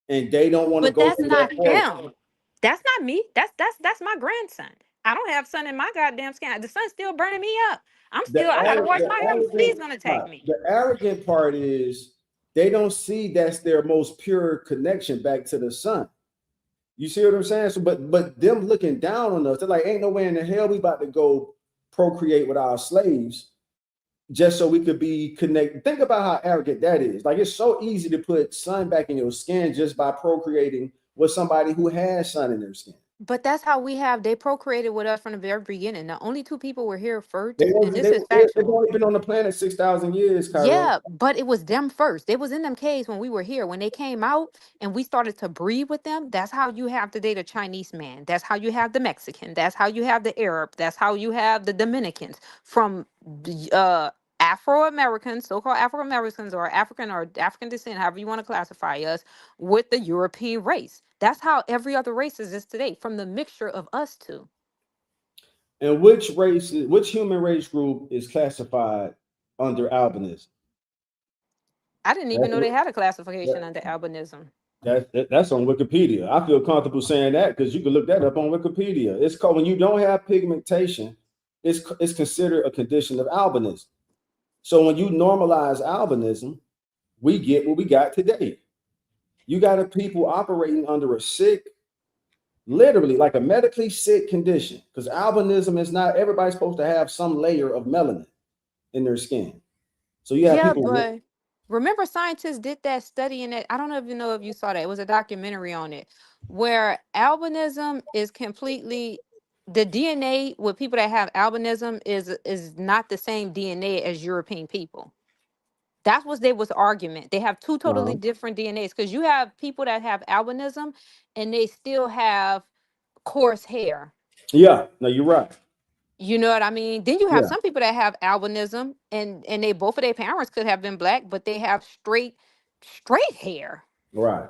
And they don't want to But go that's through that not order. him. That's not me. That's my grandson. I don't have sun in my goddamn skin. The sun's still burning me up. I gotta wash my hair. He's gonna attack me. The arrogant part is they don't see that's their most pure connection back to the sun. You see what I'm saying? So, but them looking down on us, they're like, ain't no way in the hell we about to go procreate with our slaves just so we could be connected. Think about how arrogant that is. Like it's so easy to put sun back in your skin just by procreating with somebody who has sun in their skin. But that's how they procreated with us from the very beginning. The only two people were here They first, and was this is they've factual. only been on the planet 6,000 years, Cairo. Yeah, but it was them first. They was in them caves when we were here. When they came out and we started to breed with them, that's how you have today the Chinese man. That's how you have the Mexican. That's how you have the Arab. That's how you have the Dominicans from the, Afro Americans, so-called Afro Americans or African descent, however you want to classify us, with the European race. That's how every other race is today, from the mixture of us two. And which human race group is classified under albinism? I didn't even That's know they had a classification that, under albinism. that's on Wikipedia. I feel comfortable saying that because you can look that up on Wikipedia. It's called when you don't have pigmentation, it's considered a condition of albinism. So when you normalize albinism, we get what we got today. You got a people operating under a sick, literally like a medically sick condition, because albinism is not everybody's supposed to have some layer of melanin in their skin. So you have Yeah, people. but remember scientists did that study in it. I don't know if you saw that. It was a documentary on it where albinism is completely the DNA with people that have albinism is not the same DNA as European people. That was they was argument. They have two totally different DNAs because you have people that have albinism and they still have coarse hair. Yeah, no, you're right. You know what I mean? Then you have Yeah, some people that have albinism and they both of their parents could have been black, but they have straight hair. right.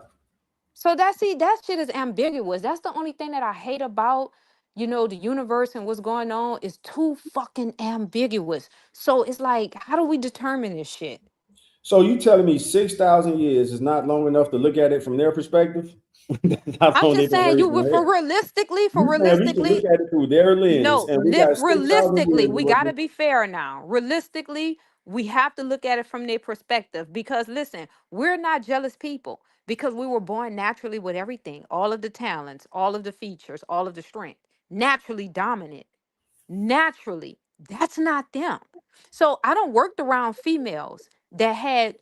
So that shit is ambiguous. That's the only thing that I hate about the universe and what's going on is too fucking ambiguous. So it's like, how do we determine this shit? So you telling me 6,000 years is not long enough to look at it from their perspective? That's how I'm long just they've been saying raising their hair. for You saying we can look realistically, at it through their lens, no, and we got 6,000 realistically, years we worth got to of. be fair now. Realistically, we have to look at it from their perspective because listen, we're not jealous people because we were born naturally with everything, all of the talents, all of the features, all of the strength, naturally dominant, naturally. That's not them. So I don't worked around females that had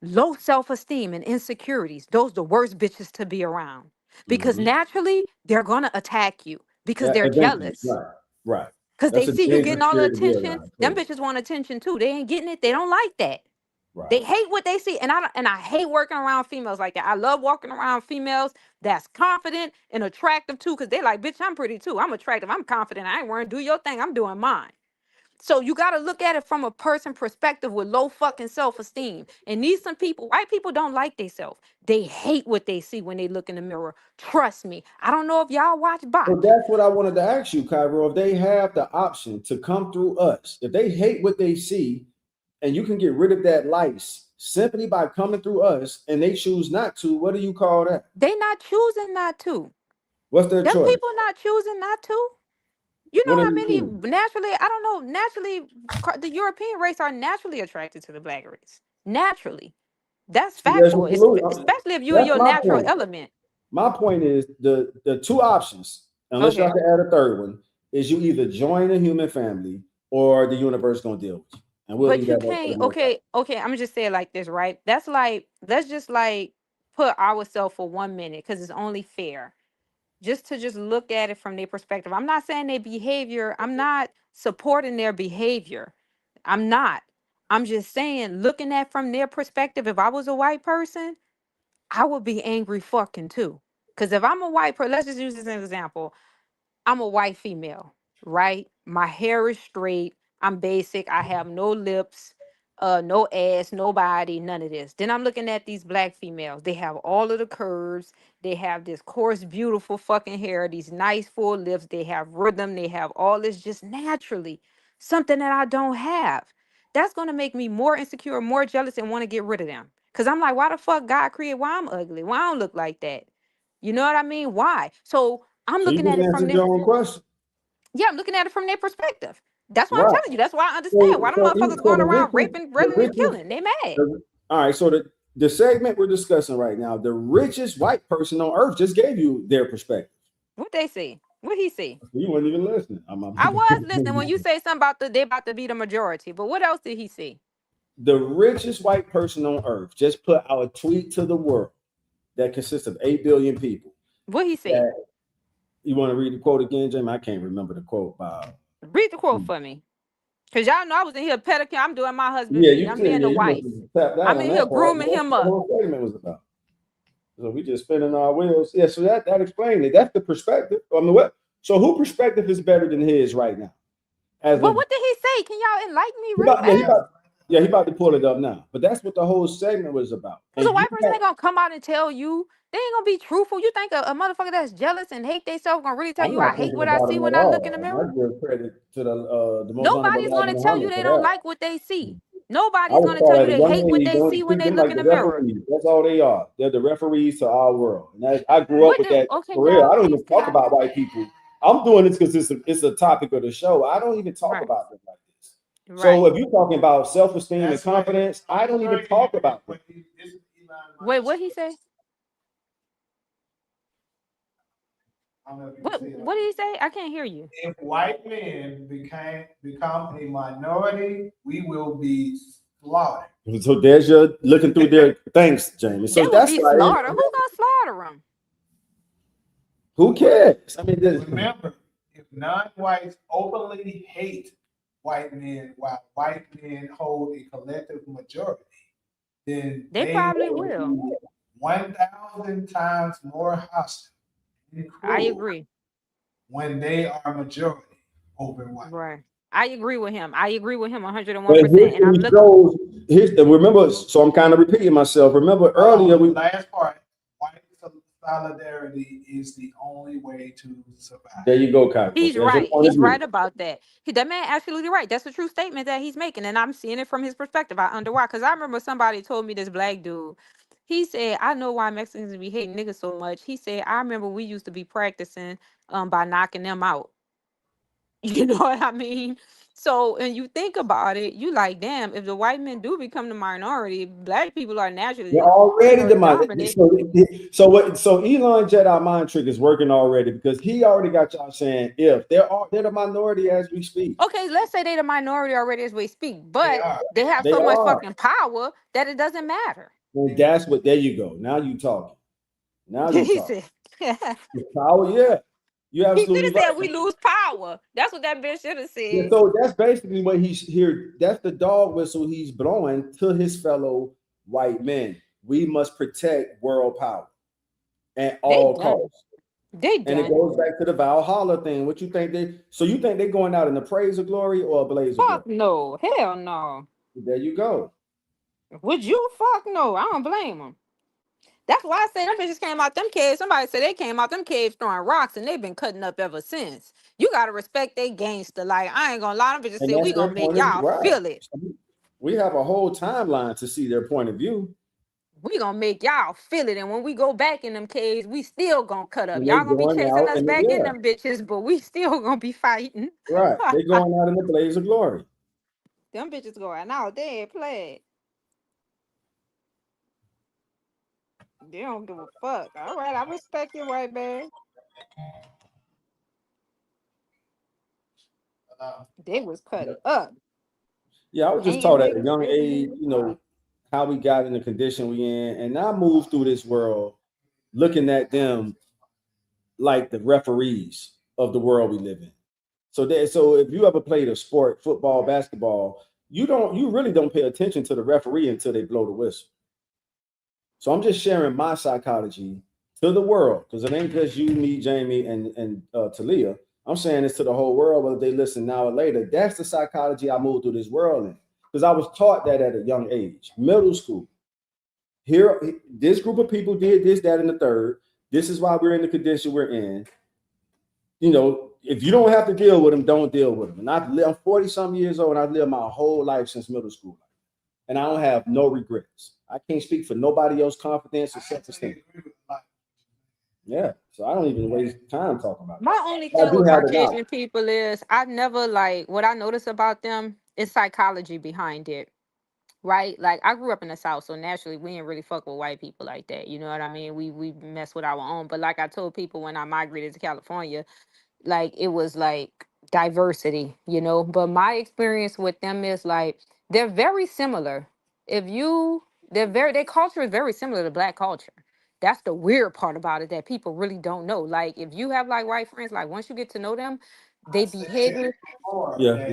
low self-esteem and insecurities. Those the worst bitches to be around because Mhm. naturally they're gonna attack you because Yeah, they're eventually, jealous. right, right. Because they That's a see you getting dangerous all the spirit to be attention. around. Them Too. bitches want attention too. They ain't getting it. They don't like that. Right. They hate what they see, and I hate working around females like that. I love walking around females that's confident and attractive too, because they like, bitch, I'm pretty too. I'm attractive. I'm confident. I ain't worrying. Do your thing. I'm doing mine. So you got to look at it from a person perspective with low fucking self-esteem. And these some people, white people don't like themselves. They hate what they see when they look in the mirror. Trust me. I don't know if y'all watch Bot. But that's what I wanted to ask you, Cairo. If they have the option to come through us, if they hate what they see, and you can get rid of that lice simply by coming through us, and they choose not to, what do you call that? They not choosing not to. What's their Them choice? people not choosing not to. You know What how do many you choose? naturally, I don't know, naturally, the European race are naturally attracted to the black race. Naturally. That's Yes, factual, absolutely. especially if you're in That's your my natural point. element. My point is the two options, unless y'all Okay. can add a third one, is you either join the human family or the universe gonna deal with you. And we'll But leave you that up to the can't, most high. okay, I'm gonna just say it like this, right? That's like, let's just like put ourselves for 1 minute, because it's only fair. Just to just look at it from their perspective. I'm not saying their behavior, I'm not supporting their behavior. I'm not. I'm just saying, looking at from their perspective, if I was a white person, I would be angry fucking too. Because if I'm a white person, let's just use this as an example. I'm a white female, right? My hair is straight. I'm basic. I have no lips, no ass, no body, none of this. Then I'm looking at these black females. They have all of the curves. They have this coarse, beautiful fucking hair, these nice full lips. They have rhythm. They have all this just naturally. Something that I don't have. That's gonna make me more insecure, more jealous, and want to get rid of them. Cause I'm like, why the fuck God created? Why I'm ugly? Why I don't look like that? You know what I mean? Why? So I'm So you looking just at it from answered them. your own question. Yeah, I'm looking at it from their perspective. That's what I'm Right. telling you. That's why I understand So why the so, motherfuckers so going around raping, the running, and richest killing. They mad. all right, so the segment we're discussing right now, the richest white person on earth just gave you their perspective. What they see? What he see? You weren't even listening. I was listening when you say something about they about to be the majority. But what else did he see? The richest white person on earth just put out a tweet to the world that consists of 8 billion people. What he see? That, you want to read the quote again, Jamie? I can't remember the quote, Bob. Read the quote for me. Cause y'all know I was in here pedicure. I'm doing my husband's Yeah, feet. you I'm said, being yeah, the you must wife. have tapped out I'm on in here that part. grooming That's him what the up. whole segment was about. So we just spinning our wheels. Yeah, so that explained it. That's the perspective. I mean, what? So who perspective is better than his right now? As Well, of what did he say? Can y'all enlighten me he real about, yeah, fast? he about to pull it up now. But that's what the whole segment was about. Because a And you white person ain't gonna come out and tell you. They ain't gonna be truthful. You think a motherfucker that's jealous and hate themselves gonna really tell I'm you I not hate thinking what I about see him at when I look in the all. And mirror? I give credit to the most honorable Nobody's Elijah gonna tell you Muhammad for they don't that. like what they see. I Nobody's would gonna call tell you that a they young hate what lady they doing see when treat they them look like in the the mirror. referees. That's all they are. They're the referees to our world. And I grew up What with do? that Okay, for real. y'all. I don't Please, even can talk I? about white people. I'm doing this because it's a topic of the show. I don't even talk Right, about them like this. So right. if you're talking about self-esteem and confidence, I don't even talk about them. Wait, what he say? What did he say? I can't hear you. If white men become a minority, we will be slaughtered. So there's your looking through their thanks, Jamie. They So would that's be why slaughtered. Who gonna slaughter them? who cares? I mean, Remember, if non-whites openly hate white men while white men hold a collective majority, then They they probably will will. be 1,000 times more hostile and I cruel agree. when they are majority over white. Right. I agree with him. I agree with him but 101%. And I'm history looking. shows. Remember, so I'm kind of repeating myself. Remember Hold earlier on, we. last part. White solidarity is the only way to survive. There you go, Cairo. He's There's your right. point of He's view. right about that. That man absolutely right. That's a true statement that he's making. And I'm seeing it from his perspective. I under why. Because I remember somebody told me, this black dude, he said, I know why Mexicans be hating niggas so much. He said, I remember we used to be practicing by knocking them out. You know what I mean? So, and you think about it, you like, damn, if the white men do become the minority, black people are They're naturally, already the minority. dominant. So what? So Elon Jedi mind trick is working already because he already got y'all saying if they're the minority as we speak. Okay, let's say they the minority already as we speak, They but are. they have They so much are. fucking power that it doesn't matter. And that's what. There you go. Now you talking. Now you He talking. said, The power, yeah. You He should absolutely have said right. we lose power. That's what that bitch should have Yeah, said. so that's basically what he's here. That's the dog whistle he's blowing to his fellow white men. We must protect world power at They all done. costs. They And it done. goes back to the Valhalla thing. What you think you think they're going out in the praise of glory or a blaze of glory? Fuck no. Hell no. There you go. Would you? Fuck no. I don't blame them. That's why I say them bitches came out them caves. Somebody said they came out them caves throwing rocks and they've been cutting up ever since. You gotta respect they gangster. Like, I ain't gonna lie, them bitches And said we that's their gonna make point of view. y'all Right. feel it. We have a whole timeline to see their point of view. We gonna make y'all feel it. And when we go back in them caves, we still gonna cut up. And they Y'all gonna be going chasing out us in back in the them bitches, but we still gonna be fighting. right. They're going out in the blaze of glory. Them bitches going out there play. They don't give a fuck. All right, I respect you, white man. They was cutting up. Yeah, I was just And you taught at a niggas, young age, how we got in the condition we in, and I moved through this world looking at them like the referees of the world we live in. So if you ever played a sport, football, basketball, you really don't pay attention to the referee until they blow the whistle. So I'm just sharing my psychology to the world, because it ain't just you, me, Jamie, and Talia. I'm saying this to the whole world, whether they listen now or later. That's the psychology I moved through this world in, because I was taught that at a young age, middle school. Here, this group of people did this, that, and the third. This is why we're in the condition we're in. If you don't have to deal with them, don't deal with them. And I'm 40-some years old, and I've lived my whole life since middle school. And I don't have no regrets. I can't speak for nobody else's confidence or self-esteem. Yeah, so I don't even waste time talking about it. my only I thing do with have it now. Caucasian people is I never what I notice about them is psychology behind it. Right? Like, I grew up in the South, so naturally we didn't really fuck with white people like that. You know what I mean? We mess with our own. But like I told people when I migrated to California, like, it was like diversity, but my experience with them is like they're very similar. If you their culture is very similar to black culture. That's the weird part about it that people really don't know. Like, if you have like white friends, like, once you get to know them, they behavior, Yeah.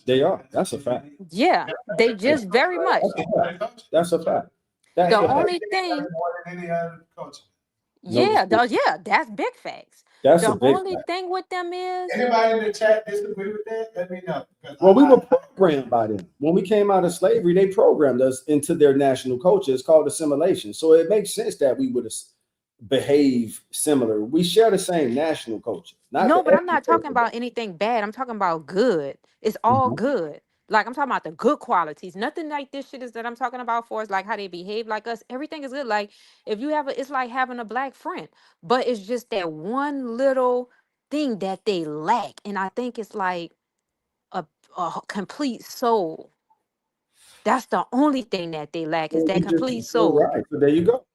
They are. That's a fact. yeah, they just very much. That's a fact. The only thing, yeah, that's big facts. That's a The big only fact. thing with them is, Anybody in the chat disagree with that? Let me know. Well, we were programmed by them. When we came out of slavery, they programmed us into their national culture. It's called assimilation. So it makes sense that we would behave similar. We share the same national culture. no, but I'm not talking about anything bad. I'm talking about good. It's all good. Like, I'm talking about the good qualities. Nothing like this shit is that I'm talking about for is like how they behave like us. Everything is good. Like, if you have it's like having a black friend, but it's just that one little thing that they lack. And I think it's like a, a complete soul. That's the only thing that they lack, is that complete soul. Right. So there you go.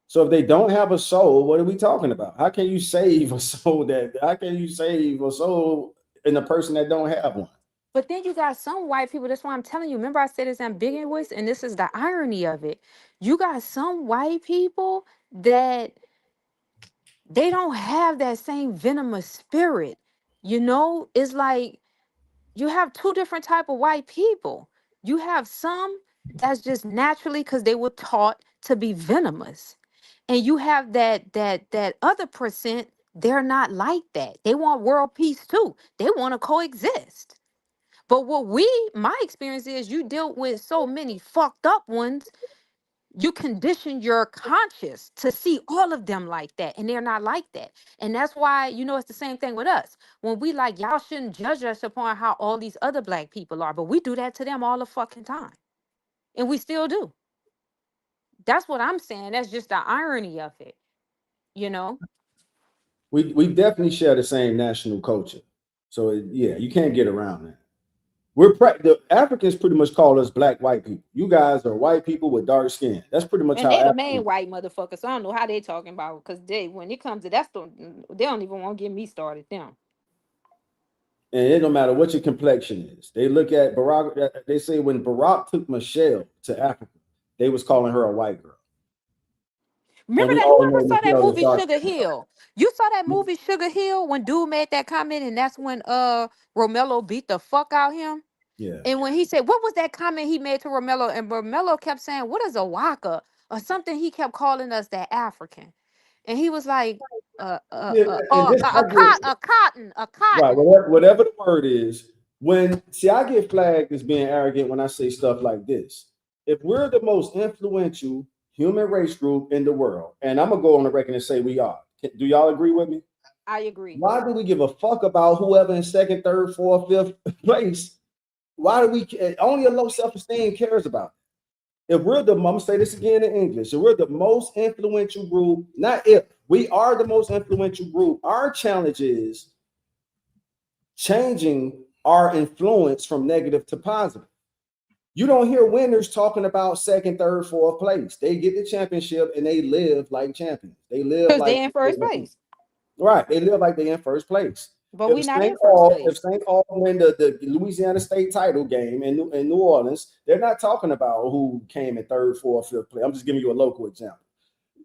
So if they don't have a soul, what are we talking about? How can you save a soul in a person that don't have one? But then you got some white people. That's why I'm telling you. Remember, I said it's ambiguous, and this is the irony of it. You got some white people that they don't have that same venomous spirit. It's like you have two different type of white people. You have some that's just naturally because they were taught to be venomous, and you have that other percent. They're not like that. They want world peace too. They want to coexist. But my experience is, you deal with so many fucked up ones, you condition your conscious to see all of them like that, and they're not like that. And that's why, it's the same thing with us. When we like, y'all shouldn't judge us upon how all these other black people are, but we do that to them all the fucking time. And we still do. That's what I'm saying. That's just the irony of it, We definitely share the same national culture. So yeah, you can't get around that. The Africans pretty much call us black white people. You guys are white people with dark skin. That's pretty much And how they the Africans. main white motherfuckers. So I don't know how they talking about, because when it comes to that stuff, they don't even want to get me started them. And it don't matter what your complexion is. They look at Barack. They say when Barack took Michelle to Africa, they was calling her a white girl. Remember we that? You all know ever saw that Michelle is movie dark. Sugar Hill? You saw that movie Sugar Hill when dude made that comment, and that's when Romello beat the fuck out him. Yeah. And when he said, what was that comment he made to Romello? And Romello kept saying, what is a waka? Or something, he kept calling us that African. And he was like, Yeah, and this I get a right, cotton. whatever the word is. When see, I get flagged as being arrogant when I say stuff like this. If we're the most influential human race group in the world, and I'm gonna go on the record and say we are. Do y'all agree with me? I agree. Why do we give a fuck about whoever in second, third, fourth, fifth place? Why do we only a low self-esteem cares about it? If we're the, I'm gonna say this again in English, if we're the most influential group, not if we are the most influential group, our challenge is changing our influence from negative to positive. You don't hear winners talking about second, third, fourth place. They get the championship and they live like champions. They live Because like they in first place. right. They live like they in first place. But we not in first If place. St. Paul win the Louisiana State title game in New Orleans, they're not talking about who came in third, fourth, fifth place. I'm just giving you a local example.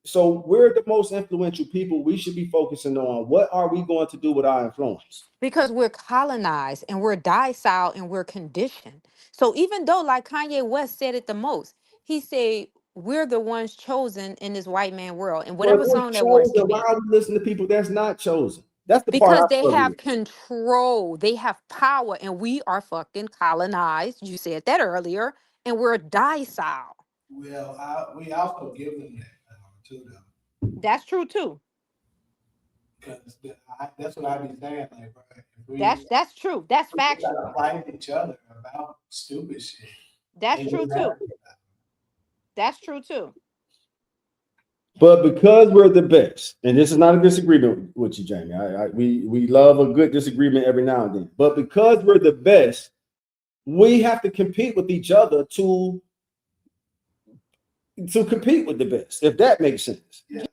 So we're the most influential people. We should be focusing on what are we going to do with our influence. Because we're colonized and we're docile and we're conditioned. So even though, like Kanye West said it the most, he said, we're the ones chosen in this white man world. And Well, if whatever we're song that was, chosen, kick why in. are we listening to people that's not chosen? That's the part Because I they struggle have with. control, they have power, and we are fucking colonized. You said that earlier, and we're docile. Well, we also give them that to them That's true too. because that's what I be saying. Like, bro, if That's true. That's we factual. gotta fight each other about stupid shit. That's They true get mad too. That's true too. But because we're the best, and this is not a disagreement with you, Jamie. We love a good disagreement every now and then. But because we're the best, we have to compete with each other to compete with the best, if that makes sense. Yeah.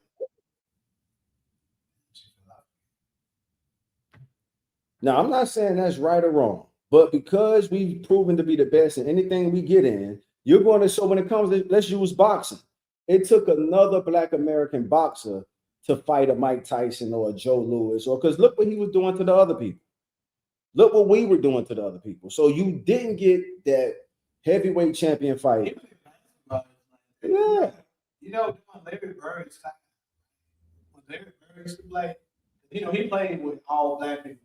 Now, I'm not saying that's right or wrong, but because we've proven to be the best in anything we get in, you're going to. So when it comes to, let's use boxing, it took another Black American boxer to fight a Mike Tyson or a Joe Louis, or because look what he was doing to the other people. Look what we were doing to the other people. So you didn't get that heavyweight champion fight. Yeah. You know, Larry Bird's time. When Larry Bird used to play, he played with all black people.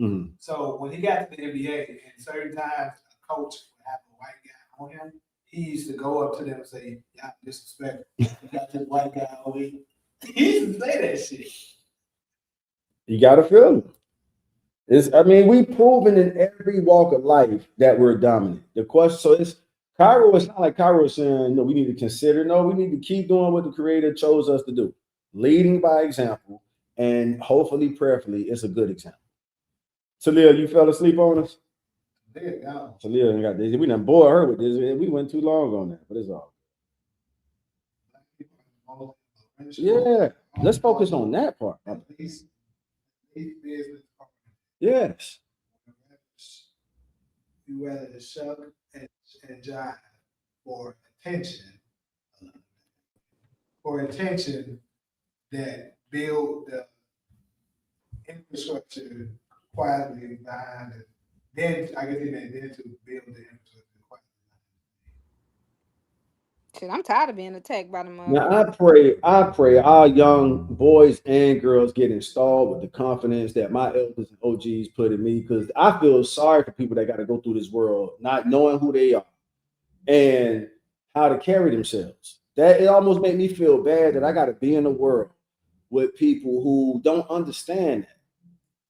Mm-hmm. So when he got to the NBA, and certain times a coach would have a white guy on him, he used to go up to them and say, "Y'all disrespect. You got this white guy over here." He used to say that shit. You got to feel it. I mean, we've proven in every walk of life that we're dominant. The question, so it's Cairo. It's not like Cairo saying, "No, we need to consider." No, we need to keep doing what the Creator chose us to do, leading by example, and hopefully, prayerfully, it's a good example. Talia, you fell asleep on us? Yeah. Talia got this. We done bored her with this. We went too long on that, but it's all. Yeah, let's focus on that part. Yes. You rather shuck and jive for attention that build the infrastructure quietly behind it. Then I guess then to build the infrastructure quietly. Shit, I'm tired of being attacked by the Now motherfuckers. I pray our young boys and girls get installed with the confidence that my elders and OGs put in me, because I feel sorry for people that got to go through this world not knowing who they are and how to carry themselves. That it almost made me feel bad that I got to be in a world with people who don't understand that.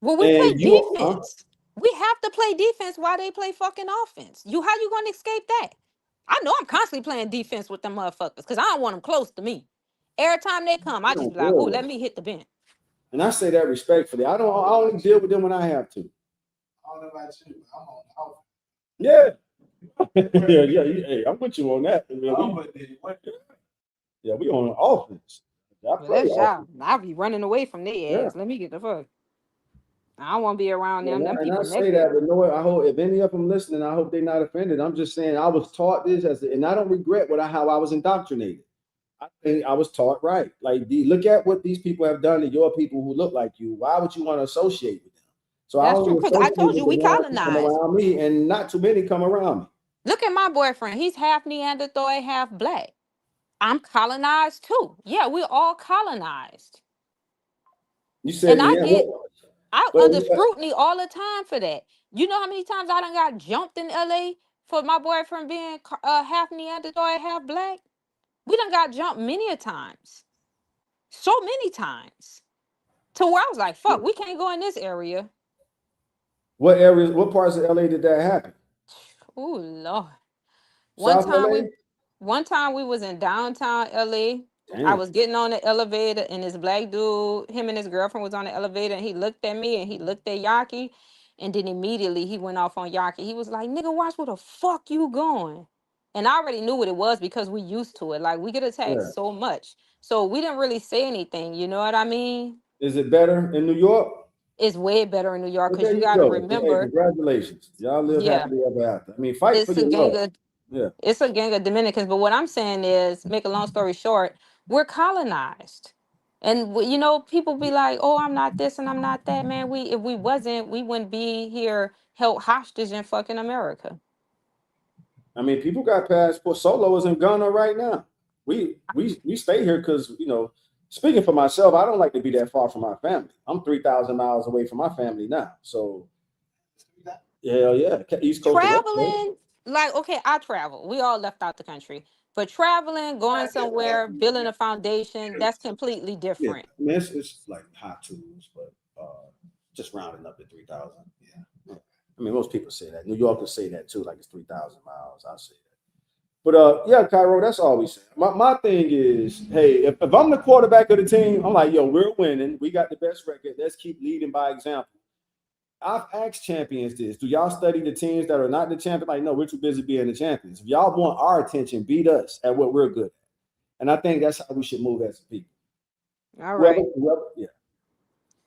Well, we play And defense. We have to play defense while they play fucking offense. How you gonna escape that? I know I'm constantly playing defense with them motherfuckers because I don't want them close to me. Every time they come, I just be like, "Ooh, let me hit the bench." And I say that respectfully. I only deal with them when I have to. I don't know about you, but I'm on offense. Yeah. Yeah. Hey, I'm with you on that. Yeah, we on offense. Well, that's y'all. I'll be running away from their ass. Let me get the fuck. I don't want to be around them. Them people I say negative. that with no. I hope if any of them listening, I hope they're not offended. I'm just saying I was taught this and I don't regret how I was indoctrinated. I think I was taught right. Like, look at what these people have done to your people who look like you. Why would you want to associate with them? So I That's true. only Because I associate told with you the we ones who come colonized. around me, and not too many come around me. Look at my boyfriend. He's half Neanderthal, half black. I'm colonized too. Yeah, we're all colonized. You said, And I yeah, get I but under scrutiny all the time for that. You know how many times I done got jumped in LA for my boyfriend being half Neanderthal, half black? We done got jumped many a times. So many times. To where I was like, fuck, we can't go in this area. what areas, what parts of LA did that happen? Oh Lord. One South time LA? we one time we was in downtown LA. I Damn. was getting on the elevator and this black dude, him and his girlfriend was on the elevator and he looked at me and he looked at Yaki and then immediately he went off on Yaki. He was like, nigga, watch where the fuck you going. And I already knew what it was because we used to it. Like we get attacked Yeah. so much. So we didn't really say anything, you know what I mean? Is it better in New York? It's way better in New York Well, because there you you gotta go. Hey, remember, congratulations. Y'all live yeah, happily ever after. I mean, fight for it's a your gang love. of Yeah. it's a gang of Dominicans, but what I'm saying is, make a long story short, we're colonized. And you know, people be like, "Oh, I'm not this and I'm not that." Man, we if we wasn't, we wouldn't be here held hostage in fucking America. I mean, people got passport. Solo is in Ghana right now. We stay here because, you know, speaking for myself, I don't like to be that far from my family. I'm 3,000 miles away from my family now. So yeah, East Coast to West Coast. Traveling, like, okay, I travel. We all left out the country, but traveling, going somewhere, building a foundation, that's completely Yeah, different. I mean, it's like hot tools, but just rounding up to 3,000. Yeah. I mean, most people say that. New Yorkers say that too, like it's 3,000 miles. I say that. But yeah, Cairo, that's all we say. My thing is, hey, if I'm the quarterback of the team, I'm like, yo, we're winning. We got the best record. Let's keep leading by example. I've asked champions this. Do y'all study the teams that are not the champion? Like, no, we're too busy being the champions. If y'all want our attention, beat us at what we're good at. And I think that's how we should move as a people. All right. Yeah.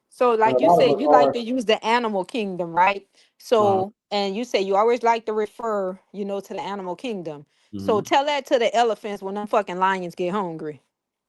So, And a like you lot of said, us you like are. to use the animal kingdom, right? So, and you say you always like to refer, you know, to the animal kingdom. So tell that to the elephants when them fucking lions get hungry.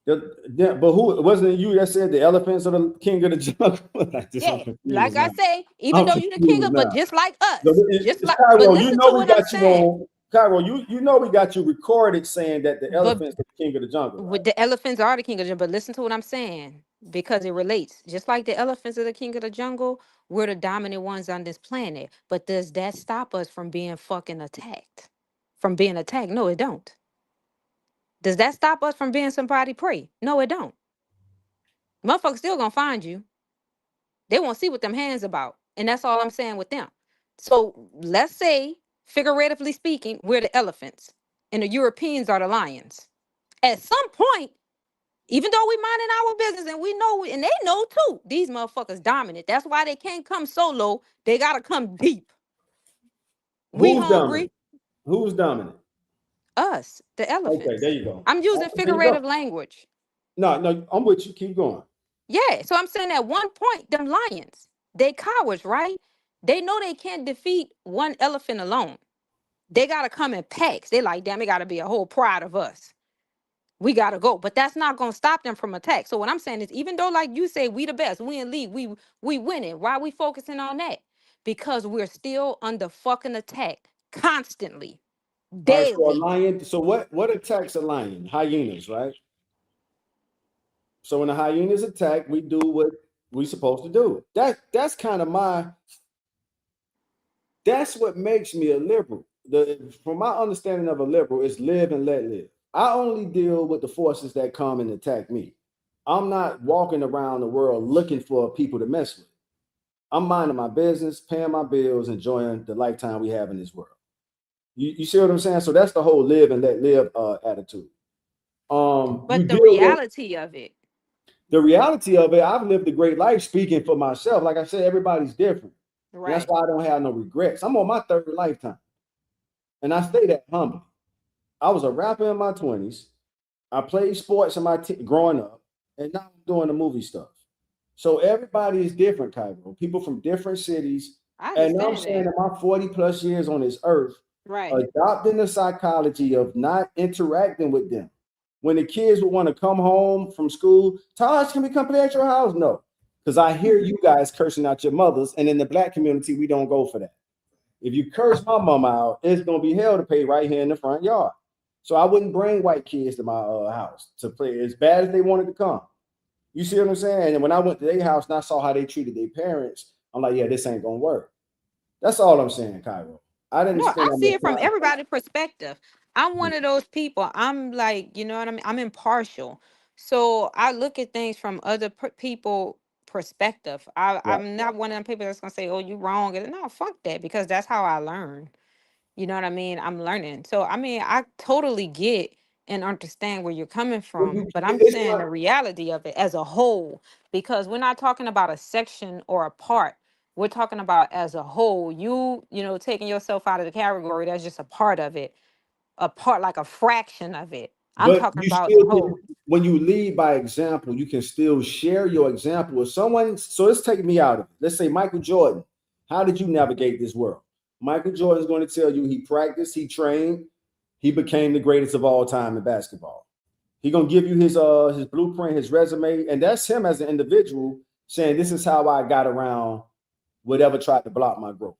Yeah, but who wasn't it you that said the elephants are the king of the jungle? Like this, I'm Yeah, confused like I now. say, even I'm though you the king confused of, but now. just like But us, just like, but Cairo, you listen know to we what I'm got you saying. on. Cairo, you know we got you recorded saying that the But elephants are the king of the jungle, right? with the elephants are the king of the jungle. But listen to what I'm saying because it relates. Just like the elephants are the king of the jungle, we're the dominant ones on this planet. But does that stop us from being fucking attacked? From being attacked? No, it don't. Does that stop us from being somebody prey? No, it don't. Motherfuckers still gonna find you. They won't see what them hands about. And that's all I'm saying with them. So let's say, figuratively speaking, we're the elephants and the Europeans are the lions. At some point, even though we minding our business and we know, and they know too, these motherfuckers dominant. That's why they can't come solo. They gotta come deep. We Who's dominant? hungry. Who's dominant? Us, the Okay, elephants. there you go. I'm using There you go. figurative language. No, I'm with you. Keep going. Yeah, so I'm saying at one point, them lions, they cowards, right? They know they can't defeat one elephant alone. They gotta come in packs. They like, damn, it gotta be a whole pride of us. We gotta go. But that's not gonna stop them from attack. So what I'm saying is, even though, like you say, we the best, we in league, we winning. Why are we focusing on that? Because we're still under fucking attack constantly, All right, so a daily. lion. So what attacks a lion? Hyenas, right? So when the hyenas attack, we do what we supposed to do. That's kind of that's what makes me a liberal. From my understanding of a liberal, is live and let live. I only deal with the forces that come and attack me. I'm not walking around the world looking for people to mess with. I'm minding my business, paying my bills, enjoying the lifetime we have in this world. You see what I'm saying? So that's the whole live and let live attitude. You But the deal with reality of it, the reality of it. I've lived a great life speaking for myself. Like I said, everybody's different. And that's right? why I don't have no regrets. I'm on my third lifetime. And I stay that humble. I was a rapper in my 20s. I played sports in my growing up. And now I'm doing the movie stuff. So everybody is different, Cairo. People from different cities. I And now I'm understand saying that. in my 40 plus years on this earth, Right. adopting the psychology of not interacting with them. when the kids would want to come home from school, Taj, can we come play at your house? No, because I hear you guys cursing out your mothers, and in the black community, we don't go for that. If you curse my mom out, it's gonna be hell to pay right here in the front yard. So I wouldn't bring white kids to my house to play as bad as they wanted to come. You see what I'm saying? And when I went to their house and I saw how they treated their parents, I'm like, yeah, this ain't gonna work. That's all I'm saying, Cairo. I didn't. No, I see it from everybody's perspective. I'm one of those people. I'm like, you know what I mean? I'm impartial. So I look at things from other people perspective. I'm not one of them people that's gonna say, oh, you wrong. And no, fuck that, because that's how I learn. You know what I mean? I'm learning. So I mean, I totally get and understand where you're coming from, but I'm saying the reality of it as a whole, because we're not talking about a section or a part. We're talking about as a whole. You know, taking yourself out of the category, that's just a part of it, a part, like a fraction of it. I'm But talking you about still the whole. when you lead by example, you can still share your example with someone. So let's take me out of it. Let's say Michael Jordan. How did you navigate this world? Michael Jordan is going to tell you he practiced, he trained, he became the greatest of all time in basketball. He's gonna give you his blueprint, his resume, and that's him as an individual saying, this is how I got around whatever tried to block my growth.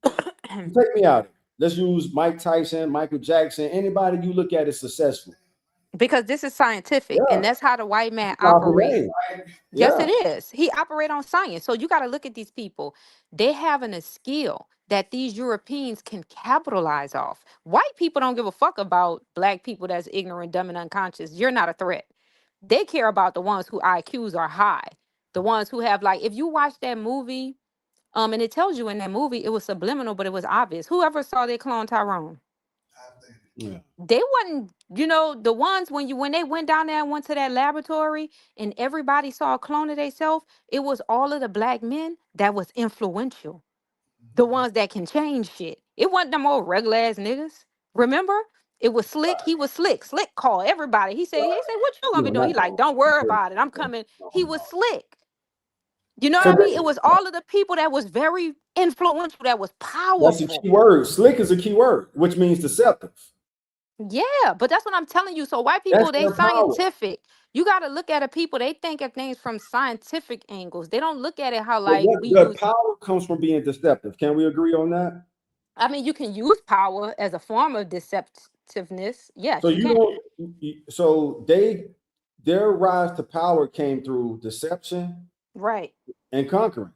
Take me out of it. Let's use Mike Tyson, Michael Jackson, anybody you look at is successful. Because this is scientific, and that's how the white man operates. Yes, it is. He operate on science. So you got to look at these people. They having a skill that these Europeans can capitalize off. White people don't give a fuck about black people that's ignorant, dumb, and unconscious. You're not a threat. They care about the ones who IQs are high, the ones who have, like, if you watch that movie, and it tells you in that movie, it was subliminal, but it was obvious. Whoever saw they clone Tyrone? Yeah. They wasn't, you know, the ones when they went down there and went to that laboratory and everybody saw a clone of themselves, it was all of the black men that was influential. The ones that can change shit. It wasn't them old regular ass niggas. Remember? It was Slick. He was Slick. Slick called everybody. He said, what you gonna be doing? He like, don't worry about it. I'm coming. He was Slick. You know what I mean? It was all of the people that was very influential, that was powerful. That's a key word. Slick is a key word, which means deceptive. Yeah, but that's what I'm telling you. So white people, they scientific. You got to look at a people. They think of things from scientific angles. They don't look at it how like the power comes from being deceptive. Can we agree on that? I mean, you can use power as a form of deceptiveness. Yes. So so their rise to power came through deception, right, and conquering.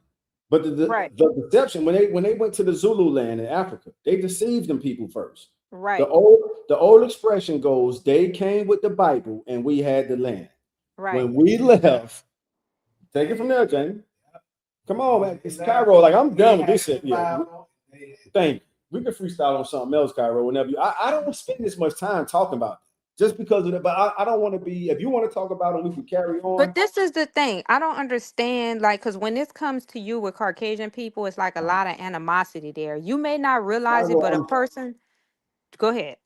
But the deception, when they went to the Zulu land in Africa, they deceived them people first. Right. The old expression goes, they came with the Bible and we had the land. Right. When we left, take it from there, Jamie. Come on, man. It's Cairo. Like, I'm done with this shit. Yeah. Thank you. We can freestyle on something else, Cairo, whenever you. I don't spend this much time talking about it just because of it. But I don't want to be. If you want to talk about it, we can carry on. But this is the thing. I don't understand, like, because when this comes to you with Caucasian people, it's like a lot of animosity there. You may not realize Cairo, it, but a person. Go ahead.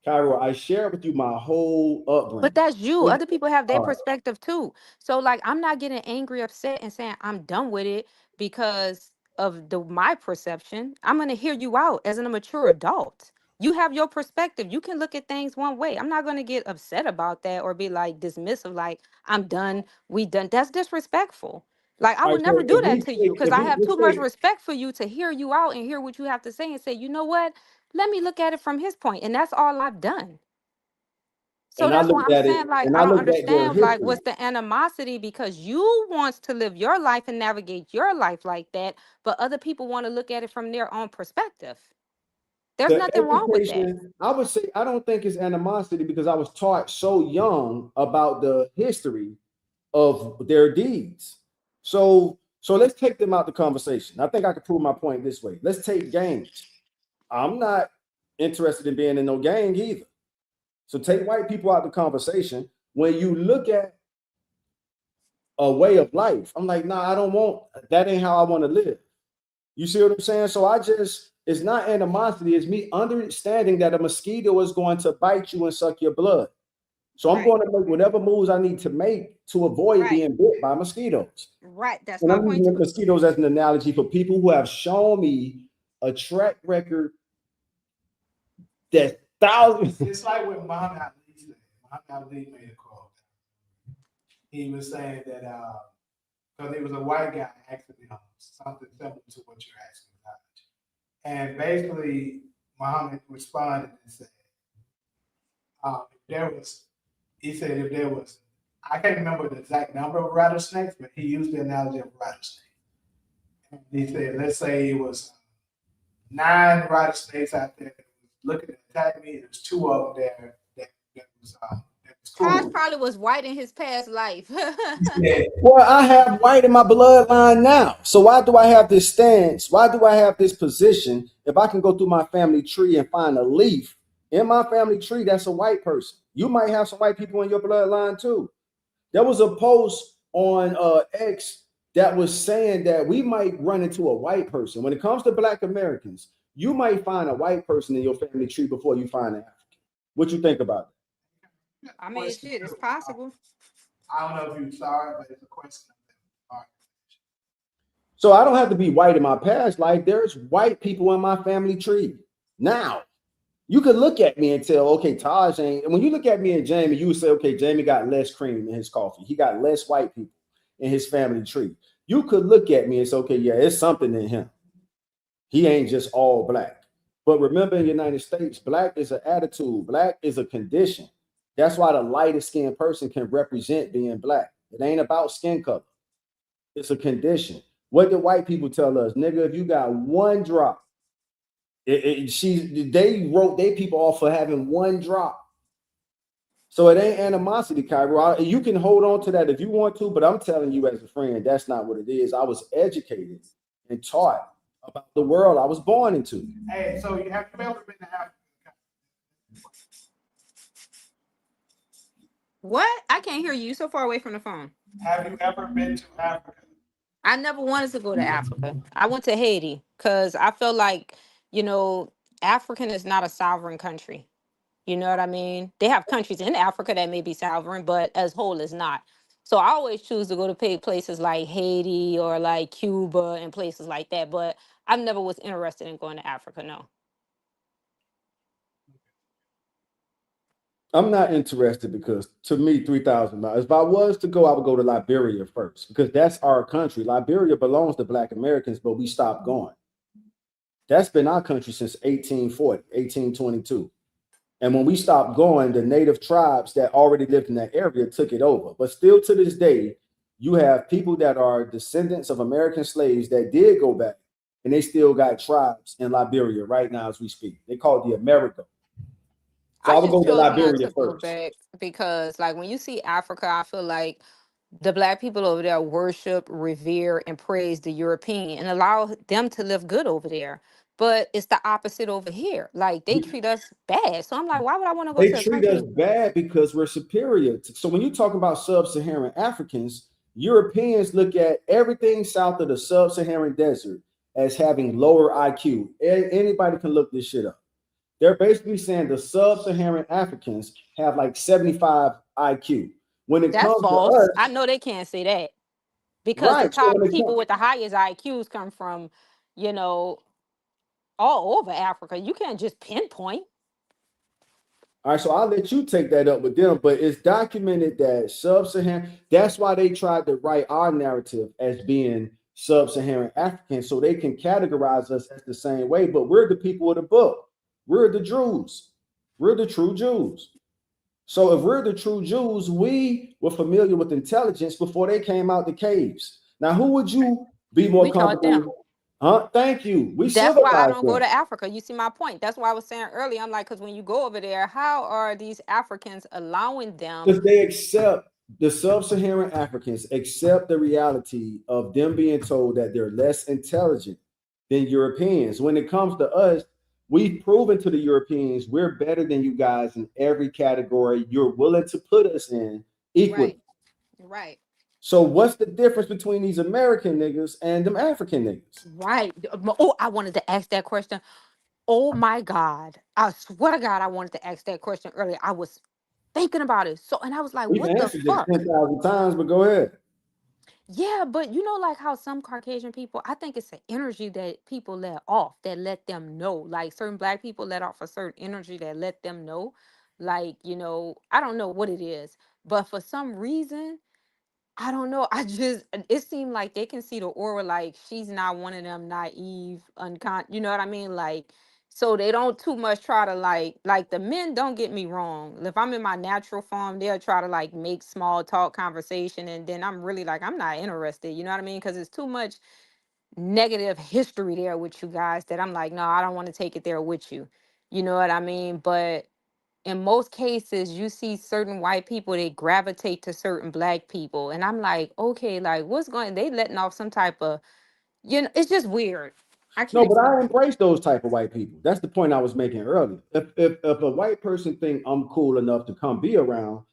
Cairo, I shared with you my whole upbringing. But that's you. Other people have their perspective too. So like, I'm not getting angry, upset, and saying I'm done with it because of my perception. I'm gonna hear you out as a mature adult. You have your perspective. You can look at things one way. I'm not gonna get upset about that or be like dismissive, like I'm done. We done. That's disrespectful. Like I would never do that to you because I have too much respect for you to hear you out and hear what you have to say and say, you know what? Let me look at it from his point, and that's all I've done. So that's why I'm saying, like, I don't understand, like, what's the animosity, because you wants to live your life and navigate your life like that, but other people want to look at it from their own perspective. There's nothing wrong with that. I would say I don't think it's animosity because I was taught so young about the history of their deeds. So let's take them out the conversation. I think I can prove my point this way. Let's take gangs. I'm not interested in being in no gang either. So take white people out the conversation. When you look at a way of life, I'm like, nah, I don't want that. Ain't how I want to live. You see what I'm saying? So it's not animosity. It's me understanding that a mosquito is going to bite you and suck your blood. So I'm going to make whatever moves I need to make to avoid being bit by mosquitoes. Right. That's and my I'm point. using mosquitoes as an analogy for people who have shown me a track record that thousands. It's like when Muhammad Ali said, Muhammad Ali made a quote. He was saying that because he was a white guy asking him something similar to what you're asking about. And basically, Muhammad responded and said, if there was, he said, if there was, I can't remember the exact number of rattlesnakes, but he used the analogy of rattlesnake. And he said, let's say it was 9 rattlesnakes out there that was looking to attack me, and there's 2 of them there that was Taj cool. probably was white in his past life. Yeah, Well, I have white in my bloodline now. So why do I have this stance? Why do I have this position if I can go through my family tree and find a leaf in my family tree that's a white person? You might have some white people in your bloodline too. There was a post on X that was saying that we might run into a white person. When it comes to Black Americans, you might find a white person in your family tree before you find an African. What you think about it? I mean, shit, it's possible. I don't know if you saw it, but it's a question. So I don't have to be white in my past life. There's white people in my family tree now. You could look at me and tell, okay, Taj ain't. And when you look at me and Jamie, you would say, okay, Jamie got less cream in his coffee. He got less white people in his family tree. You could look at me and say, okay, yeah, it's something in him. He ain't just all Black. But remember, in the United States, Black is an attitude. Black is a condition. That's why the lightest skinned person can represent being Black. It ain't about skin color. It's a condition. What do white people tell us? Nigga, if you got one drop, they wrote their people off for having one drop. So it ain't animosity, Cairo. You can hold on to that if you want to, but I'm telling you as a friend, that's not what it is. I was educated and taught about the world I was born into. Hey, so you have ever been to Africa? What? I can't hear you. You're so far away from the phone. Have you ever been to Africa? I never wanted to go to Africa. I went to Haiti because I feel like, you know, African is not a sovereign country. You know what I mean? They have countries in Africa that may be sovereign, but as whole is not. So I always choose to go to places like Haiti or like Cuba and places like that. But I never was interested in going to Africa. No. I'm not interested because to me, $3,000. If I was to go, I would go to Liberia first because that's our country. Liberia belongs to Black Americans, but we stopped going. That's been our country since 1840, 1822. And when we stopped going, the native tribes that already lived in that area took it over. But still to this day, you have people that are descendants of American slaves that did go back, and they still got tribes in Liberia right now as we speak. They call it the America. So I I would just go to chose not Liberia to go first. back because, like, when you see Africa, I feel like the Black people over there worship, revere, and praise the European and allow them to live good over there. But it's the opposite over here. Like, they treat us bad. So I'm like, why would I want to go They to a treat us country? bad because we're superior. So when you talk about sub-Saharan Africans, Europeans look at everything south of the sub-Saharan desert as having lower IQ. Anybody can look this shit up. They're basically saying the sub-Saharan Africans have like 75 IQ. When it That's comes to false. us, I know they can't say that because the right? So top when it people comes, with the highest IQs come from, you know, all over Africa. You can't just pinpoint. all right, so I'll let you take that up with them, but it's documented that sub-Saharan, that's why they tried to write our narrative as being sub-Saharan African, so they can categorize us as the same way, but we're the people of the book. We're the Jews. We're the true Jews. So if we're the true Jews, we were familiar with intelligence before they came out the caves. Now, who would you be more We taught them. comfortable? Huh? Thank you. We That's why I civilized don't go them to Africa. You see my point. That's why I was saying earlier. I'm like, because when you go over there, how are these Africans allowing them? because they accept the sub-Saharan Africans accept the reality of them being told that they're less intelligent than Europeans. When it comes to us, we've proven to the Europeans we're better than you guys in every category you're willing to put us in equally. Right, right, So what's the difference between these American niggas and them African niggas? right. Oh, I wanted to ask that question. Oh my God. I swear to God, I wanted to ask that question earlier. I was thinking about it. So, and I was like, We've what the answered this fuck? 10,000 times, but go ahead. Yeah, but you know, like how some Caucasian people, I think it's an energy that people let off that let them know. Like certain Black people let off a certain energy that let them know. Like, I don't know what it is, but for some reason, I don't know. It seemed like they can see the aura, like she's not one of them naive, you know what I mean? Like, so they don't too much try to like the men, don't get me wrong. If I'm in my natural form, they'll try to like make small talk conversation. And then I'm really like, I'm not interested. You know what I mean? Because it's too much negative history there with you guys that I'm like, no, I don't want to take it there with you. You know what I mean? But in most cases you see certain white people, they gravitate to certain black people, and I'm like, okay, like what's going, they letting off some type of, it's just weird. I can't No, but explain. I embrace those type of white people. That's the point I was making earlier. If a white person think I'm cool enough to come be around,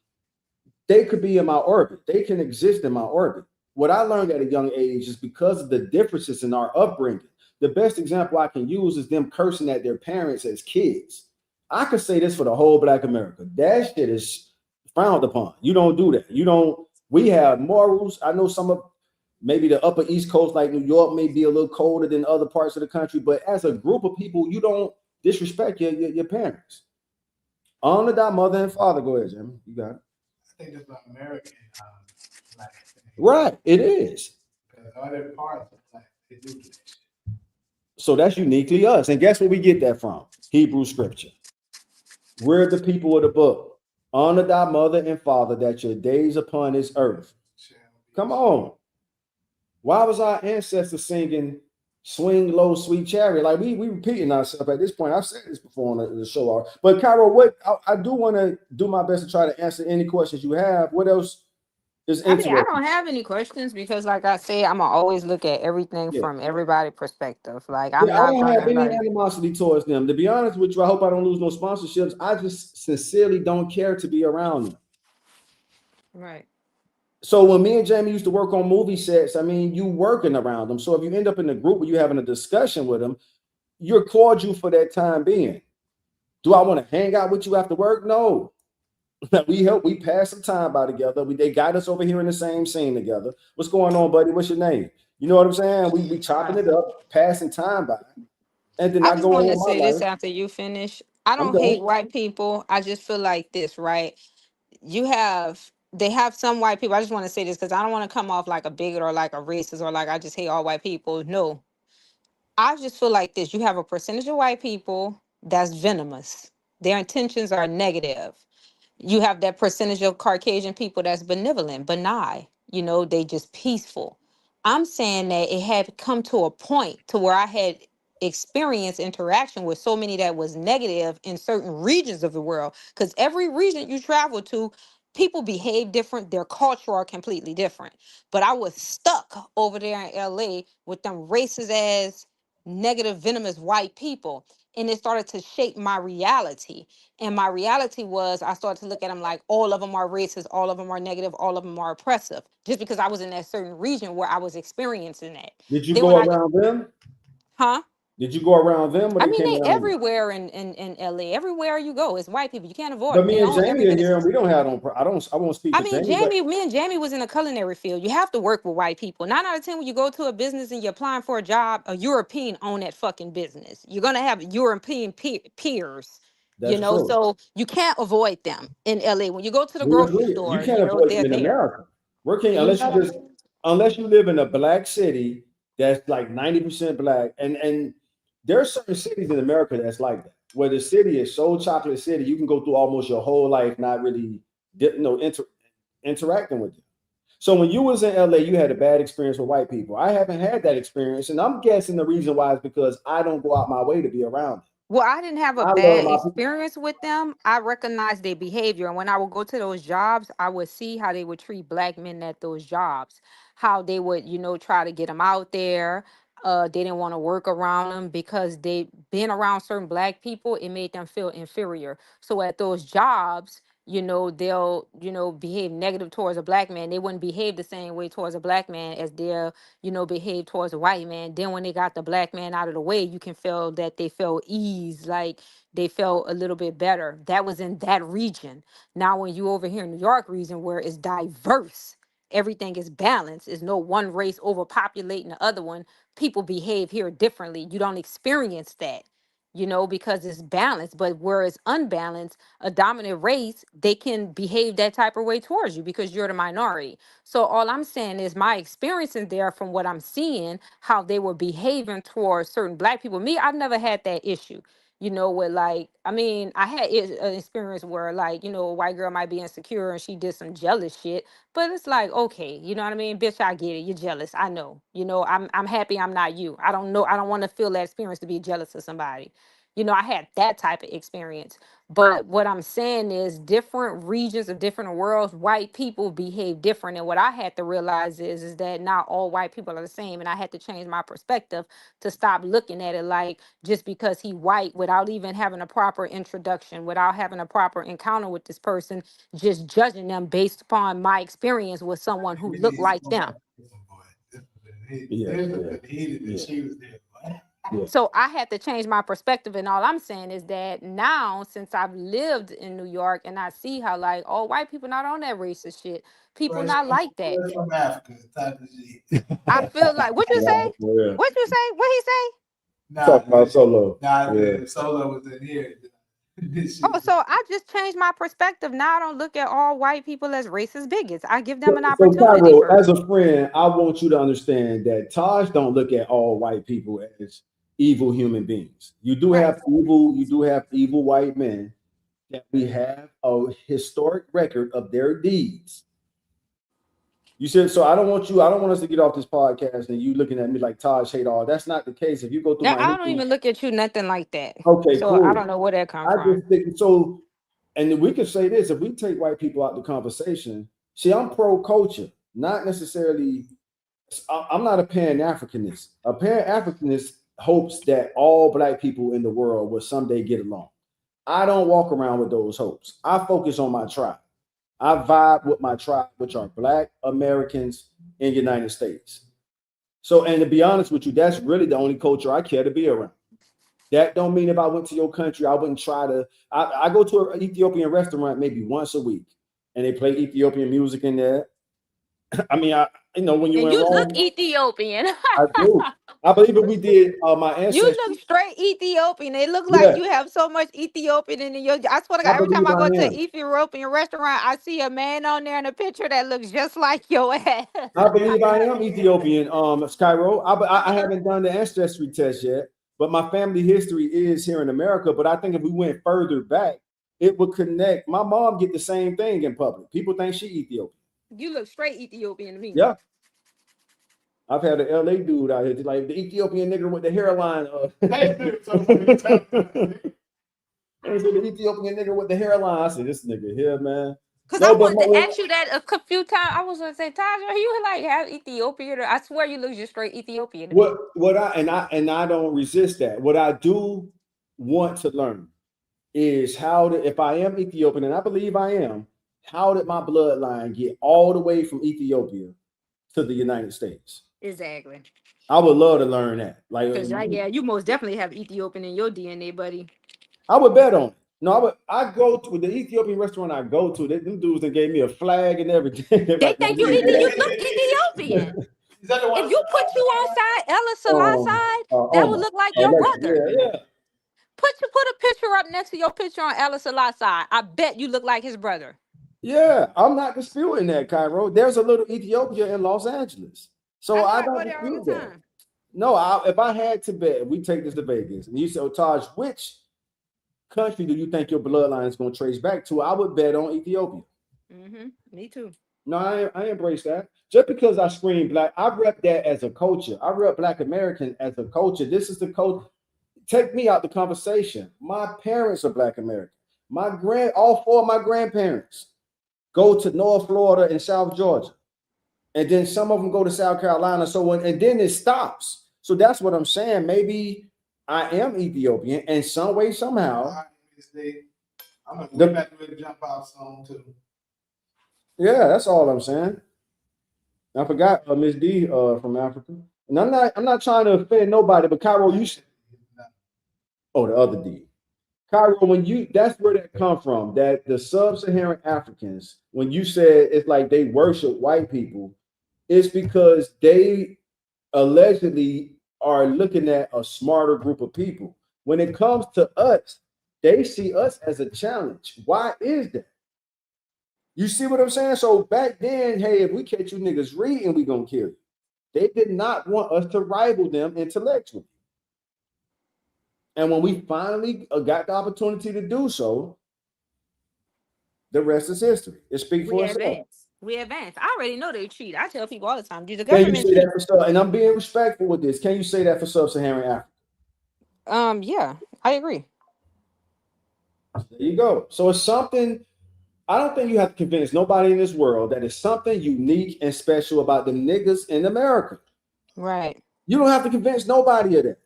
they could be in my orbit. They can exist in my orbit. What I learned at a young age is because of the differences in our upbringing. The best example I can use is them cursing at their parents as kids. I could say this for the whole Black America. That shit is frowned upon. You don't do that. You don't. We have morals. I know some of maybe the upper East Coast, like New York, may be a little colder than other parts of the country, but as a group of people, you don't disrespect your parents. Honor thy mother and father. Go ahead, Jimmy. You got it. I think it's an American black thing. Right, it is. Because other parts of black, they do this. So that's uniquely us. And guess where we get that from? Hebrew scripture. We're the people of the book. Honor thy mother and father that your days upon this earth. Come on. Why was our ancestors singing swing low, sweet chariot? Like we repeating ourselves at this point. I've said this before on the show. But Cairo, what I do want to do my best to try to answer any questions you have. What else is I mean, I interesting? don't have any questions because, like I say, I'm gonna always look at everything Yeah. from everybody's perspective. Like, I'm Yeah, I not don't have gonna any like. animosity towards them. To be honest with you, I hope I don't lose no sponsorships. I just sincerely don't care to be around them. Right. So when me and Jamie used to work on movie sets, I mean, you working around them. So if you end up in a group where you're having a discussion with them, you're cordial for that time being. Do I want to hang out with you after work? No. We pass some time by together. They got us over here in the same scene together. What's going on, buddy? What's your name? You know what I'm saying? We chopping Right. it up, passing time by, and then I I just go want to on say my this life. after you finish. I I'm don't done. hate white people. I just feel like this, right? They have some white people. I just want to say this because I don't want to come off like a bigot or like a racist or like I just hate all white people. No, I just feel like this. You have a percentage of white people that's venomous. Their intentions are negative. You have that percentage of Caucasian people that's benevolent, benign. They just peaceful. I'm saying that it had come to a point to where I had experienced interaction with so many that was negative in certain regions of the world. Because every region you travel to, people behave different. Their culture are completely different. But I was stuck over there in LA with them racist ass, negative, venomous white people. And it started to shape my reality. And my reality was I started to look at them like all of them are racist, all of them are negative, all of them are oppressive, just because I was in that certain region where I was experiencing that. Did you Then when go I get, around them? huh? Did you go around them or I they mean, came they around you? everywhere in LA. Everywhere you go, it's white people. You can't avoid But them. me They and own every Jamie are bit of. here, and we don't have no. I won't speak I for mean, Jamie, but Me and Jamie was in a culinary field. You have to work with white people. 9 out of 10, when you go to a business and you're applying for a job, a European own that fucking business. You're gonna have European peers, that's true. so you can't avoid them in LA. When you go to the We grocery agree. You store, can't avoid them they're in there. America. Working You know what I mean? unless you live in a black city that's like 90% black, and there are certain cities in America that's like that, where the city is so chocolate city, you can go through almost your whole life not really interacting with them. So when you was in LA, you had a bad experience with white people. I haven't had that experience, and I'm guessing the reason why is because I don't go out my way to be around them. Well, I didn't have a I love bad my people. experience with them. I recognized their behavior. And when I would go to those jobs, I would see how they would treat black men at those jobs, how they would, try to get them out there. They didn't want to work around them because they been around certain black people. It made them feel inferior. So at those jobs, they'll, behave negative towards a black man. They wouldn't behave the same way towards a black man as they're behave towards a white man. Then when they got the black man out of the way, you can feel that they felt ease, like they felt a little bit better. That was in that region. Now, when you over here in New York region where it's diverse, everything is balanced. There's no one race overpopulating the other one. People behave here differently. You don't experience that. you know, because it's balanced. But where it's unbalanced, a dominant race, they can behave that type of way towards you because you're the minority. So all I'm saying is my experience in there from what I'm seeing, how they were behaving towards certain black people. Me, I've never had that issue. You know, with like, I mean, I had an experience where like, you know, a white girl might be insecure and she did some jealous shit, but it's like, okay, you know what I mean? Bitch, I get it. You're jealous. I know. You know, I'm happy I'm not you. I don't know. I don't want to feel that experience to be jealous of somebody. You know, I had that type of experience. But what I'm saying is different regions of different worlds, white people behave different. And what I had to realize is that not all white people are the same. And I had to change my perspective to stop looking at it like just because he white without even having a proper introduction, without having a proper encounter with this person, just judging them based upon my experience with someone who looked like them. So I had to change my perspective, and all I'm saying is that now, since I've lived in New York and I see how like all white people not on that racist shit, people not like that. From Africa, type of shit. I feel like what you say? Yeah. What you say? What he say? Talk about Solo. Nah, Solo was in here. Oh, so I just changed my perspective. Now I don't look at all white people as racist bigots. I give them an So opportunity Cairo, first. as a friend, I want you to understand that Taj don't look at all white people as evil human beings. You do Right. have evil white men that we have a historic record of their deeds. You said so. I don't want us to get off this podcast and you looking at me like Taj hate all. That's not the case. If you go through Now, my I don't history, even look at you nothing like that. okay, So I cool. don't know where that come I from. just think so. And we can say this: if we take white people out the conversation, see, I'm pro culture, not necessarily. I'm not a pan-Africanist. A pan-Africanist hopes that all black people in the world will someday get along. I don't walk around with those hopes. I focus on my tribe. I vibe with my tribe, which are black Americans in the United States. So, and to be honest with you, that's really the only culture I care to be around. That don't mean if I went to your country, I wouldn't try to. I go to an Ethiopian restaurant maybe once a week, and they play Ethiopian music in there. I mean, when you And in you look Rome, Ethiopian. I do. I believe if we did my You ancestry. look straight Ethiopian. It look like Yeah, you have so much Ethiopian in your. I swear to I God, every time believe I I go to an am. Ethiopian restaurant, I see a man on there in a picture that looks just like your ass. I believe I am Ethiopian, Skyro. I haven't done the ancestry test yet, but my family history is here in America. But I think if we went further back, it would connect. My mom get the same thing in public. People think she Ethiopian. You look straight Ethiopian to me. Yeah. I've had an LA dude out here, like the Ethiopian nigger with the hairline. I said the Ethiopian nigger with the hairline. I said, this nigga here, man. Cause No, I but wanted to ask you that a few times. I was gonna say, Taja, you like have Ethiopian? I swear you look just straight Ethiopian to me. what I don't resist that. What I do want to learn is how to, if I am Ethiopian, and I believe I am, how did my bloodline get all the way from Ethiopia to the United States? Exactly. I would love to learn that. Like, Cause yeah, you most definitely have Ethiopian in your DNA, buddy. I would bet on it. No, I go to the Ethiopian restaurant I go to. Them dudes that gave me a flag and everything. They Like, think you look Ethiopian. If you put you on side, Ella Salah side, that would look like your brother. Yeah. Put a picture up next to your picture on Ella Salah side. I bet you look like his brother. Yeah, I'm not disputing that, Cairo. There's a little Ethiopia in Los Angeles. So I go don't there all dispute the that. time. No, if I had to bet, we take this to Vegas, and you say, oh, Taj, which country do you think your bloodline is going to trace back to? I would bet on Ethiopia. Me too. No, I embrace that. Just because I scream black, I rep that as a culture. I rep Black American as a culture. This is the culture. Take me out the conversation. My parents are Black American. All four of my grandparents go to North Florida and South Georgia. And then some of them go to South Carolina. And then it stops. So that's what I'm saying. Maybe I am Ethiopian in some way, somehow. I'm gonna jump out soon too. Yeah, that's all I'm saying. I forgot Miss D from Africa. And I'm not trying to offend nobody, but Cairo, the other D. Cairo, that's where that come from. That the sub-Saharan Africans, when you said it's like they worship white people, it's because they allegedly are looking at a smarter group of people. When it comes to us, they see us as a challenge. Why is that? You see what I'm saying? So back then, hey, if we catch you niggas reading, we gonna kill you. They did not want us to rival them intellectually. And when we finally got the opportunity to do so, the rest is history. It speaks We for itself. advance. We advance. I already know they cheat. I tell people all the time, do the Can you government say cheat? that for sub? And I'm being respectful with this. Can you say that for sub-Saharan Africa? Yeah, I agree. There you go. So it's something. I don't think you have to convince nobody in this world that it's something unique and special about the niggas in America. Right. You don't have to convince nobody of that.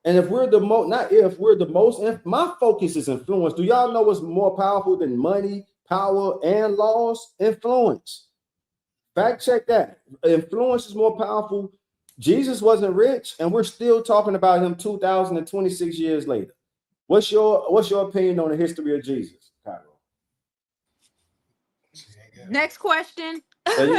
And if we're the most, not if we're the most, my focus is influence. Do y'all know what's more powerful than money, power, and laws? Influence. Fact check that. Influence is more powerful. Jesus wasn't rich, and we're still talking about him 2026 years later. What's your opinion on the history of Jesus, Cairo? Next question. I do.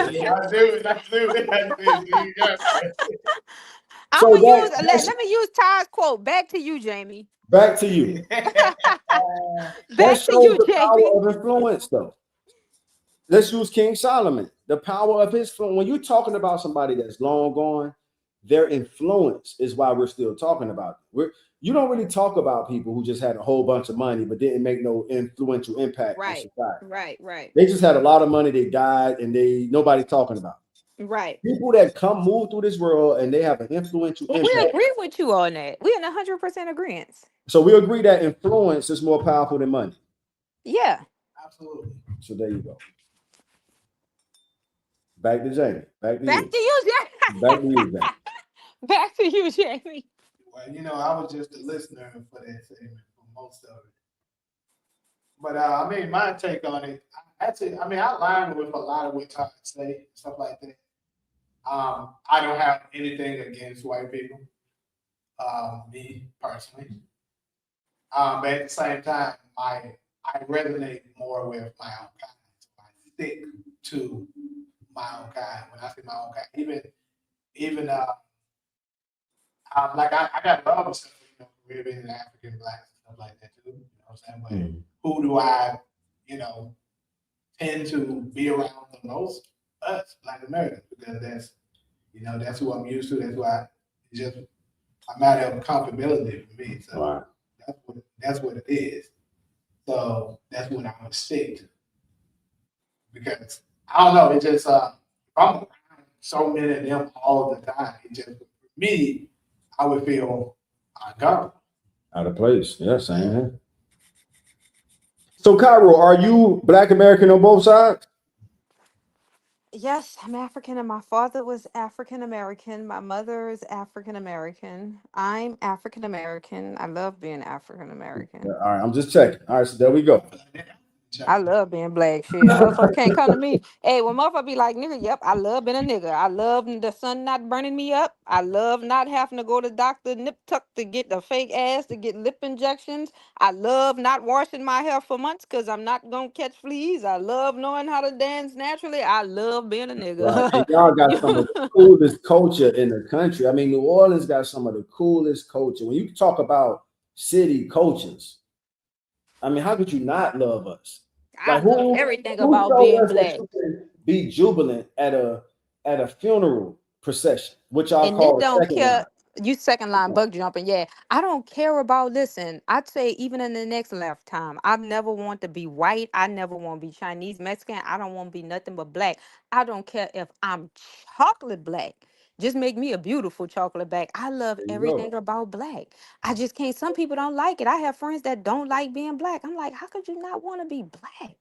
I'm So gonna use that's let me use Ty's quote. Back to you, Jamie. back to you. That Back to shows you, the Jamie. power of influence, though. Let's use King Solomon. The power of his influence. When you're talking about somebody that's long gone, their influence is why we're still talking about it. You don't really talk about people who just had a whole bunch of money but didn't make no influential impact on Right. society. Right. They just had a lot of money, they died, and nobody's talking about it. Right. People that move through this world and they have an influential We impact. agree with you on that. We in 100% agreement. So we agree that influence is more powerful than money. Yeah. Absolutely. So there you go. Back to Jamie. Back to Back you. to you, Jamie. Back to you, Jamie. Back to you, Jamie. Well, I was just a listener for that segment for most of it. But I mean, my take on it, I align with a lot of what Todd say, stuff like that. I don't have anything against white people, me personally. But at the same time, I resonate more with my own kind. So I stick to my own kind. When I say my own kind, even like I got love and stuff, Caribbean and African blacks and stuff like that too. You know what I'm saying? But who do I, tend to be around the most? Us, Black Americans, because that's who I'm used to. That's why it's just a matter of comfortability for me. So Wow. that's what it is. So that's what I'm gonna stick to. Because I don't know, it just if I'm around so many of them all the time, it just for me, I would feel uncomfortable. Out of place. Yeah, same here. So, Cairo, are you Black American on both sides? Yes, I'm African, and my father was African American. My mother is African American. I'm African American. I love being African Yeah, American. all right, I'm just checking. All right, so there we go. I love being black. Shit, motherfucker can't come to me. Hey, when motherfucker be like, nigga, yep, I love being a nigga. I love the sun not burning me up. I love not having to go to doctor nip tuck to get the fake ass to get lip injections. I love not washing my hair for months because I'm not gonna catch fleas. I love knowing how to dance naturally. I love being a Right. And nigga. y'all got some of the You- coolest culture in the country. I mean, New Orleans got some of the coolest culture. When you talk about city cultures, I mean, how could you not love us? I Like love who everything who about showed being us that black. you can be jubilant at a funeral procession, which y'all And it call a don't second care. line? You second line bug jumping, yeah. I don't care about. Listen, I'd say even in the next lifetime, I never want to be white. I never want to be Chinese, Mexican. I don't want to be nothing but black. I don't care if I'm chocolate black. Just make me a beautiful chocolate black. I love There you everything go. about black. I just can't. Some people don't like it. I have friends that don't like being black. I'm like, how could you not want to be black?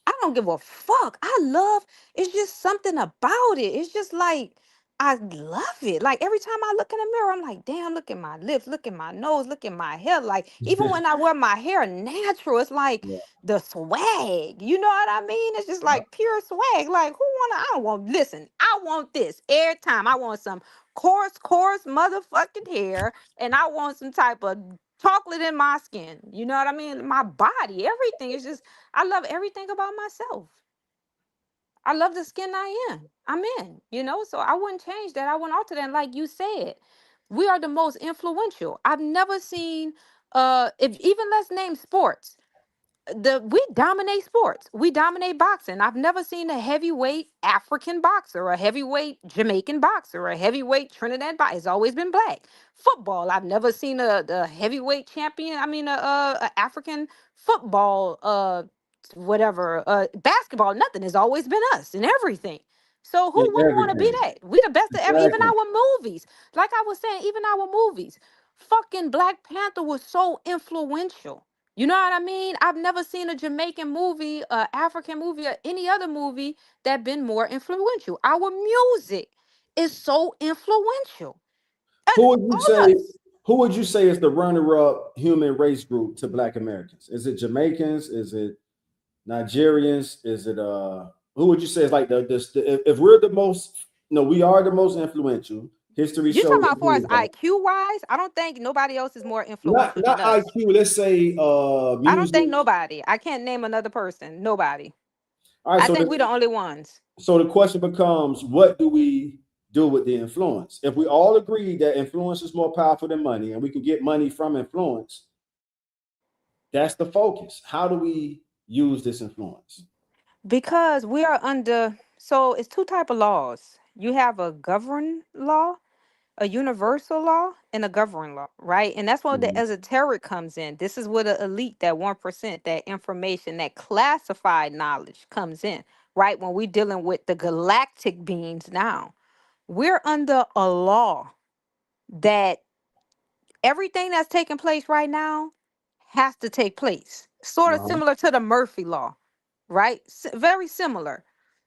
I don't give a fuck. I love it's just something about it. It's just like I love it. Like every time I look in the mirror, I'm like, damn, look at my lips, look at my nose, look at my hair. Like even when I wear my hair natural, it's like Yeah. the swag. You know what I mean? It's just like pure swag. Like who wanna I don't want listen, I want this every time. I want some coarse motherfucking hair and I want some type of chocolate in my skin. You know what I mean? My body, everything is just I love everything about myself. I love the skin I am. I'm in, so I wouldn't change that. I wouldn't alter that. And like you said, We are the most influential. I've never seen if even let's name sports. We dominate sports. We dominate boxing. I've never seen a heavyweight African boxer, a heavyweight Jamaican boxer, a heavyweight Trinidad boxer. It's always been black. Football. I've never seen the heavyweight champion. I mean, a African football, whatever, basketball. Nothing. It's always been us in everything. So who In wouldn't want to be everything. that? We the best of ever. Even Exactly. our movies. Like I was saying, even our movies. Fucking Black Panther was so influential. You know what I mean? I've never seen a Jamaican movie, a African movie, or any other movie that been more influential. Our music is so influential. And Who would you all say? us. Who would you say is the runner-up human race group to Black Americans? Is it Jamaicans? Is it Nigerians? Is it who would you say is like if we're the most, no, we are the most influential. History You shows talking about far as that. IQ wise? I don't think nobody else is more Not influential than not us. IQ. Let's say I don't music. think nobody. I can't name another person. Nobody. All right, I think we the only ones. so the question becomes, what do we do with the influence? If we all agree that influence is more powerful than money and we can get money from influence, that's the focus. How do we use this influence? Because we are under, so it's two type of laws. You have a governed law, a universal law, and a government law, right? And that's where the Mhm. esoteric comes in. This is where the elite, that 1%, that information, that classified knowledge comes in, right? When we're dealing with the galactic beings now, we're under a law that everything that's taking place right now has to take place. Sort of Uh-huh. similar to the Murphy law, right? Very similar.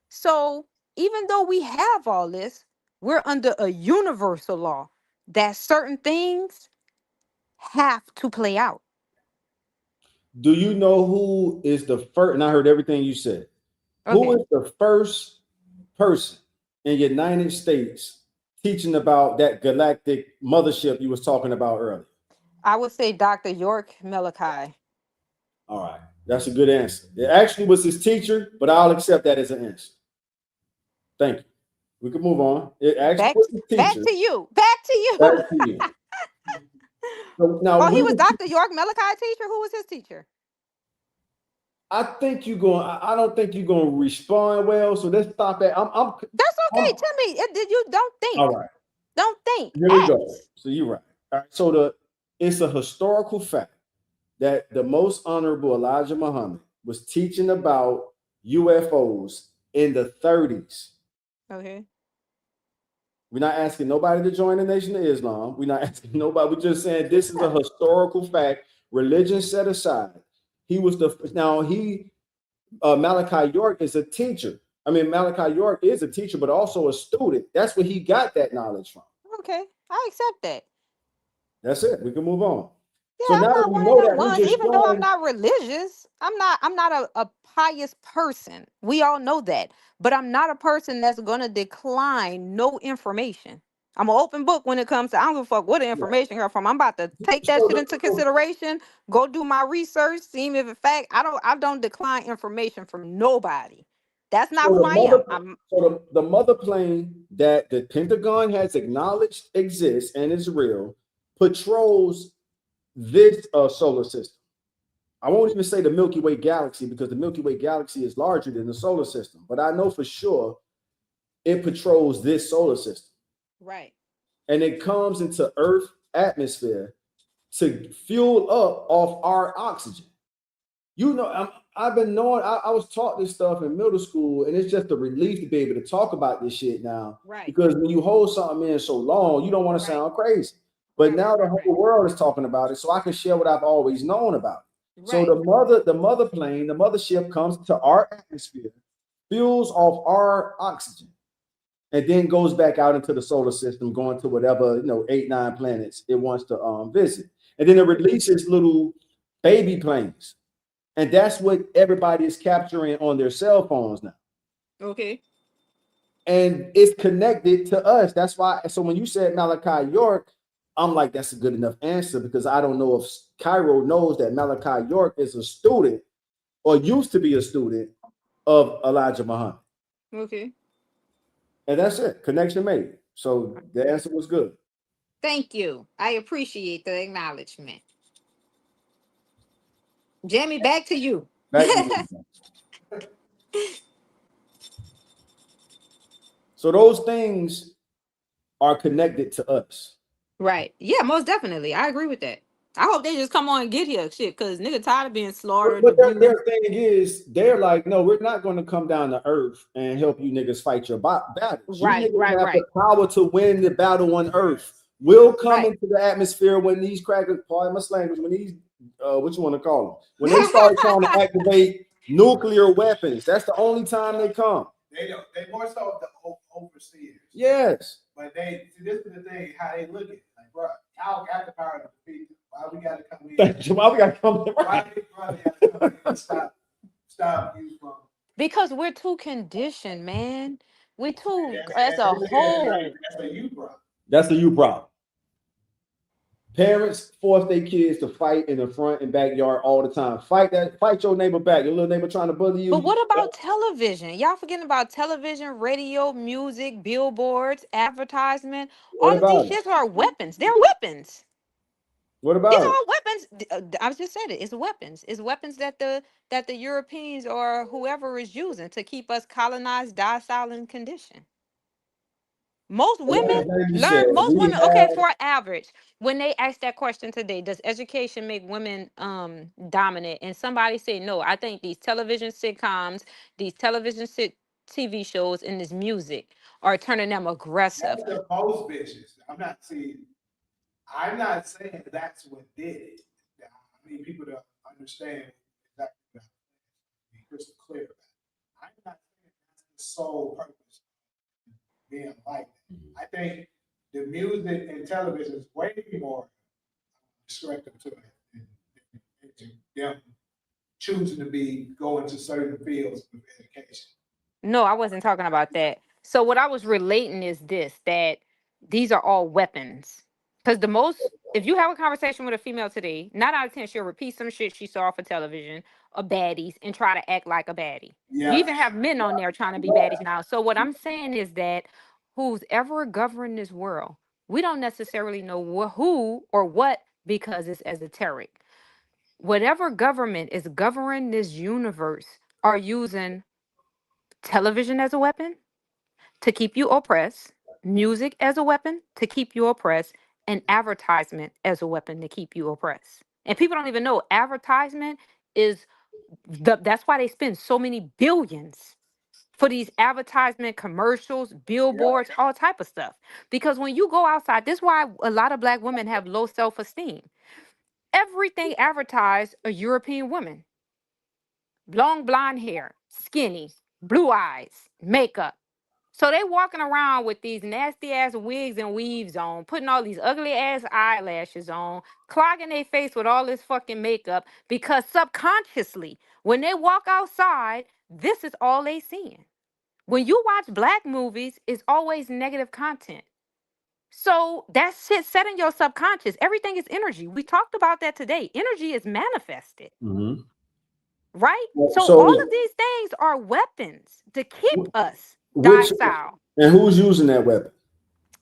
So even though we have all this, we're under a universal law that certain things have to play out. Do you know who is the first? And I heard everything you said. Who Okay. is the first person in the United States teaching about that galactic mothership you was talking about earlier? I would say Dr. York Malachi. All right, that's a good answer. It actually was his teacher, but I'll accept that as an answer. Thank you. We can move on. It actually Back was his back teacher. to you. Back to Back you. to you. So now, Oh, he when was did you, Dr. York Malachi teacher? Who was his teacher? I think you're going. I don't think you're going to respond well. So let's stop at. That's okay. I'm Tell me. Did you don't all think. right. Don't think. Here we Act. go. So you're right. All right. So it's a historical fact that the most honorable Elijah Muhammad was teaching about UFOs in the 30s. Okay. We're not asking nobody to join the Nation of Islam. We're not asking nobody. We're just saying this is a historical fact. Religion set aside. He was Malachi York is a teacher. I mean, Malachi York is a teacher, but also a student. That's where he got that knowledge from. Okay. I accept that. That's it. We can move on. Yeah, So I'm now that not we one of know them that, we're ones. just Even though I'm showing. not religious, I'm not a pious person. We all know that. But I'm not a person that's gonna decline no information. I'm an open book when it comes to I don't give a fuck where the Yeah. information come from. I'm about to take that So, shit into consideration, go do my research, see if in fact I don't decline information from nobody. That's not so who the I mother, am. I'm so the mother plane that the Pentagon has acknowledged exists and is real patrols this solar system. I won't even say the Milky Way galaxy because the Milky Way galaxy is larger than the solar system, but I know for sure it patrols this solar system right. and it comes into Earth atmosphere to fuel up off our oxygen. You know, I've been knowing, I was taught this stuff in middle school, and it's just a relief to be able to talk about this shit now. Right. Because when you hold something in so long, you don't want to Right. sound crazy. But Right. now Right. the Right. whole Right. world is talking about it, so I can share what I've always known about it. So Right. the mother plane, the mothership comes to our atmosphere, fuels off our oxygen, and then goes back out into the solar system, going to whatever 8, 9 planets it wants to visit, and then it releases little baby planes. And that's what everybody is capturing on their cell phones now. Okay. And it's connected to us. That's why. So when you said Malachi York, I'm like, that's a good enough answer because I don't know if Cairo knows that Malachi York is a student or used to be a student of Elijah Muhammad. Okay. And that's it. Connection made. So the answer was good. Thank you. I appreciate the acknowledgement. Jamie, back to you. Back to you. So those things are connected to us. Right. Yeah, most definitely. I agree with that. I hope they just come on and get here. Shit, because nigga tired of being slaughtered, But abused. their thing is, they're like, no, we're not going to come down to earth and help you niggas fight your battles. You Right, niggas right, have right. the power to win the battle on earth. We'll come Right. into the atmosphere when these crackers, pardon my language, when these, what you want to call them, when they start trying to activate nuclear weapons. That's the only time they come. They don't. They more so the overseers. Yes. But they see, this is the thing, how they look at it. Like, bro, y'all got the power to defeat them. Why we gotta come in? Thank you. Why we gotta come in? Why we gotta come in and stop you from? Because we're too conditioned, man. We're too, as a That's whole. a you problem. That's the you problem. Parents force their kids to fight in the front and backyard all the time. Fight your neighbor back. Your little neighbor trying to bully you. But what about television? Y'all forgetting about television, radio, music, billboards, advertisement. What All of these about it? shits are weapons. They're weapons. What These about are it? all weapons. I just said it. It's weapons. It's weapons that the Europeans or whoever is using to keep us colonized, docile, and conditioned. Most women Like you said, learn. Most we women, okay, have for average, when they ask that question today, does education make women dominant? And somebody say no. I think these television sitcoms, these TV shows, and this music are turning them aggressive. That's the most vicious. I'm not saying that's what did it. I need people to understand exactly what be crystal clear about it. I'm not saying that's the sole purpose of being like that. I think the music and television is way more destructive to it than them choosing to go into certain fields of education. No, I wasn't talking about that. So what I was relating is this, that these are all weapons. Because if you have a conversation with a female today, 9 out of 10, she'll repeat some shit she saw for television or baddies and try to act like a baddie. You Yeah. even have men on there trying to be baddies now. So what I'm saying is that who's ever governing this world, we don't necessarily know who or what because it's esoteric. Whatever government is governing this universe are using television as a weapon to keep you oppressed, music as a weapon to keep you oppressed, and advertisement as a weapon to keep you oppressed. And people don't even know advertisement is that's why they spend so many billions for these advertisement commercials, billboards, all type of stuff. Because when you go outside, this is why a lot of black women have low self-esteem. Everything advertised a European woman. Long blonde hair, skinny, blue eyes, makeup. So they walking around with these nasty ass wigs and weaves on, putting all these ugly ass eyelashes on, clogging their face with all this fucking makeup because subconsciously, when they walk outside, this is all they seeing. When you watch black movies, it's always negative content. So that shit set in your subconscious. Everything is energy. We talked about that today. Energy is manifested. Mm-hmm. Right? So So all of these things are weapons to keep us which docile. and who's using that weapon?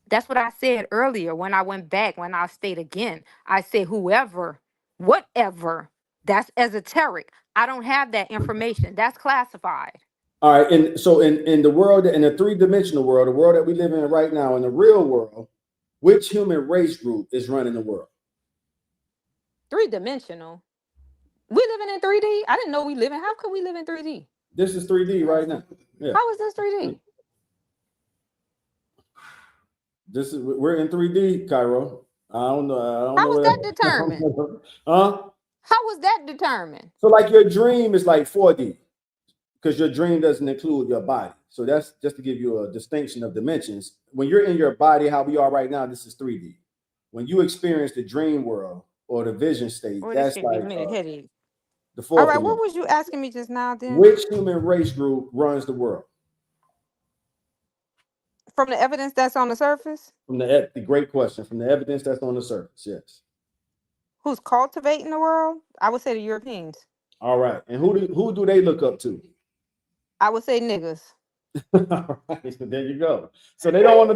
That's what I said earlier when I went back, when I stayed again. I said, whoever, whatever, that's esoteric. I don't have that information. That's classified. All right, and so in the world, in the three-dimensional world, the world that we live in right now, in the real world, which human race group is running the world? 3-dimensional. We living in 3D? I didn't know we live in. How could we live in 3D? This is 3D right now. Yeah. How is this 3D? We're in 3D, Cairo. I don't know. How was that determined? Huh? How was that determined? So like your dream is like 4D because your dream doesn't include your body. So that's just to give you a distinction of dimensions. When you're in your body, how we are right now, this is 3D. When you experience the dream world or the vision state, that's like the fourth. All right, what was you asking me just now then? Which human race group runs the world? From the evidence that's on the surface? From the great question. From the evidence that's on the surface, yes. Who's cultivating the world? I would say the Europeans. All right. And who do they look up to? I would say niggas. All right. So there you go. So they don't want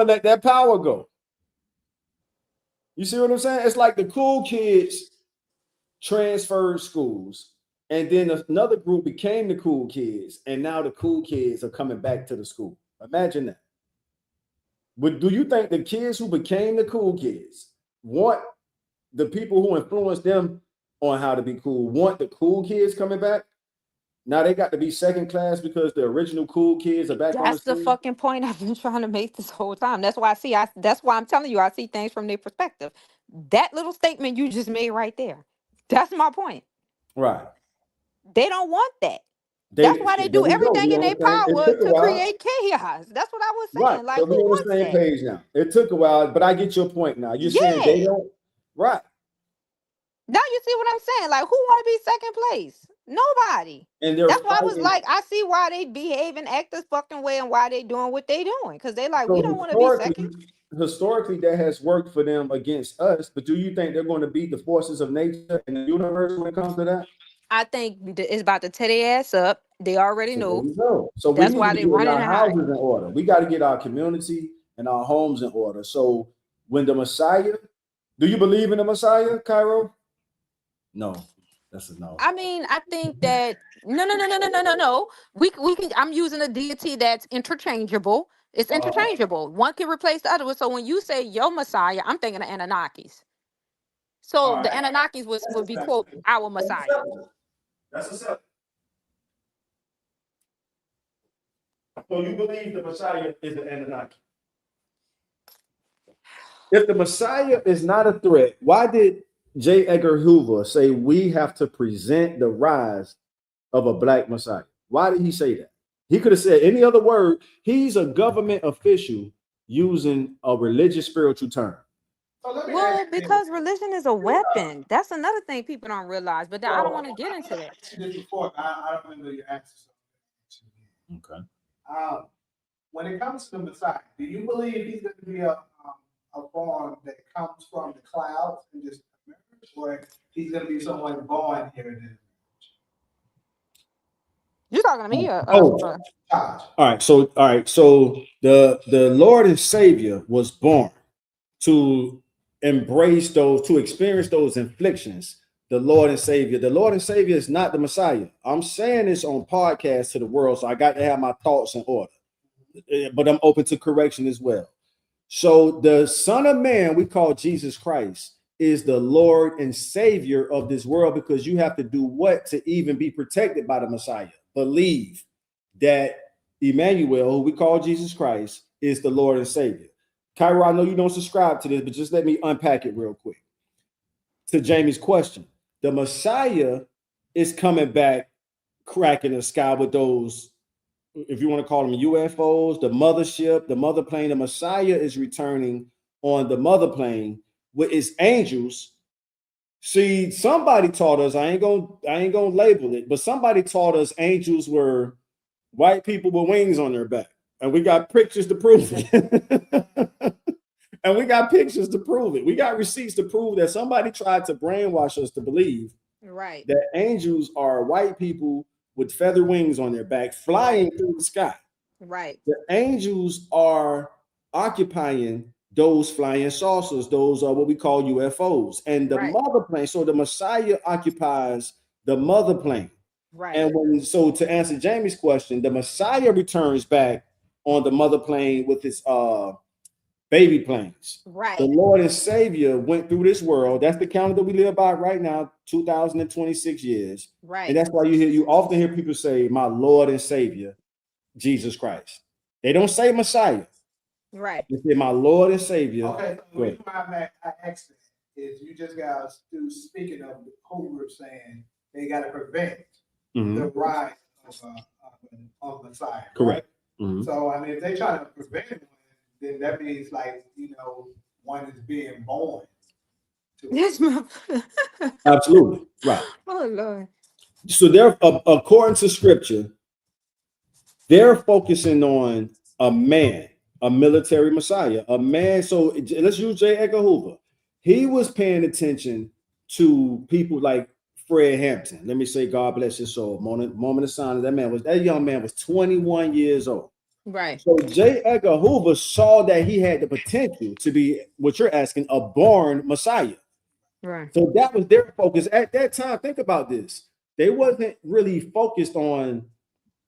to let that power go. You see what I'm saying? It's like the cool kids transferred schools, and then another group became the cool kids, and now the cool kids are coming back to the school. Imagine that. But do you think the kids who became the cool kids want the people who influenced them on how to be cool, want the cool kids coming back? Now they got to be second class because the original cool kids are back on the That's the scene. fucking point I've been trying to make this whole time. That's why that's why I'm telling you I see things from their perspective. That little statement you just made right there. That's my point. Right. They don't want that. They, That's why they there do we go. everything We in their understand. It power took a to while. create chaos. That's what I was Right. saying. Like, So who we're on wants the same that? page now. It took a while, but I get your point now. You're saying they Yeah. don't. Right. Now you see what I'm saying? Like, who want to be second place? Nobody. And they're That's why I was fighting. like, I see why they behave and act this fucking way and why they doing what they doing. Because they like, we So don't want to be second. historically, that has worked for them against us. But do you think they're going to beat the forces of nature and the universe when it comes to that? I think it's about to tear their ass up. They already So there know. you go. So we That's need why to they get running our and hiding. houses in order. We got to get our community and our homes in order. So when the Messiah, do you believe in the Messiah, Cairo? No, that's a no. I mean, I think that no. We can. I'm using a deity that's interchangeable. It's interchangeable. One can replace the other. So when you say your Messiah, I'm thinking of Anunnakis. So the Anunnakis would be quote our Messiah. That's a separate. So you believe the Messiah is the Anunnaki? If the Messiah is not a threat, why did J. Edgar Hoover say we have to present the rise of a black Messiah? Why did he say that? He could have said any other word. He's a government official using a religious spiritual term. Well, because religion is a weapon. That's another thing people don't realize. But I don't want to get into that. Before, I don't remember your answer. Okay. When it comes to the Messiah, do you believe he's going to be a form that comes from the clouds and just emerge, or he's going to be someone born here and then? You talking to me? All right. So the Lord and Savior was born to embrace those, to experience those afflictions. The Lord and Savior. The Lord and Savior is not the Messiah. I'm saying this on podcast to the world, so I got to have my thoughts in order. But I'm open to correction as well. So the Son of Man, we call Jesus Christ, is the Lord and Savior of this world, because you have to do what to even be protected by the Messiah? Believe that Emmanuel, who we call Jesus Christ, is the Lord and Savior. Cairo, I know you don't subscribe to this, but just let me unpack it real quick. To Jamie's question, the Messiah is coming back, cracking the sky with those, if you want to call them UFOs, the mothership, the mother plane. The Messiah is returning on the mother plane with its angels. See, somebody taught us, I ain't gonna label it, but somebody taught us angels were white people with wings on their back. And we got pictures to prove it. And we got pictures to prove it. We got receipts to prove that somebody tried to brainwash us to believe that angels are white people with feather wings on their back flying through the sky. Right. The angels are occupying those flying saucers. Those are what we call UFOs. And the mother plane, so the Messiah occupies the mother plane. Right. And so to answer Jamie's question, the Messiah returns back on the mother plane with his baby planes. Right. The Lord and Savior went through this world. That's the calendar we live by right now, 2026 years. Right. And that's why you often hear people say, my Lord and Savior, Jesus Christ. They don't say Messiah. Right. They say my Lord and Savior. Okay, the reason why I asked that is you just got speaking of who we're saying they got to prevent the rise of Messiah. Correct. Right? So, I mean, if they try to prevent one, then that means, like, one is being born. Absolutely. Right. Oh, Lord. So they're, according to scripture, they're focusing on a man, a military Messiah, a man. So let's use J. Edgar Hoover. He was paying attention to people like Fred Hampton. Let me say, God bless his soul. Moment of silence. That young man was 21 years old. Right. So J. Edgar Hoover saw that he had the potential to be what you're asking, a born Messiah. Right. So that was their focus at that time. Think about this. They wasn't really focused on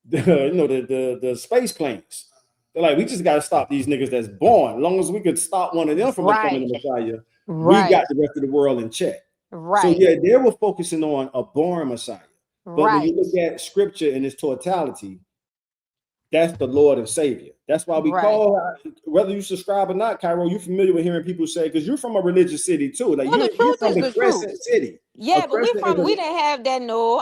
the space planes. They're like, we just got to stop these niggas that's born. As long as we could stop one of them from becoming Right. a Messiah, we Right. got the rest of the world in check. So Right. yeah, they were focusing on a born Messiah. But when you Right. look at scripture in its totality, that's the Lord and Savior. That's why we Right. call, whether you subscribe or not, Cairo, you're familiar with hearing people say, because you're from a religious city too. Like Well, the you're truth from is the the Crescent truth. City. A Yeah, but Crescent is we didn't have that. No,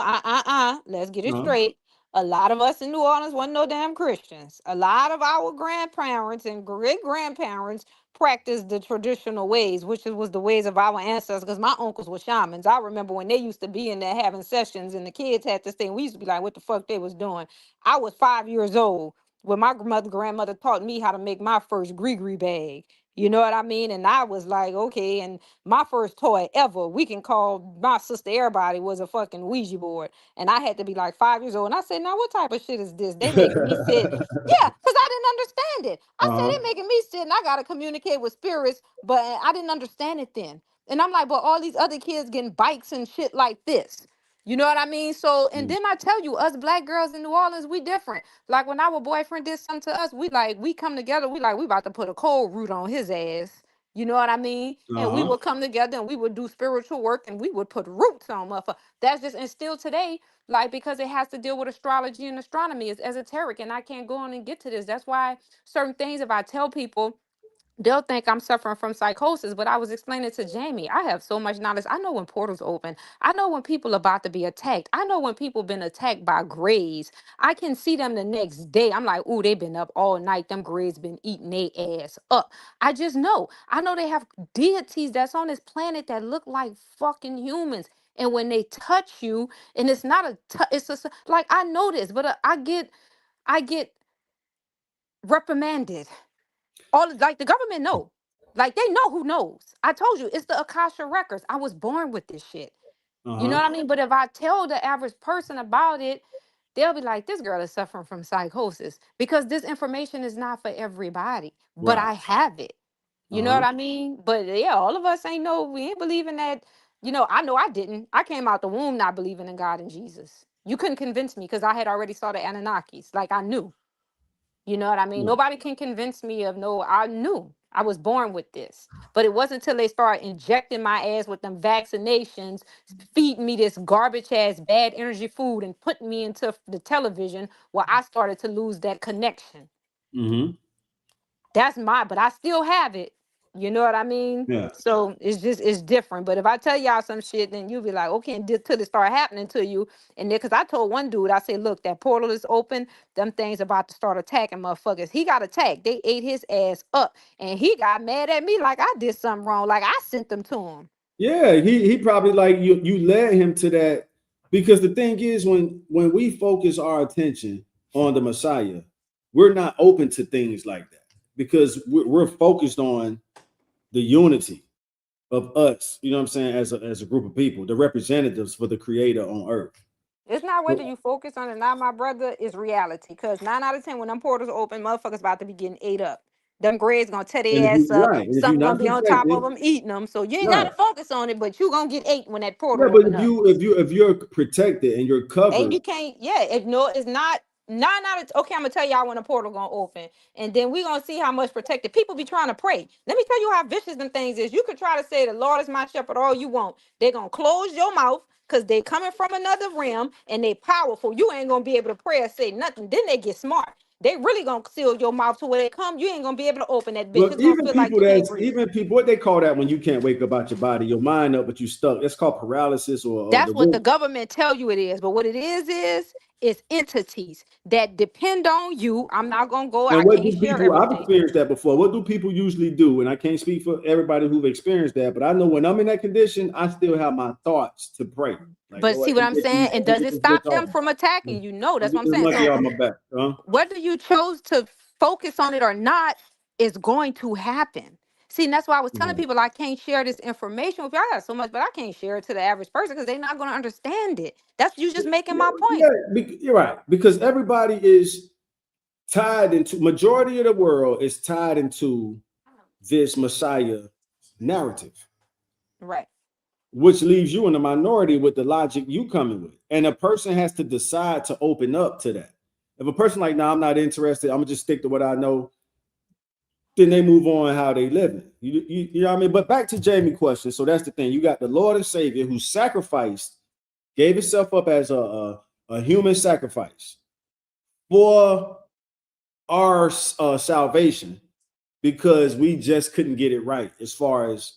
let's get it uh-huh. straight. A lot of us in New Orleans wasn't no damn Christians. A lot of our grandparents and great grandparents practiced the traditional ways, which was the ways of our ancestors. Because my uncles were shamans. I remember when they used to be in there having sessions, and the kids had to stay. And we used to be like, "What the fuck they was doing?" I was 5 years old when my grandmother taught me how to make my first gree bag. You know what I mean? And I was like, okay. And my first toy ever, we can call my sister everybody, was a fucking Ouija board. And I had to be like 5 years old. And I said, now what type of shit is this? They making me sit. Yeah, because I didn't understand it. I said, Uh-huh. they making me sit and I got to communicate with spirits, but I didn't understand it then. And I'm like, but all these other kids getting bikes and shit like this. You know what I mean? So, and then I tell you, us black girls in New Orleans, we different. Like when our boyfriend did something to us, we come together, we about to put a cold root on his ass. You know what I mean? And we Uh-huh. would come together and we would do spiritual work and we would put roots on motherfucker. That's just, and still today, like because it has to deal with astrology and astronomy, it's esoteric, and I can't go on and get to this. That's why certain things, if I tell people, they'll think I'm suffering from psychosis. But I was explaining to Jamie, I have so much knowledge. I know when portals open. I know when people are about to be attacked. I know when people been attacked by grays. I can see them the next day. I'm like, ooh, they been up all night. Them grays been eating their ass up. I just know. I know they have deities that's on this planet that look like fucking humans. And when they touch you, and it's not it's just like I know this, but I get reprimanded. Like the government know. Like they know who knows. I told you it's the Akasha records. I was born with this shit. You know Uh-huh. what I mean? But if I tell the average person about it, they'll be like, this girl is suffering from psychosis because this information is not for everybody. But Right. I have it. You know Uh-huh. what I mean? But yeah, all of us ain't know, we ain't believing that. I know I didn't. I came out the womb not believing in God and Jesus. You couldn't convince me because I had already saw the Anunnakis. Like I knew. You know what I mean? Yeah. Nobody can convince me of no, I knew I was born with this. But it wasn't until they started injecting my ass with them vaccinations, feeding me this garbage ass bad energy food and putting me into the television where I started to lose that connection. Mm-hmm. But I still have it. You know what I mean? Yeah. So it's different. But if I tell y'all some shit, then you'll be like, okay, until it start happening to you. And then, because I told one dude, I said, look, that portal is open. Them things about to start attacking motherfuckers. He got attacked. They ate his ass up. And he got mad at me like I did something wrong. Like I sent them to him. Yeah, he probably like you led him to that, because the thing is when we focus our attention on the Messiah, we're not open to things like that because we're focused on the unity of us, you know what I'm saying, as a group of people, the representatives for the creator on earth. It's not whether So- you focus on it or not, my brother, it's reality. Because 9 out of 10, when them portals open, motherfuckers about to be getting ate up. Them grades gonna tear and their ass up. if you're Something gonna not be on top of protected, them eating them. So you ain't right. gotta focus on it, but you gonna get ate when that Yeah, portal but open up. if you're protected and you're And covered, you can't, yeah, if no, it's not 9 out of okay, I'm gonna tell y'all when the portal gonna open, and then we gonna see how much protected people be trying to pray. Let me tell you how vicious them things is. You could try to say the Lord is my shepherd all you want. They're gonna close your mouth because they coming from another realm and they powerful. You ain't gonna be able to pray or say nothing. Then they get smart. They really gonna seal your mouth to where they come. You ain't gonna be able to open that bitch. look, It's gonna feel like you can't breathe. even people, what they call that when you can't wake up out your body, your mind up, but you stuck. That's called paralysis or the That's what the root. government tell you it is. But what it is it's entities that depend on you. I'm not gonna go, I And what can't do share people? I've everything. experienced that before. What do people usually do? And I can't speak for everybody who've experienced that, but I know when I'm in that condition, I still have my thoughts to pray. Like, But Lord, see what I'm saying? And let me does get it this bitch stop off. them from attacking you? No, that's Get what I'm this saying. monkey So off my back, huh? whether you chose to focus on it or not is going to happen. See, and that's why I was telling Yeah. people I can't share this information with you. I got so much, but I can't share it to the average person because they're not going to understand it. That's you just making my Yeah, point. you're right, because everybody is tied into majority of the world is tied into this Messiah narrative, Right. which leaves you in the minority with the logic you coming with. And a person has to decide to open up to that. If a person like, nah, I'm not interested, I'm gonna just stick to what I know, then they move on how they live. You know what I mean? But back to Jamie's question. So that's the thing. You got the Lord and Savior who sacrificed, gave himself up as a human sacrifice for our salvation, because we just couldn't get it right as far as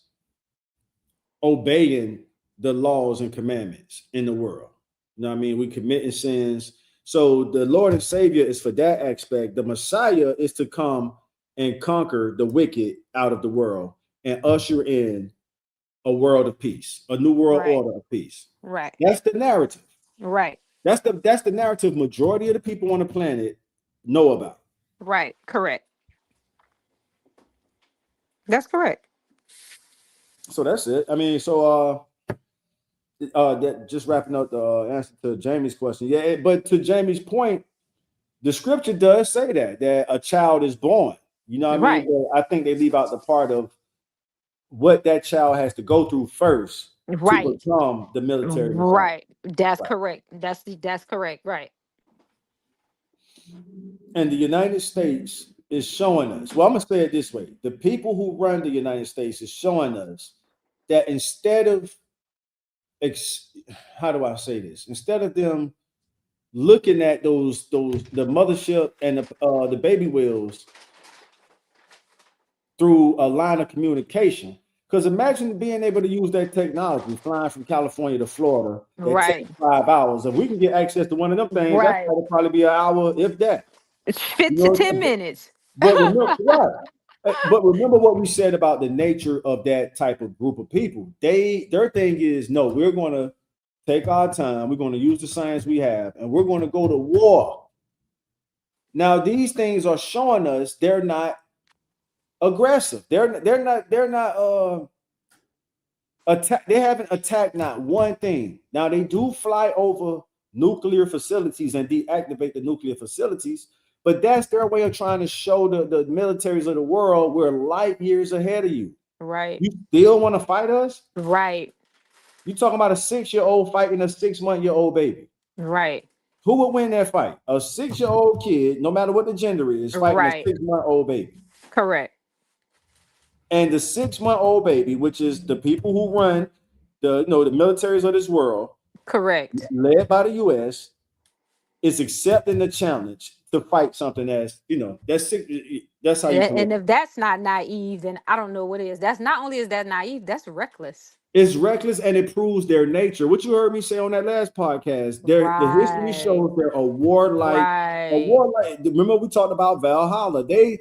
obeying the laws and commandments in the world. You know what I mean? We committing sins. So the Lord and Savior is for that aspect. The Messiah is to come and conquer the wicked out of the world and usher in a world of peace, a new world order of peace. Right. That's the narrative. Right. That's the narrative majority of the people on the planet know about. Right. Correct. That's correct. So that's it. I mean, so that just wrapping up the answer to Jamie's question. Yeah, but to Jamie's point, the scripture does say that a child is born. You know what I mean? But I think they leave out the part of what that child has to go through first to become the military. Right. That's correct. That's correct. Right. And the United States is showing us, well, I'm gonna say it this way: the people who run the United States is showing us that instead of how do I say this? Instead of them looking at the mothership and the baby wheels through a line of communication, because imagine being able to use that technology, flying from California to Florida, that takes 5 hours. If we can get access to one of them things, that would probably be an hour, if that. It's 5 to 10 minutes. But remember, but remember what we said about the nature of that type of group of people. Their thing is, no, we're going to take our time. We're going to use the science we have, and we're going to go to war. Now, these things are showing us they're not aggressive. They're not attack. They haven't attacked not one thing. Now they do fly over nuclear facilities and deactivate the nuclear facilities, but that's their way of trying to show the militaries of the world we're light years ahead of you. Right. You still want to fight us? Right. You talking about a 6-year-old fighting a 6-month-old baby? Right. Who would win that fight? A 6-year-old kid, no matter what the gender is, fighting a 6-month-old baby. Correct. And the 6-month-old baby, which is the people who run the militaries of this world, correct, led by the U.S., is accepting the challenge to fight something that's that's how you. And if that's not naive, then I don't know what is. That's not only is that naive, that's reckless. It's reckless, and it proves their nature. What you heard me say on that last podcast, the history shows they're a warlike. Remember we talked about Valhalla. They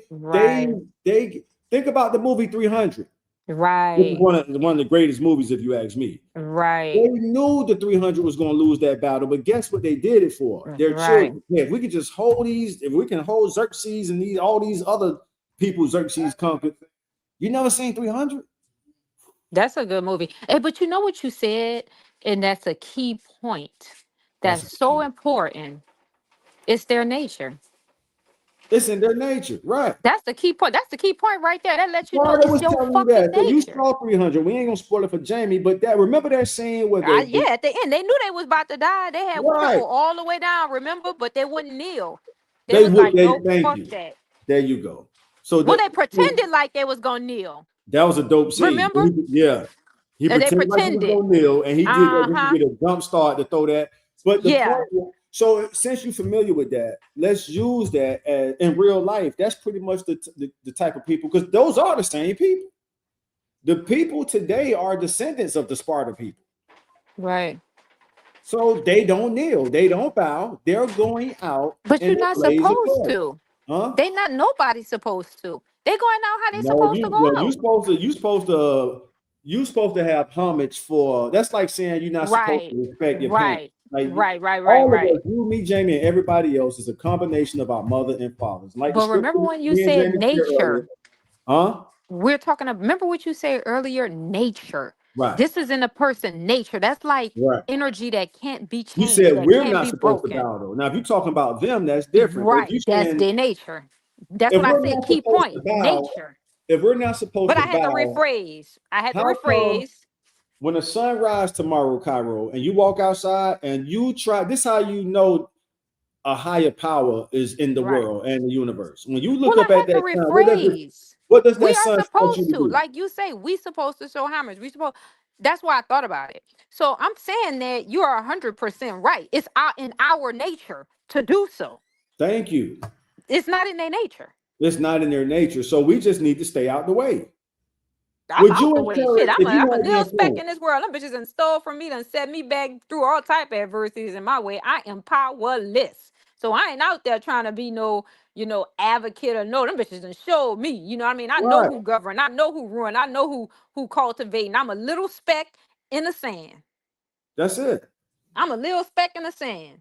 think about the movie 300. Right. Which is one of the greatest movies, if you ask me. Right. They knew the 300 was going to lose that battle, but guess what they did it for? Their children. Yeah, if we could just hold these, if we can hold Xerxes and all these other people Xerxes conquered. You never seen 300? That's a good movie. Hey, but you know what you said, and that's a key point. That's so important. It's their nature. It's in their nature, right? That's the key point. That's the key point right there. That lets you know it's your fucking nature. So you saw 300. We ain't gonna spoil it for Jamie, but remember that scene where at the end they knew they was about to die. They had one all the way down, remember, but they wouldn't kneel. They was like, no, fuck that. There you go. So they pretended like they was gonna kneel. That was a dope scene. Remember? He pretended like he was gonna kneel, and he did that. He get a jump start to throw that. But the point. So since you're familiar with that, let's use that in real life. That's pretty much the type of people, because those are the same people. The people today are descendants of the Sparta people. Right. So they don't kneel. They don't bow. They're going out. But you're not supposed to. Huh? They not nobody's supposed to. They going out how they supposed to go out. You supposed to have homage for. That's like saying you're not supposed to respect your parents. Like, right. You, me, Jamie, and everybody else is a combination of our mother and fathers. Like, but remember when you said nature? Huh? We're talking about. Remember what you said earlier? Nature. Right. This is in a person nature. That's like Right. energy that can't be You changed, said that we're can't not be supposed to broken. bow though. Now, if you're talking about them, that's different. But if Right. you That's saying their nature. That's if what I we're said. not Key supposed to point. bow, Nature. if we're not supposed But to I had to bow, rephrase. I had to how come rephrase. when the sun rises tomorrow, Cairo, and you walk outside and you try, this is how you know a higher power is in the Right. world and the universe. When you Well, look up I at had to that sun, rephrase. what does We that are sun want you supposed to to, do? like you say, we supposed to show homage. We supposed. That's why I thought about it. So I'm saying that you are 100% right. It's in our nature to do so. Thank you. It's not in their nature. It's not in their nature. So we just need to stay out the way. I'm Would you out the way. Shit, encourage, I'm if a you I'm a had the little speck influence? in this world. Them bitches done stole from me, done set me back through all type of adversities in my way. I am powerless. So I ain't out there trying to be no, advocate or no. Them bitches done showed me. You know what I mean? I know Right. who govern. I know who ruin. I know who cultivating. I'm a little speck in the sand. That's it. I'm a little speck in the sand.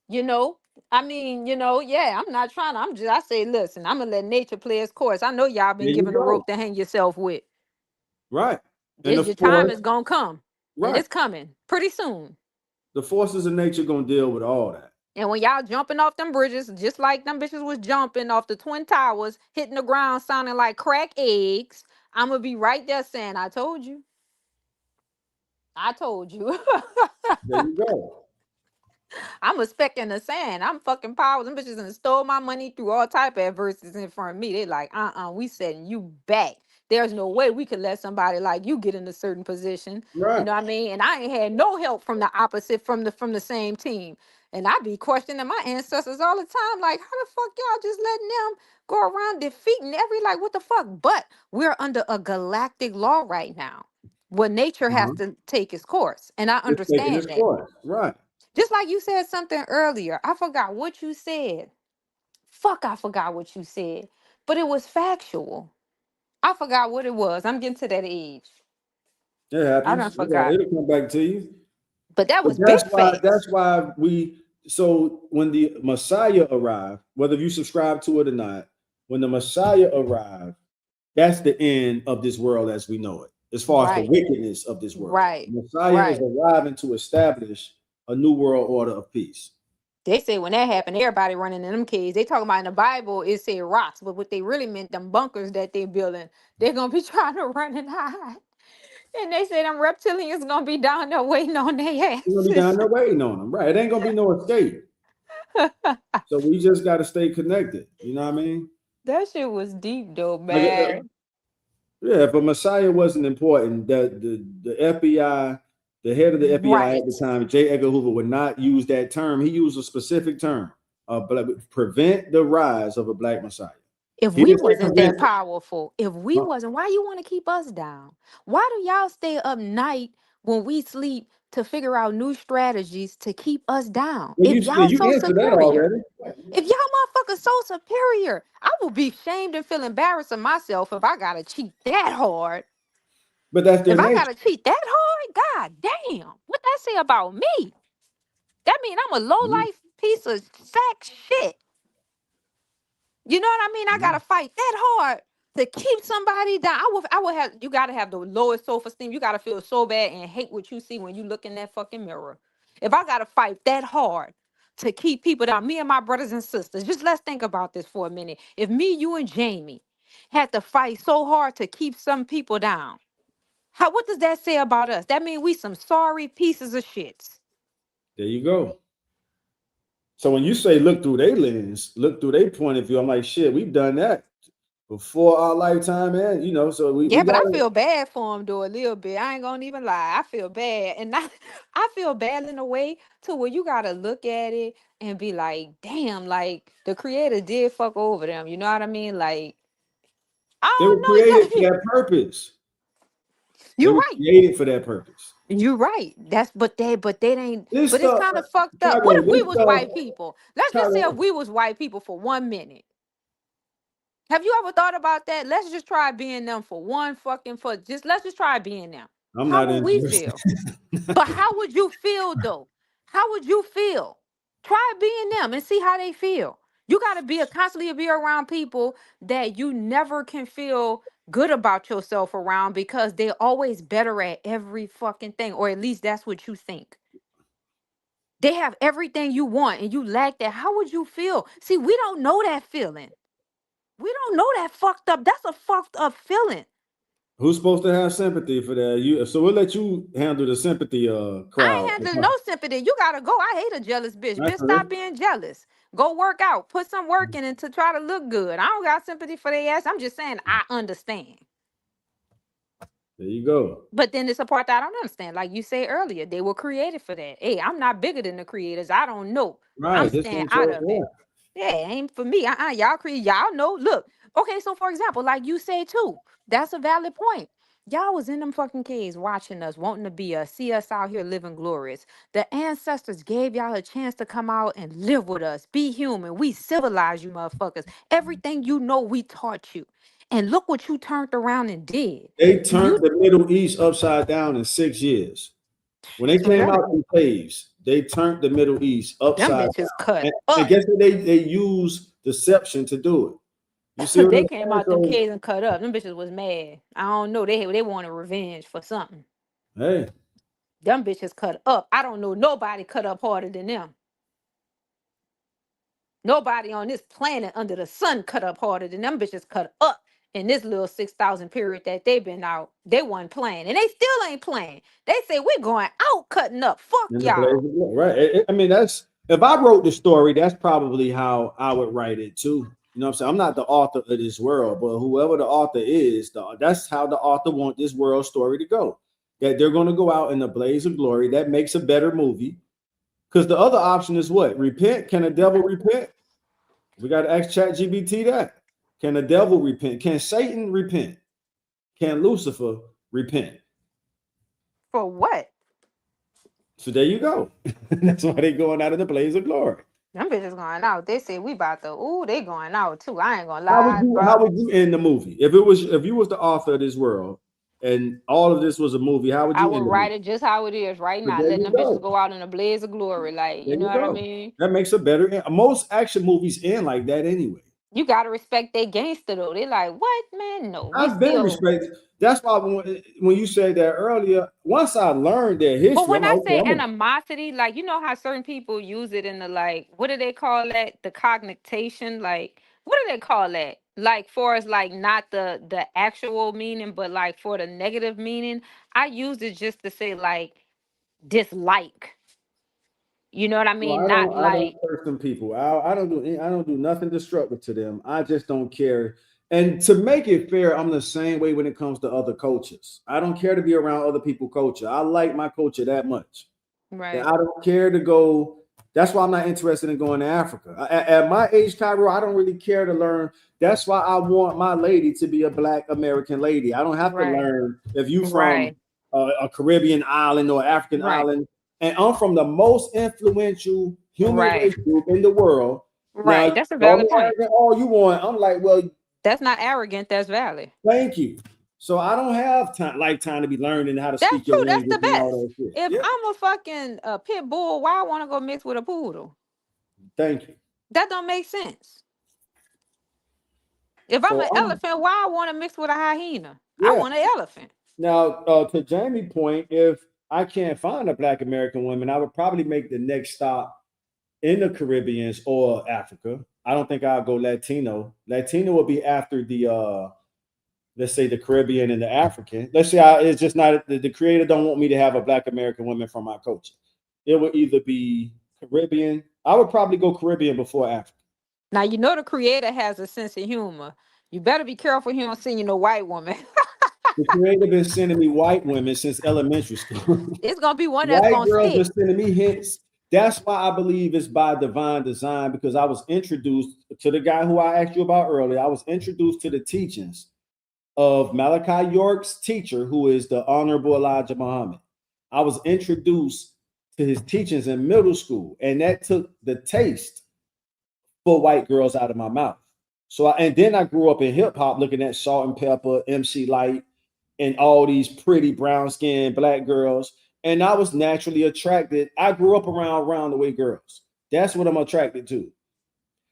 You know, I mean, yeah, I'm not trying to, I say, listen, I'm gonna let nature play its course. I know y'all There been you given a go. rope to hang yourself with. Right. And This the your time force, is gonna come. And right. it's coming pretty soon. The forces of nature gonna deal with all that. And when y'all jumping off them bridges, just like them bitches was jumping off the Twin Towers, hitting the ground sounding like crack eggs, I'm gonna be right there saying, I told you. I told you. There you go. I'm a speck in the sand. I'm fucking power. Them bitches done stole my money through all type of adversities in front of me. They like, we setting you back. There's no way we could let somebody like you get in a certain position. You Right. know what I mean? And I ain't had no help from the opposite, from the same team. And I be questioning my ancestors all the time. Like, how the fuck y'all just letting them go around defeating like, what the fuck? But we're under a galactic law right now where nature has Uh-huh. to take its course. And I It's taking its understand that. course. Right. Just like you said something earlier. I forgot what you said. Fuck, I forgot what you said. But it was factual. I forgot what it was. I'm getting to that age. It I done happens. forgot. It'll come back to you. But that But was big facts. that's why so when the Messiah arrived, whether you subscribe to it or not, when the Messiah arrived, that's the end of this world as we know it, as far as the Right. wickedness of this world. Right. The Messiah is Right. arriving to establish a new world order of peace. They say when that happened, everybody running in them caves. They talking about in the Bible, it said rocks, but what they really meant, them bunkers that they building, they're gonna be trying to run and hide. And they say them reptilians gonna be down there waiting on their We're gonna be down asses. there waiting on them, right? It ain't gonna be no escape. So we just got to stay connected. You know what I mean? That shit was deep though, Like, man. yeah, if a Messiah wasn't important, that the FBI, the head of the FBI at Right. the time, J. Edgar Hoover, would not use that term. He used a specific term, prevent the rise of a black Messiah. If He we didn't say wasn't prevent that it. powerful, if we Huh? wasn't, why you want to keep us down? Why do y'all stay up night when we sleep to figure out new strategies to keep us down? Well, If y'all you so answered that superior, already. if y'all motherfuckers so superior, I will be shamed and feel embarrassed of myself if I gotta cheat that hard. But that's their If I nature. gotta cheat that hard, god damn, what that say about me? That mean I'm a low Mhm. life piece of sack shit. You know what I mean? I gotta fight that hard to keep somebody down. I would have. You gotta have the lowest self esteem. You gotta feel so bad and hate what you see when you look in that fucking mirror. If I gotta fight that hard to keep people down, me and my brothers and sisters, just let's think about this for a minute. If me, you, and Jamie had to fight so hard to keep some people down, what does that say about us? That means we some sorry pieces of shits. There you go. So when you say look through their lens, look through their point of view, I'm like, shit, we've done that before our lifetime, man. You know, so we Yeah, but I gotta. feel bad for him though a little bit. I ain't gonna even lie. I feel bad, and I feel bad in a way to where you gotta look at it and be like, damn, like the creator did fuck over them. You know what I mean? Like I They were don't know. You created gotta for be. that purpose. They You're were right. created for that purpose. You're right. But they ain't. This But it's stuff, kind of fucked up. What Cairo, if we this was stuff, white people? Let's just say if Cairo, we was white people for 1 minute. Have you ever thought about that? Let's just try being them for one fucking for just. Let's just try being them. I'm How not would we interested. feel? But how would you feel though? How would you feel? Try being them and see how they feel. You gotta constantly be around people that you never can feel good about yourself around because they're always better at every fucking thing, or at least that's what you think. They have everything you want and you lack that. How would you feel? See, we don't know that feeling. We don't know that fucked up. That's a fucked up feeling. Who's supposed to have sympathy for that? You. So we'll let you handle the sympathy I crowd. ain't handling no sympathy. You gotta go. I hate a jealous bitch. Bitch, Naturally. stop being jealous. Go work out. Put some work in it to try to look good. I don't got sympathy for their ass. I'm just saying I understand. There you go. But then it's a part that I don't understand. Like you said earlier, they were created for that. Hey, I'm not bigger than the creators. I don't know. I'm Right. This staying ain't out your, of it. Yeah, it ain't for me. Y'all create. Y'all know. Look. Okay, so for example, like you say too, that's a valid point. Y'all was in them fucking caves watching us, wanting to be us, see us out here living glorious. The ancestors gave y'all a chance to come out and live with us, be human. We civilized you motherfuckers. Everything you know, we taught you. And look what you turned around and did. They You turned the Middle East upside down in 6 years. When they it's a came very out in caves, they turned the Middle East them upside bitches down. cut And up. guess what? They use deception to do it. You see what They I'm came saying? out them So, caves and cut up. Them bitches was mad. I don't know. They wanted revenge for something. hey, Them bitches cut up. I don't know nobody cut up harder than them. Nobody on this planet under the sun cut up harder than them bitches cut up in this little 6,000 period that they've been out. They wasn't playing. And they still ain't playing. They say we're going out cutting up. Fuck in the blaze y'all. of glory, right? I mean, that's if I wrote the story, that's probably how I would write it too. You know what I'm saying? I'm not the author of this world, but whoever the author is, that's how the author want this world story to go. That they're going to go out in the blaze of glory. That makes a better movie. Because the other option is what? Repent? Can a devil repent? We got to ask Chat GBT that. Can the devil repent? Can Satan repent? Can Lucifer repent? For what? So there you go. That's why they going out in the blaze of glory. Them bitches going out. They say we about to, ooh, they going out too. I ain't gonna How would lie, you bro. how would you end the movie? If you was the author of this world and all of this was a movie, how would I you would end the write movie? it just how it is right But now, there letting you them bitches go. go out in a blaze of glory. Like, There you know you what I go. mean? That makes a better most action movies end like that anyway. You gotta respect they gangster though. They like, what, man? No, we I've been still. respected. That's why when you said that earlier, once I learned their But history, I'm when like, I okay, say I'm a animosity, like you know how certain people use it in the like, what do they call that? The cognition, like what do they call that? Like for us, like not the actual meaning, but like for the negative meaning. I use it just to say like dislike. You know what I well, mean? Not I don't like curse them people. I don't do nothing destructive to them. I just don't care. And to make it fair, I'm the same way when it comes to other coaches. I don't care to be around other people culture. I like my culture that much. That right, I don't care to go. That's why I'm not interested in going to Africa. At my age, Cairo, I don't really care to learn. That's why I want my lady to be a Black American lady. I don't have to right, learn if you from right, a Caribbean island or African right, island. And I'm from the most influential human right, race group in the world. Now, right. That's a call me valid point. arrogant all you want. I'm like, well, That's not arrogant. That's valid. thank you. So I don't have time to be learning how to That's speak your true. That's language the and all best. that shit. If Yeah, I'm a fucking pit bull, why I want to go mix with a poodle? thank you. That don't make sense. If I'm So an elephant, why I want to mix with a hyena? I yeah. want an elephant. Now, to Jamie's point, if I can't find a Black American woman, I would probably make the next stop in the Caribbeans or Africa. I don't think I'll go Latino. Latino will be after the let's say the Caribbean and the African. Let's say it's just not the creator don't want me to have a Black American woman from my culture. It would either be Caribbean. I would probably go Caribbean before Africa. Now you know the creator has a sense of humor. You better be careful he don't send you no white woman. The creator been sending me white women since elementary school. It's gonna be one that's White gonna girls are stick. sending me hints. That's why I believe it's by divine design because I was introduced to the guy who I asked you about earlier. I was introduced to the teachings of Malachi York's teacher, who is the Honorable Elijah Muhammad. I was introduced to his teachings in middle school, and that took the taste for white girls out of my mouth. And then I grew up in hip hop looking at Salt and Pepper, MC Light, and all these pretty brown skinned Black girls. And I was naturally attracted. I grew up around roundaway girls. That's what I'm attracted to.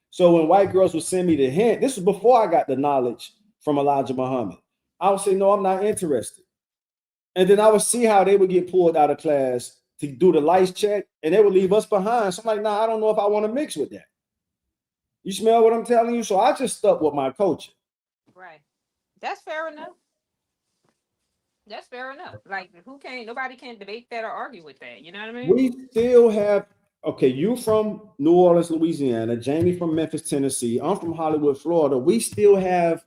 So when white girls would send me the hint, this was before I got the knowledge from Elijah Muhammad. I would say, no, I'm not interested. And then I would see how they would get pulled out of class to do the lights check, and they would leave us behind. So I'm like, nah, I don't know if I want to mix with that. You smell what I'm telling you? So I just stuck with my coaching. Right. That's fair enough. That's fair enough. Like, nobody can debate that or argue with that. You know what I mean? We still have, okay, you from New Orleans, Louisiana, Jamie from Memphis, Tennessee, I'm from Hollywood, Florida. We still have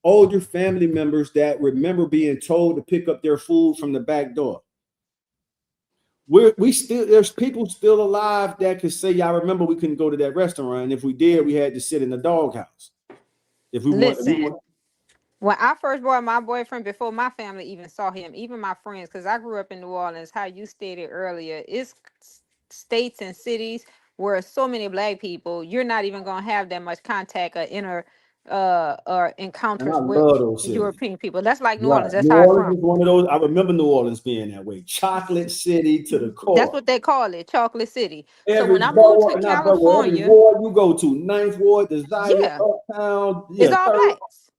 older family members that remember being told to pick up their food from the back door. We still, there's people still alive that could say, "I remember we couldn't go to that restaurant. And if we did, we had to sit in the doghouse. If we Listen, when I first brought my boyfriend, before my family even saw him, even my friends, because I grew up in New Orleans, how you stated earlier, it's states and cities where so many black people, you're not even gonna have that much contact or and encounters I with love those cities. European people. That's like New Right. Orleans. That's New how I'm Orleans from. is one of those. I remember New Orleans being that way. Chocolate City to the That's core. what they call it, Chocolate City. So Every when I moved to borough, not borough, every California, ward you go to, Ninth Ward, Desire, yeah, Uptown, it's yeah, all third, blacks.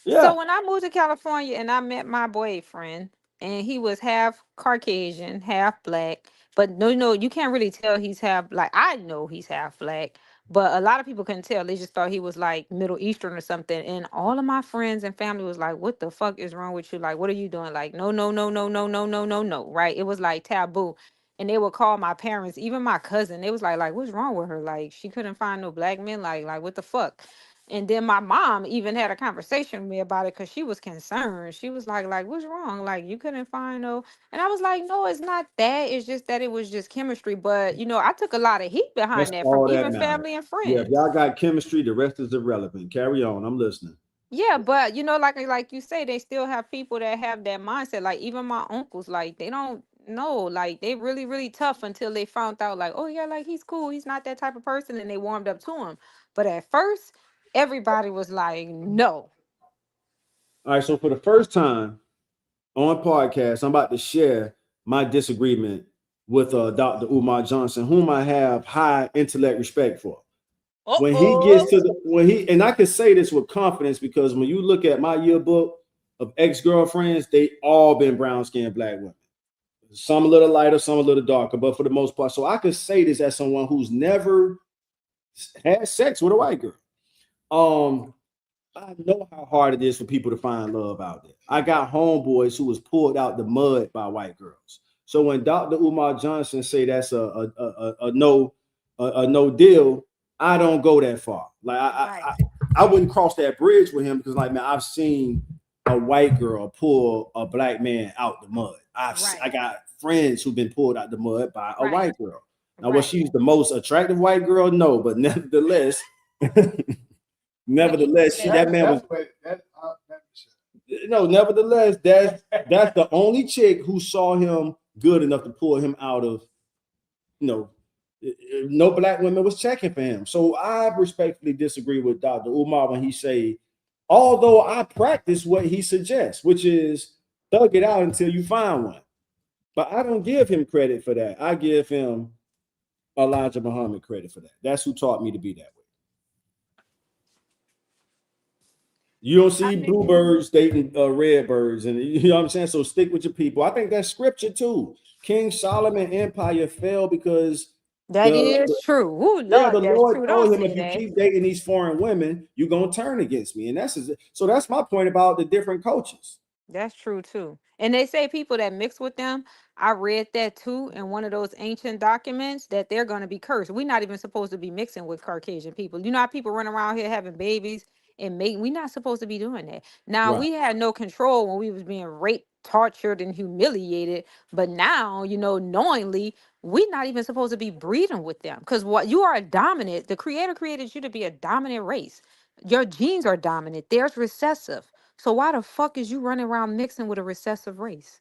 yeah. So when I moved to California and I met my boyfriend, and he was half Caucasian, half black, but no, you can't really tell he's half, like, I know he's half black, but a lot of people couldn't tell. They just thought he was like Middle Eastern or something. And all of my friends and family was like, "What the fuck is wrong with you? Like, what are you doing?" Like, no, no, no, no, no, no, no, no, no. Right? It was like taboo. And they would call my parents, even my cousin. They was like, what's wrong with her? Like, she couldn't find no black men. Like, what the fuck? And then my mom even had a conversation with me about it because she was concerned. She was like, what's wrong? Like, you couldn't find no. And I was like, no, it's not that. It's just that it was just chemistry. But, I took a lot of heat That's behind that from all that even matters. family and Yeah, if friends. y'all got chemistry, the rest is irrelevant. Carry on. I'm listening. Yeah, but like you say, they still have people that have that mindset. Like even my uncles, like they don't know, like they really, really tough until they found out, like, oh yeah, like he's cool, he's not that type of person, and they warmed up to him. But at first, everybody was like, no. All right, so for the first time on podcast, I'm about to share my disagreement with Dr. Umar Johnson, whom I have high intellect respect for. When he gets to and I can say this with confidence because when you look at my yearbook of ex-girlfriends, they all been brown-skinned black women. Some a little lighter, some a little darker, but for the most part. So I could say this as someone who's never had sex with a white girl. I know how hard it is for people to find love out there. I got homeboys who was pulled out the mud by white girls. So when Dr. Umar Johnson say that's a no deal, I don't go that far. Like I wouldn't cross that bridge with him because, like, man, I've seen a white girl pull a black man out the mud. I got friends who've been pulled out the mud by a white girl. Now, was she the most attractive white girl? No, but nevertheless. Nevertheless, that man was no. Nevertheless, that's the only chick who saw him good enough to pull him out of. No black women was checking for him. So I respectfully disagree with Dr. Umar when he say, although I practice what he suggests, which is thug it out until you find one. But I don't give him credit for that. I give him Elijah Muhammad credit for that. That's who taught me to be that way. You don't see bluebirds dating redbirds, and you know what I'm saying? So stick with your people. I think that's scripture too. King Solomon empire fell because that is true. Ooh, the Lord, that's Lord true. Don't told him, say if you that. keep dating these foreign women, you're gonna turn against me. And so that's my point about the different coaches. That's true too. And they say people that mix with them, I read that too in one of those ancient documents, that they're going to be cursed. We're not even supposed to be mixing with Caucasian people. You know how people run around here having babies and mating? We're not supposed to be doing that. Now, Right. we had no control when we was being raped, tortured, and humiliated. But now, knowingly, we're not even supposed to be breeding with them. Because what you are a dominant, the creator created you to be a dominant race. Your genes are dominant. There's recessive. So why the fuck is you running around mixing with a recessive race?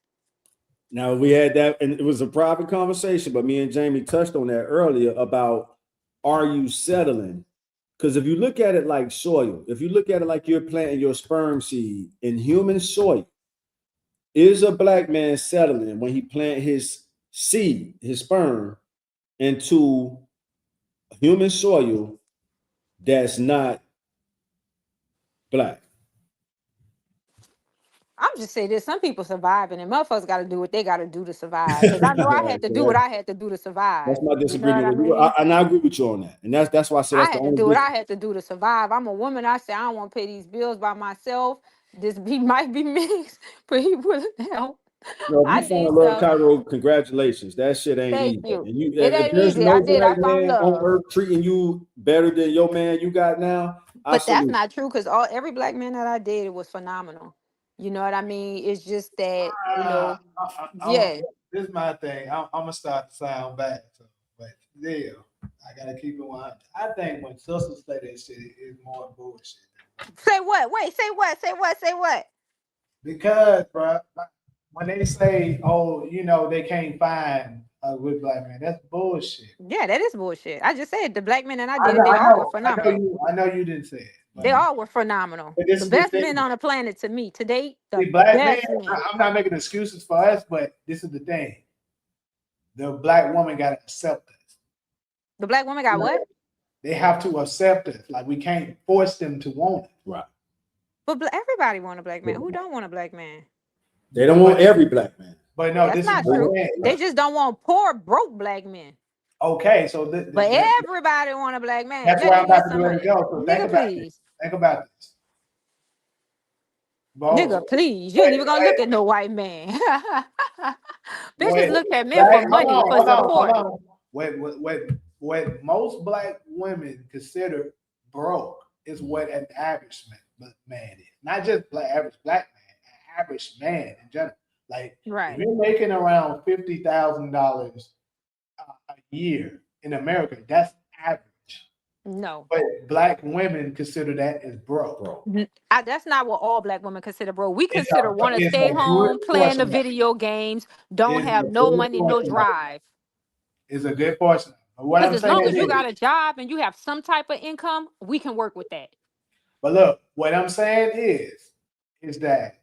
Now we had that, and it was a private conversation, but me and Jamie touched on that earlier about, are you settling? Because if you look at it like soil, if you look at it like you're planting your sperm seed in human soil, is a black man settling when he plant his seed, his sperm, into human soil that's not black? just saying this. Some people surviving, and motherfuckers got to do what they got to do to survive. Because I know I had to do what I had to do to survive. That's my You know disagreement what I with you. mean? And I agree with you on that. And that's why I said I that's the had to only do what I difference. had to do to survive. I'm a woman. I say I don't want to pay these bills by myself. This he might be mixed, but he wouldn't help. No, if I you found need love, some. Cairo, congratulations. That shit ain't Thank easy. you. And you, It if ain't there's easy. I no did. I black found man on love. earth treating you better than your man you got now, I But that's salute. not true because every black man that I dated was phenomenal. You know what I mean? It's just that, yeah. This is my thing. I'm gonna start to sound bad, so, but still, I gotta keep it 100. I think when sisters say that shit, it's more bullshit. Say what? Wait, say what? Say what? Say what? Because, bro, when they say, "Oh, they can't find a good black man," that's bullshit. Yeah, that is bullshit. I just said the black men that I I dated, know, they I all were know, I know phenomenal. you. I know you didn't say it, They all were phenomenal. but this The is the best men thing. on the planet to me. To date, the See, black men. best men. I'm not making excuses for us, but this is the thing. The black woman got to accept us. The black woman got what? They have to accept us. Like we can't force them to want it. Right. But everybody want a black man. Who don't want a black man? They don't want every black man. But no, That's this not is true. the They just don't want poor, broke black men. okay. So But everybody want a black man. that's Let why me I'm about get to some do of it it. go. So Nigga, please. Think about this. Nigga, please. You ain't even gonna look at no white man. Bitches When look at men for black, money, for hold support. on. What most black women consider broke is what an average man is. Not just average black man, an average man in general. Like Right. if you're making around $50,000 a year in America, that's average. No. But black women consider that as broke. That's not what all black women consider, bro. We consider want to It's stay a home, good playing the portion. video games, don't It's have a no good money, no portion. drive. It's a good portion. But what Because I'm as saying long as you is, got a job and you have some type of income, we can work with that. but look, what I'm saying is that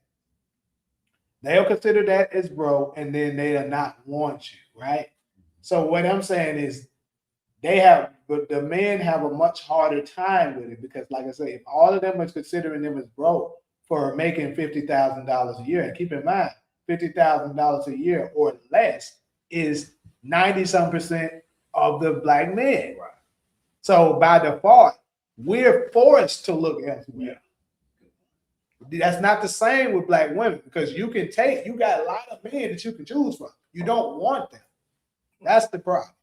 they'll consider that as broke, and then they'll not want you, right? So what I'm saying is but the men have a much harder time with it because, like I say, if all of them are considering them as broke for making $50,000 a year, and keep in mind, $50,000 a year or less is 90% of the black men. Right. So by default, we're forced to look elsewhere. That's not the same with black women because you got a lot of men that you can choose from. You don't want them. That's the problem.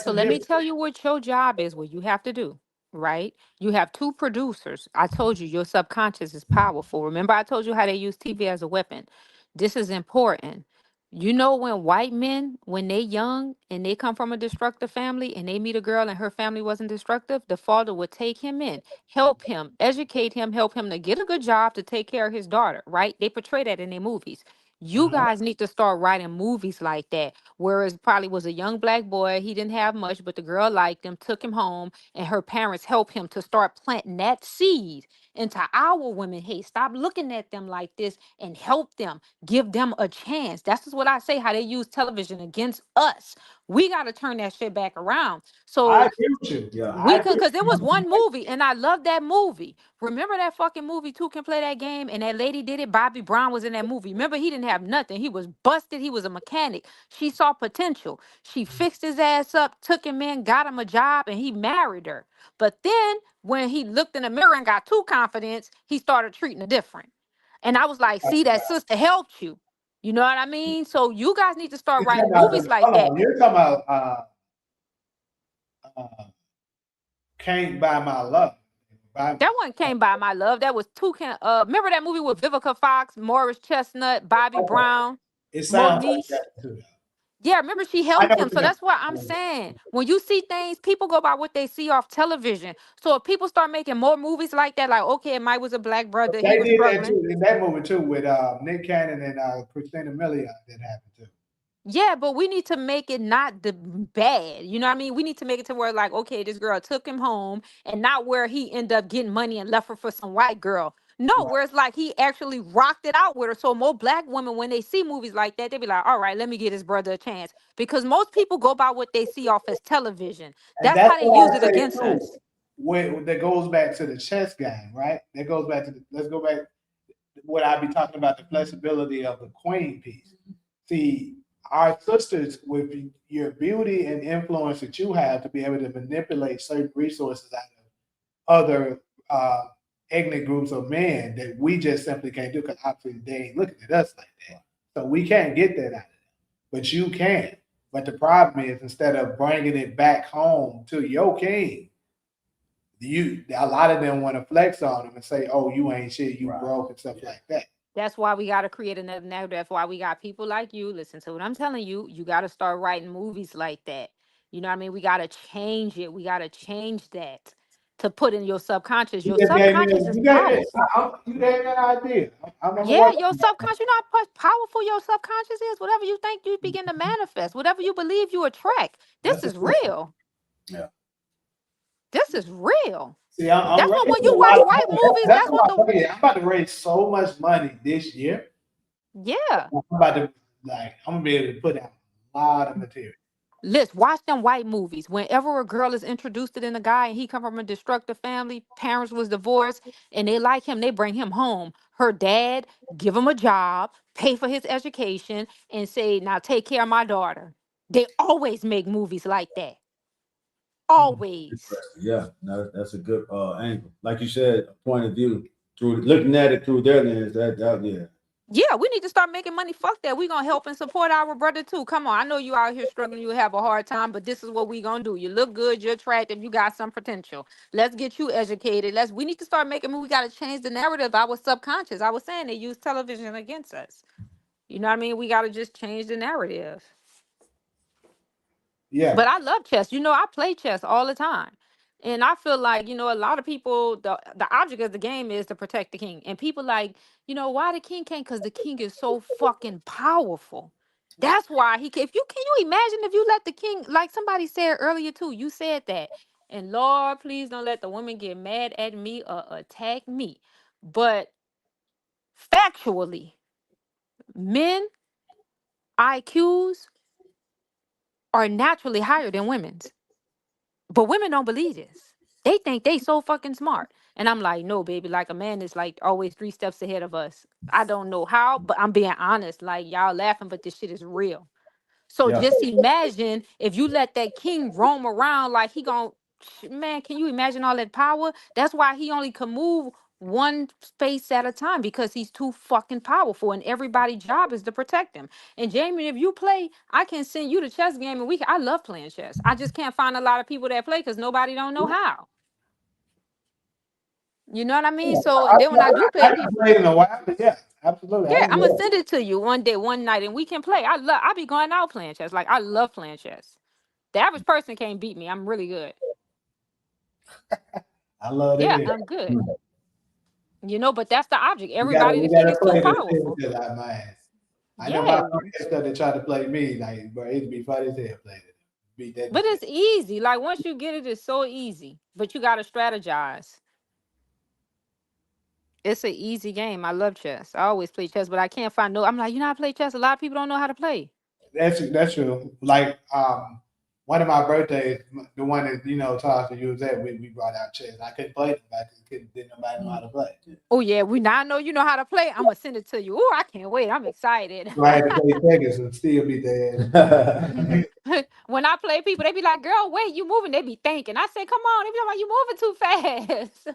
So let me tell you what your job is, what you have to do, right? You have two producers. I told you your subconscious is powerful. Remember, I told you how they use TV as a weapon. This is important. You know, when white men, when they young and they come from a destructive family and they meet a girl and her family wasn't destructive, the father would take him in, help him, educate him, help him to get a good job to take care of his daughter, right? They portray that in their movies. You guys need to start writing movies like that. Whereas probably was a young black boy, he didn't have much, but the girl liked him, took him home, and her parents helped him to start planting that seed into our women. Hey, stop looking at them like this and help them, give them a chance. That's just what I say, how they use television against us. We got to turn that shit back around. So I agree with you. Yeah, we could, because there was one movie and I love that movie. Remember that fucking movie, Two Can Play That Game? And that lady did it. Bobby Brown was in that movie. Remember, he didn't have nothing. He was busted. He was a mechanic. She saw potential. She fixed his ass up, took him in, got him a job, and he married her. But then when he looked in the mirror and got too confident, he started treating her different. And I was like, see, that sister helped you. You know what I mean? So you guys need to start writing movies like that. You're talking about Can't Buy My Love. That one came by my love. That was remember that movie with Vivica Fox, Morris Chestnut, Bobby Brown, It sounds like Moniece? that too. Yeah, remember she I helped know him. what So you that's what I'm saying. When you see things, people go by what they see off television. So if people start making more movies like that, like, okay, Mike was a black brother, he They was did that struggling. too in that movie too with Nick Cannon and Christina Milian. That happened too. Yeah, but we need to make it not the bad. You know what I mean? We need to make it to where, like, okay, this girl took him home and not where he ended up getting money and left her for some white girl. No, Right. where it's like he actually rocked it out with her. So more black women, when they see movies like that, they be like, all right, let me give his brother a chance. Because most people go by what they see off as television. And That's that's how they use what I it say against too. us. That goes back to the chess game, right? That goes back to let's go back. what I be talking about, the flexibility of the queen piece. See, our sisters, with your beauty and influence that you have to be able to manipulate certain resources out of other ethnic groups of men that we just simply can't do because obviously they ain't looking at us like that. So we can't get that out of them, but you can. But the problem is, instead of bringing it back home to your king, a lot of them want to flex on them and say, "Oh, you ain't shit, you broke," and stuff like that. That's why we got to create another narrative. That's why we got people like you. Listen to what I'm telling you. You got to start writing movies like that. You know what I mean? We got to change it. We got to change that to put in your subconscious. You Your just gave me, subconscious is you gave me, powerful. you gave me an idea. I'm gonna Yeah, work your on that. subconscious, you know how powerful your subconscious is? Whatever you think, you begin to manifest. Whatever you believe, you attract. This That's a is good one. real. Yeah. This is real. See, I'm That's what when raising you a watch lot of white money. movies, That's that's what what I'm the saying. I'm about to raise so much money this year. yeah. I'm about to I'm gonna be able to put out a lot of material. Let's watch them white movies. Whenever a girl is introduced in a guy and he come from a destructive family, parents was divorced, and they like him, they bring him home. Her dad give him a job, pay for his education, and say, "Now take care of my daughter." They always make movies like that. Always. Yeah, no, that's a good angle. Like you said, a point of view through looking at it through their lens. That yeah. Yeah, we need to start making money. Fuck that. We gonna help and support our brother too. Come on. I know you out here struggling, you have a hard time, but this is what we gonna do. You look good, you're attractive, you got some potential. Let's get you educated. We need to start making we gotta change the narrative. Our subconscious. I was saying they use television against us. You know what I mean? We gotta just change the narrative. Yeah. But I love chess. You know, I play chess all the time. And I feel like, you know, a lot of people, the object of the game is to protect the king. And people like, you know, why the king can't? Because the king is so fucking powerful. That's why he can. If you can you imagine if you let the king, like somebody said earlier too, you said that. And Lord, please don't let the women get mad at me or attack me. But factually, men IQs are naturally higher than women's. But women don't believe this. They think they so fucking smart. And I'm like, no, baby, like a man is like always 3 steps ahead of us. I don't know how, but I'm being honest. Like y'all laughing, but this shit is real. So Yeah. just imagine if you let that king roam around like he gon' man, can you imagine all that power? That's why he only can move one space at a time because he's too fucking powerful and everybody's job is to protect him. And Jamie, if you play, I can send you the chess game and I love playing chess. I just can't find a lot of people that play because nobody don't know how. You know what I mean? So and then when I do I play haven't people, played in a while, but yeah, absolutely. I yeah, would I'm gonna love send it to you one day, one night, and we can play. I be going out playing chess. Like I love playing chess. The average person can't beat me. I'm really good. I love Yeah, it. I'm good. You know, but that's the object. We gotta Everybody, we the king gotta is too play the powerful. shit out my ass. I know my Yeah, friends stuff they try to play me, like, bro, it'd be funny as hell playing it. Beat that but shit. it's easy. Like once you get it, it's so easy. But you gotta strategize. It's an easy game. I love chess. I always play chess, but I can't find no. I'm like, you know, how to play chess. A lot of people don't know how to play. That's true. Like one of my birthdays, the one that Tasha you was at, we brought out chess. I couldn't play them back because didn't nobody know how to play. Oh yeah, we now know you know how to play. I'm gonna send it to you. Oh, I can't wait. I'm excited. So I had to play seconds and still beat their ass. When I play people, they be like, "Girl, wait, you moving?" They be thinking. I say, "Come on!" They be like, "You moving too fast."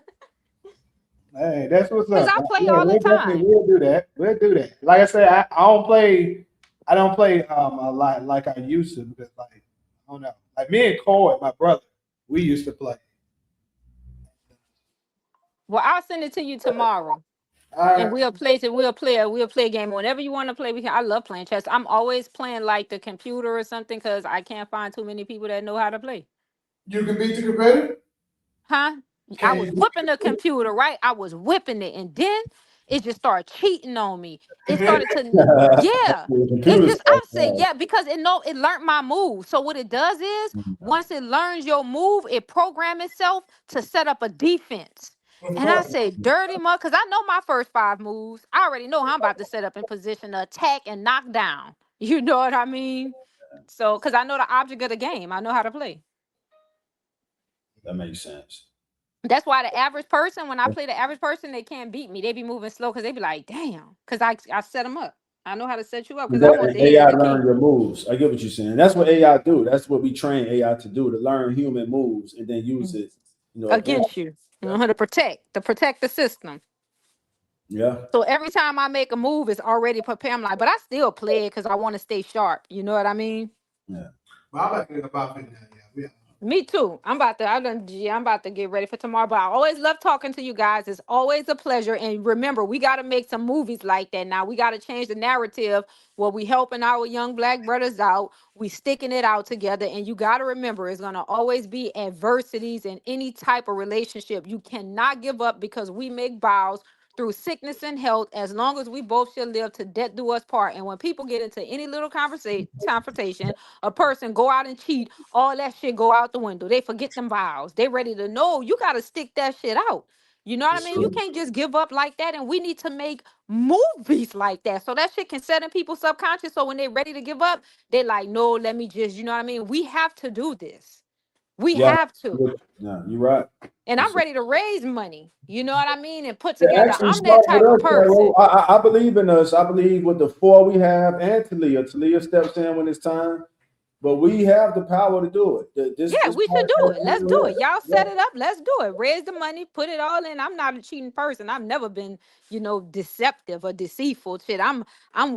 Hey, that's what's Cause up. I play Yeah, all the we'll definitely time. we'll do that. We'll do that. Like I said, I don't play a lot like I used to because like I don't know. Like me and Corey, my brother, we used to play. Well, I'll send it to you tomorrow. All And right. we'll play a game. Whenever you want to play, we can. I love playing chess. I'm always playing like the computer or something because I can't find too many people that know how to play. You can beat the computer? Huh? I Can was you beat whipping the computer, right? I was whipping it, and then it just started cheating on me. It started to, yeah. The It's computer just I stuff. say, yeah, because it learned my move. So what it does is once it learns your move, it program itself to set up a defense. And I say, dirty mud, because I know my first 5 moves. I already know how I'm about to set up in position to attack and knock down. You know what I mean? So, because I know the object of the game, I know how to play. That makes sense. That's why the average person, when I play the average person, they can't beat me. They be moving slow because they be like, damn, because I set them up. I know how to set you up because I want the head AI of the learn king. your moves. I get what you're saying. That's what AI do. That's what we train AI to do, to learn human moves and then use it, against. Against you. You know how to protect the system. Yeah. So every time I make a move, it's already prepared. I'm like, but I still play it because I want to stay sharp. You know what I mean? Yeah. Me too. I'm about to get ready for tomorrow. But I always love talking to you guys. It's always a pleasure. And remember, we got to make some movies like that now. We got to change the narrative where we helping our young black brothers out. We sticking it out together. And you got to remember, it's gonna always be adversities in any type of relationship. You cannot give up because we make vows through sickness and health, as long as we both shall live to death do us part. And when people get into any little confrontation, a person go out and cheat, all that shit go out the window. They forget them vows. They ready to know. You got to stick that shit out. You know what I It's mean? You true. can't just give up like that. And we need to make movies like that. So that shit can set in people's subconscious. So when they ready to give up, they like, no, let me just, you know what I mean? We have to do this. We Yeah. have to. No, you're right. And I'm It's ready to raise money. You know what I mean? And put It together. actually I'm that start with type of us, Carol. person. I believe in us. I believe with the 4 we have and Talia. Talia steps in when it's time, but we have the power to do it. Yeah, This we should do podcast it. Let's ain't do gonna it. Y'all let. set it up. Let's do it. Raise the money, put it all in. I'm not a cheating person. I've never been, deceptive or deceitful. Shit, I'm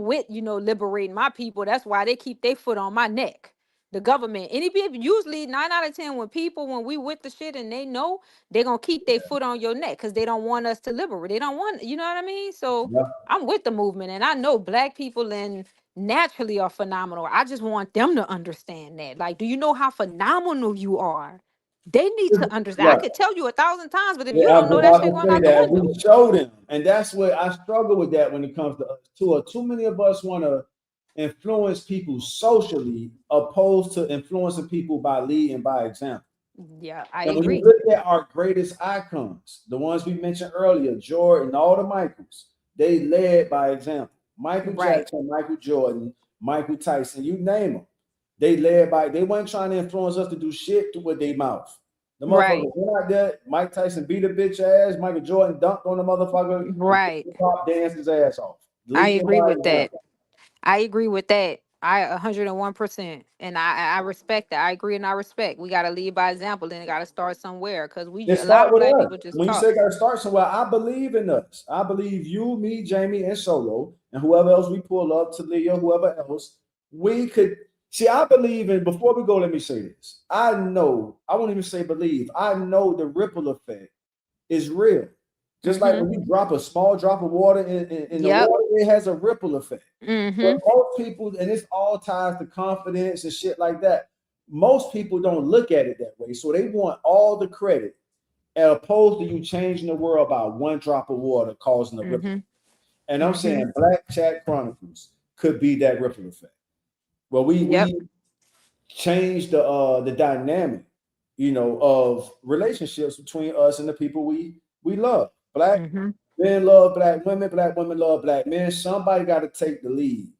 with, liberating my people. That's why they keep their foot on my neck. The government. Any people, usually 9 out of 10 when we with the shit and they know, they're gonna keep their foot on your neck because they don't want us to liberate. They don't want, you know what I mean? So Yeah. I'm with the movement, and I know black people and naturally are phenomenal. I just want them to understand that. Like, do you know how phenomenal you are? They need to understand. I Right. could tell you 1,000 times, but if you Yeah, I don't was know, that about shit to going say out the that window. we show them, and that's what I struggle with. That when it comes to us, too many of us want to influence people socially, opposed to influencing people by leading by example. Yeah, I And when you agree. look at our greatest icons, the ones we mentioned earlier, Jordan, all the Michaels, they led by example. Michael Right, Jackson, Michael Jordan, Michael Tyson, you name them. They led by, they weren't trying to influence us to do shit to with their mouth. The right, motherfucker went out there, Mike Tyson beat a bitch ass, Michael Jordan dunked on the motherfucker, and right. hip hop danced his ass off. I Leading agree by with that. example. I agree with that. I 101%. And I respect that. I agree and I respect. We gotta lead by example, and it gotta start somewhere. Cause It a lot start of with black us. people just When you talk. say gotta start somewhere, I believe in us. I believe you, me, Jamie, and Solo, and whoever else we pull up, Talia, whoever else, we could see. I believe in, before we go, let me say this. I know, I won't even say believe, I know the ripple effect is real. Just like Mm-hmm. when you drop a small drop of water in the Yep. water, it has a ripple effect. But Mm-hmm. most people, and it's all ties to confidence and shit like that. Most people don't look at it that way. So they want all the credit, as opposed to you changing the world by one drop of water causing a ripple. Mm-hmm. And I'm Mm-hmm. saying Black Chat Chronicles could be that ripple effect. Well, Yep. we change the dynamic, of relationships between us and the people we love. Black Mm-hmm. men love black women love black men. Somebody got to take the lead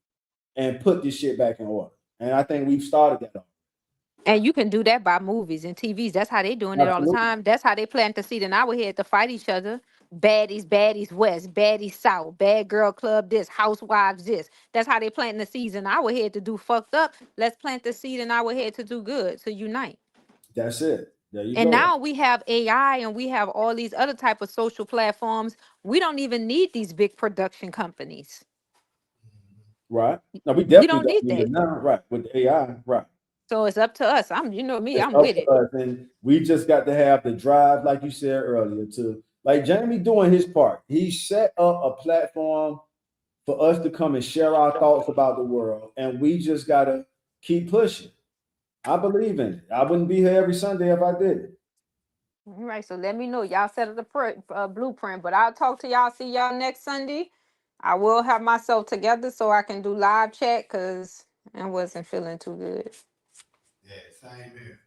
and put this shit back in order. And I think we've started that. And you can do that by movies and TVs. That's how they doing it all the Absolutely. time. That's how they plant the seed in our head to fight each other. Baddies west, baddies south, bad girl club this, housewives this. That's how they planting the seeds in our head to do fucked up. Let's plant the seed in our head to do good, to unite. That's it. There you And go. now we have AI and we have all these other type of social platforms. We don't even need these big production companies. Right. Now we We definitely don't don't need need that. it now. Right. With the AI. Right. So it's up to us. Me, It's I'm up with to it. us. And we just got to have the drive, like you said earlier, to like Jamie doing his part. He set up a platform for us to come and share our thoughts about the world. And we just gotta keep pushing. I believe in it. I wouldn't be here every Sunday if I didn't. All right, so let me know. Y'all set up the blueprint, but I'll talk to y'all. See y'all next Sunday. I will have myself together so I can do live chat because I wasn't feeling too good. Yeah, same here.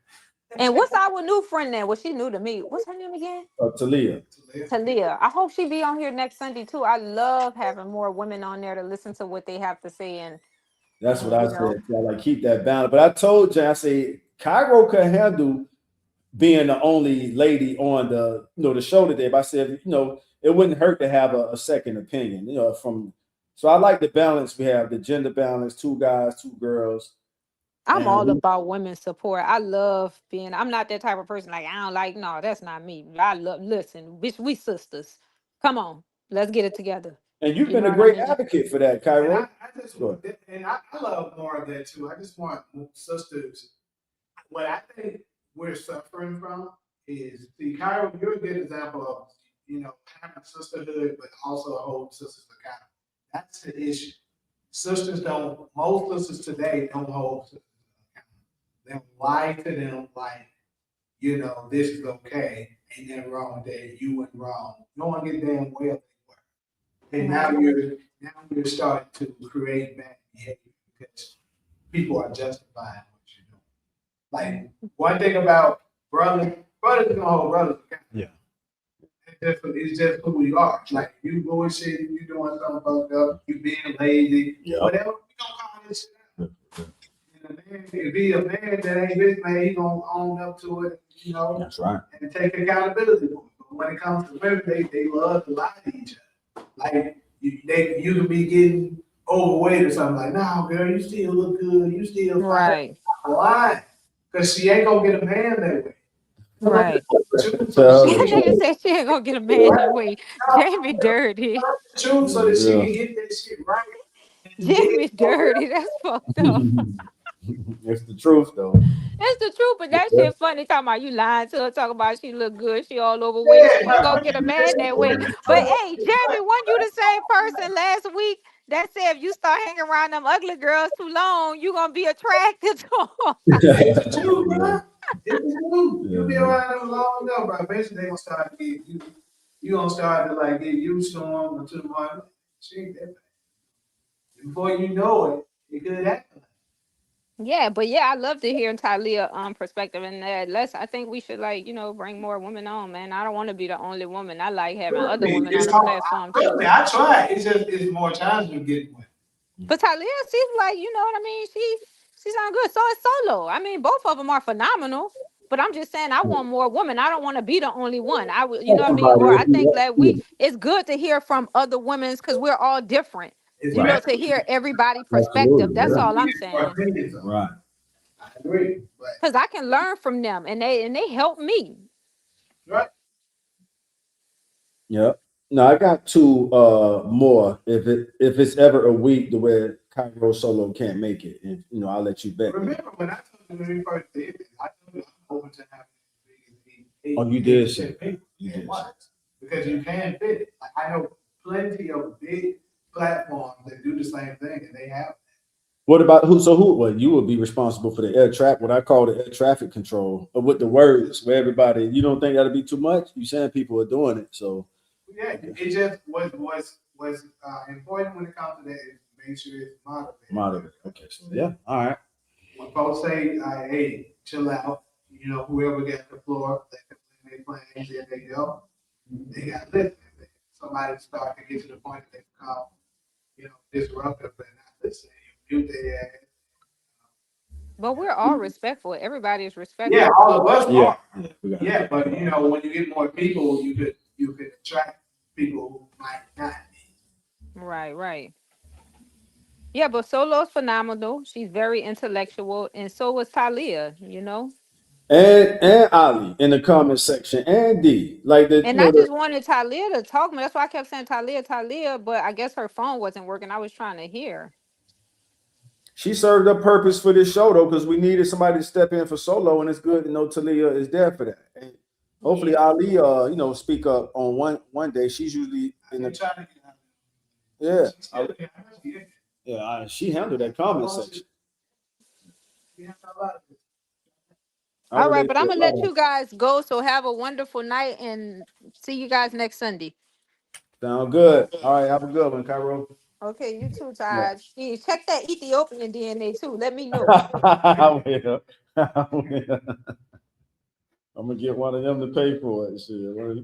And what's our new friend then? Well, she new to me. What's her name again? Talia. Talia. I hope she be on here next Sunday too. I love having more women on there to listen to what they have to say That's what and I said. I like keep that balance. But I told you, I say Cairo can handle being the only lady on the the show today. But I said, it wouldn't hurt to have a second opinion, from. So I like the balance we have, the gender balance, 2 guys, 2 girls. I'm And all about women's support. I love being. I'm not that type of person. Like I don't like. No, that's not me. I love. Listen, bitch, we sisters. Come on, let's get it together. you've You been know a what I great mean? advocate for that, And Cairo. I love more of that too. I just want sisters. What I think we're suffering from is, see, Cairo, you're a good example of, having sisterhood, but also hold sisters accountable. That's the issue. Most sisters today don't hold sisters accountable. They lie to them like, this is okay, ain't nothing wrong with that, you went wrong. No one get damn well they were. And now you're starting to create bad behavior because people are justifying what you're doing. Like, one thing about brothers gonna hold brothers accountable. Yeah. It's just who we are. Like, you bullshit, you doing something fucked up, you being lazy, whatever, we gonna call this shit out. And a man, if he a man that ain't his man, he gonna own up to it, That's right. and take accountability for it. But when it comes to women, they love to lie to each other. Like, you can be getting overweight or something, like, no, girl, you still look good, you still fine. Right. Lying, because she ain't gonna get a man that way. Right. So, That nigga said she ain't gonna get a man that way. Jamie dirty. Truth, so that she can get that shit right. Jamie dirty. That's fucked up. it's the truth, though. That's the truth, but that shit funny. Talking about you lying to her, talking about she look good, she all overweight. She ain't gonna get a man that way. But hey, Jamie, wasn't you the same person last week that said if you start hanging around them ugly girls too long, you gonna be attracted to them? It's true, bro. It's true. You be around them long enough, bro. Eventually they gonna start to get you. You gonna start to like get used to them or to the one. She ain't that bad. Before you know it could happen. Yeah, but yeah, I love to hear Talia perspective in that. I think we should bring more women on, man. I don't want to be the only woman. I like having other women on the platform too. I try. It's more challenging getting one. But Talia seems like, you know what I mean? She's on good. So is Solo. I mean, both of them are phenomenal. But I'm just saying, I want more women. I don't want to be the only one. You know what I mean? Or I think that it's good to hear from other women because we're all different. To hear everybody's perspective. That's all I'm saying. Right. I agree. Because I can learn from them, and they help me. Right. Yep. No, I got 2 more. If it's ever a week the way Cairo Solo can't make it, and I'll let you bet. Remember when I told you when we first did it, I told you I'm open to having Oh, you did say. You did. Because you can fit it. Like, I know plenty of big platforms that do the same thing, and they have. What about who? So who? Well, you would be responsible for the air traffic. What I call the air traffic control, with the words where everybody. You don't think that'll be too much? You saying people are doing it, so. Yeah, it just was important when it comes to that is make sure it's Moderate. Okay. So yeah. All right. When folks say, "Hey, chill out," whoever got the floor, they playing, there they go. They got listen. Somebody start to get to the point that they become, disruptive and not listening. You mute their ass. But we're all respectful. Everybody is respectful. Yeah, all of us Yeah. are. Yeah, but when you get more people, you could attract people who might not be. Right. Yeah, but Solo's phenomenal. She's very intellectual, and so was Talia. And Ali in the comment section, and D And I just wanted Talia to talk. That's why I kept saying Talia. But I guess her phone wasn't working. I was trying to hear. She served a purpose for this show though, because we needed somebody to step in for Solo, and it's good to know Talia is there for that. And hopefully Ali, speak up on one day. She's usually in the. Yeah, she handled that comment section. All right, but I'm gonna let you guys go. So have a wonderful night, and see you guys next Sunday. Sound good. All right, have a good one, Cairo. Okay, you too, Todd. Check that Ethiopian DNA too. Let me know. I will. I'm gonna get one of them to pay for it. Shit.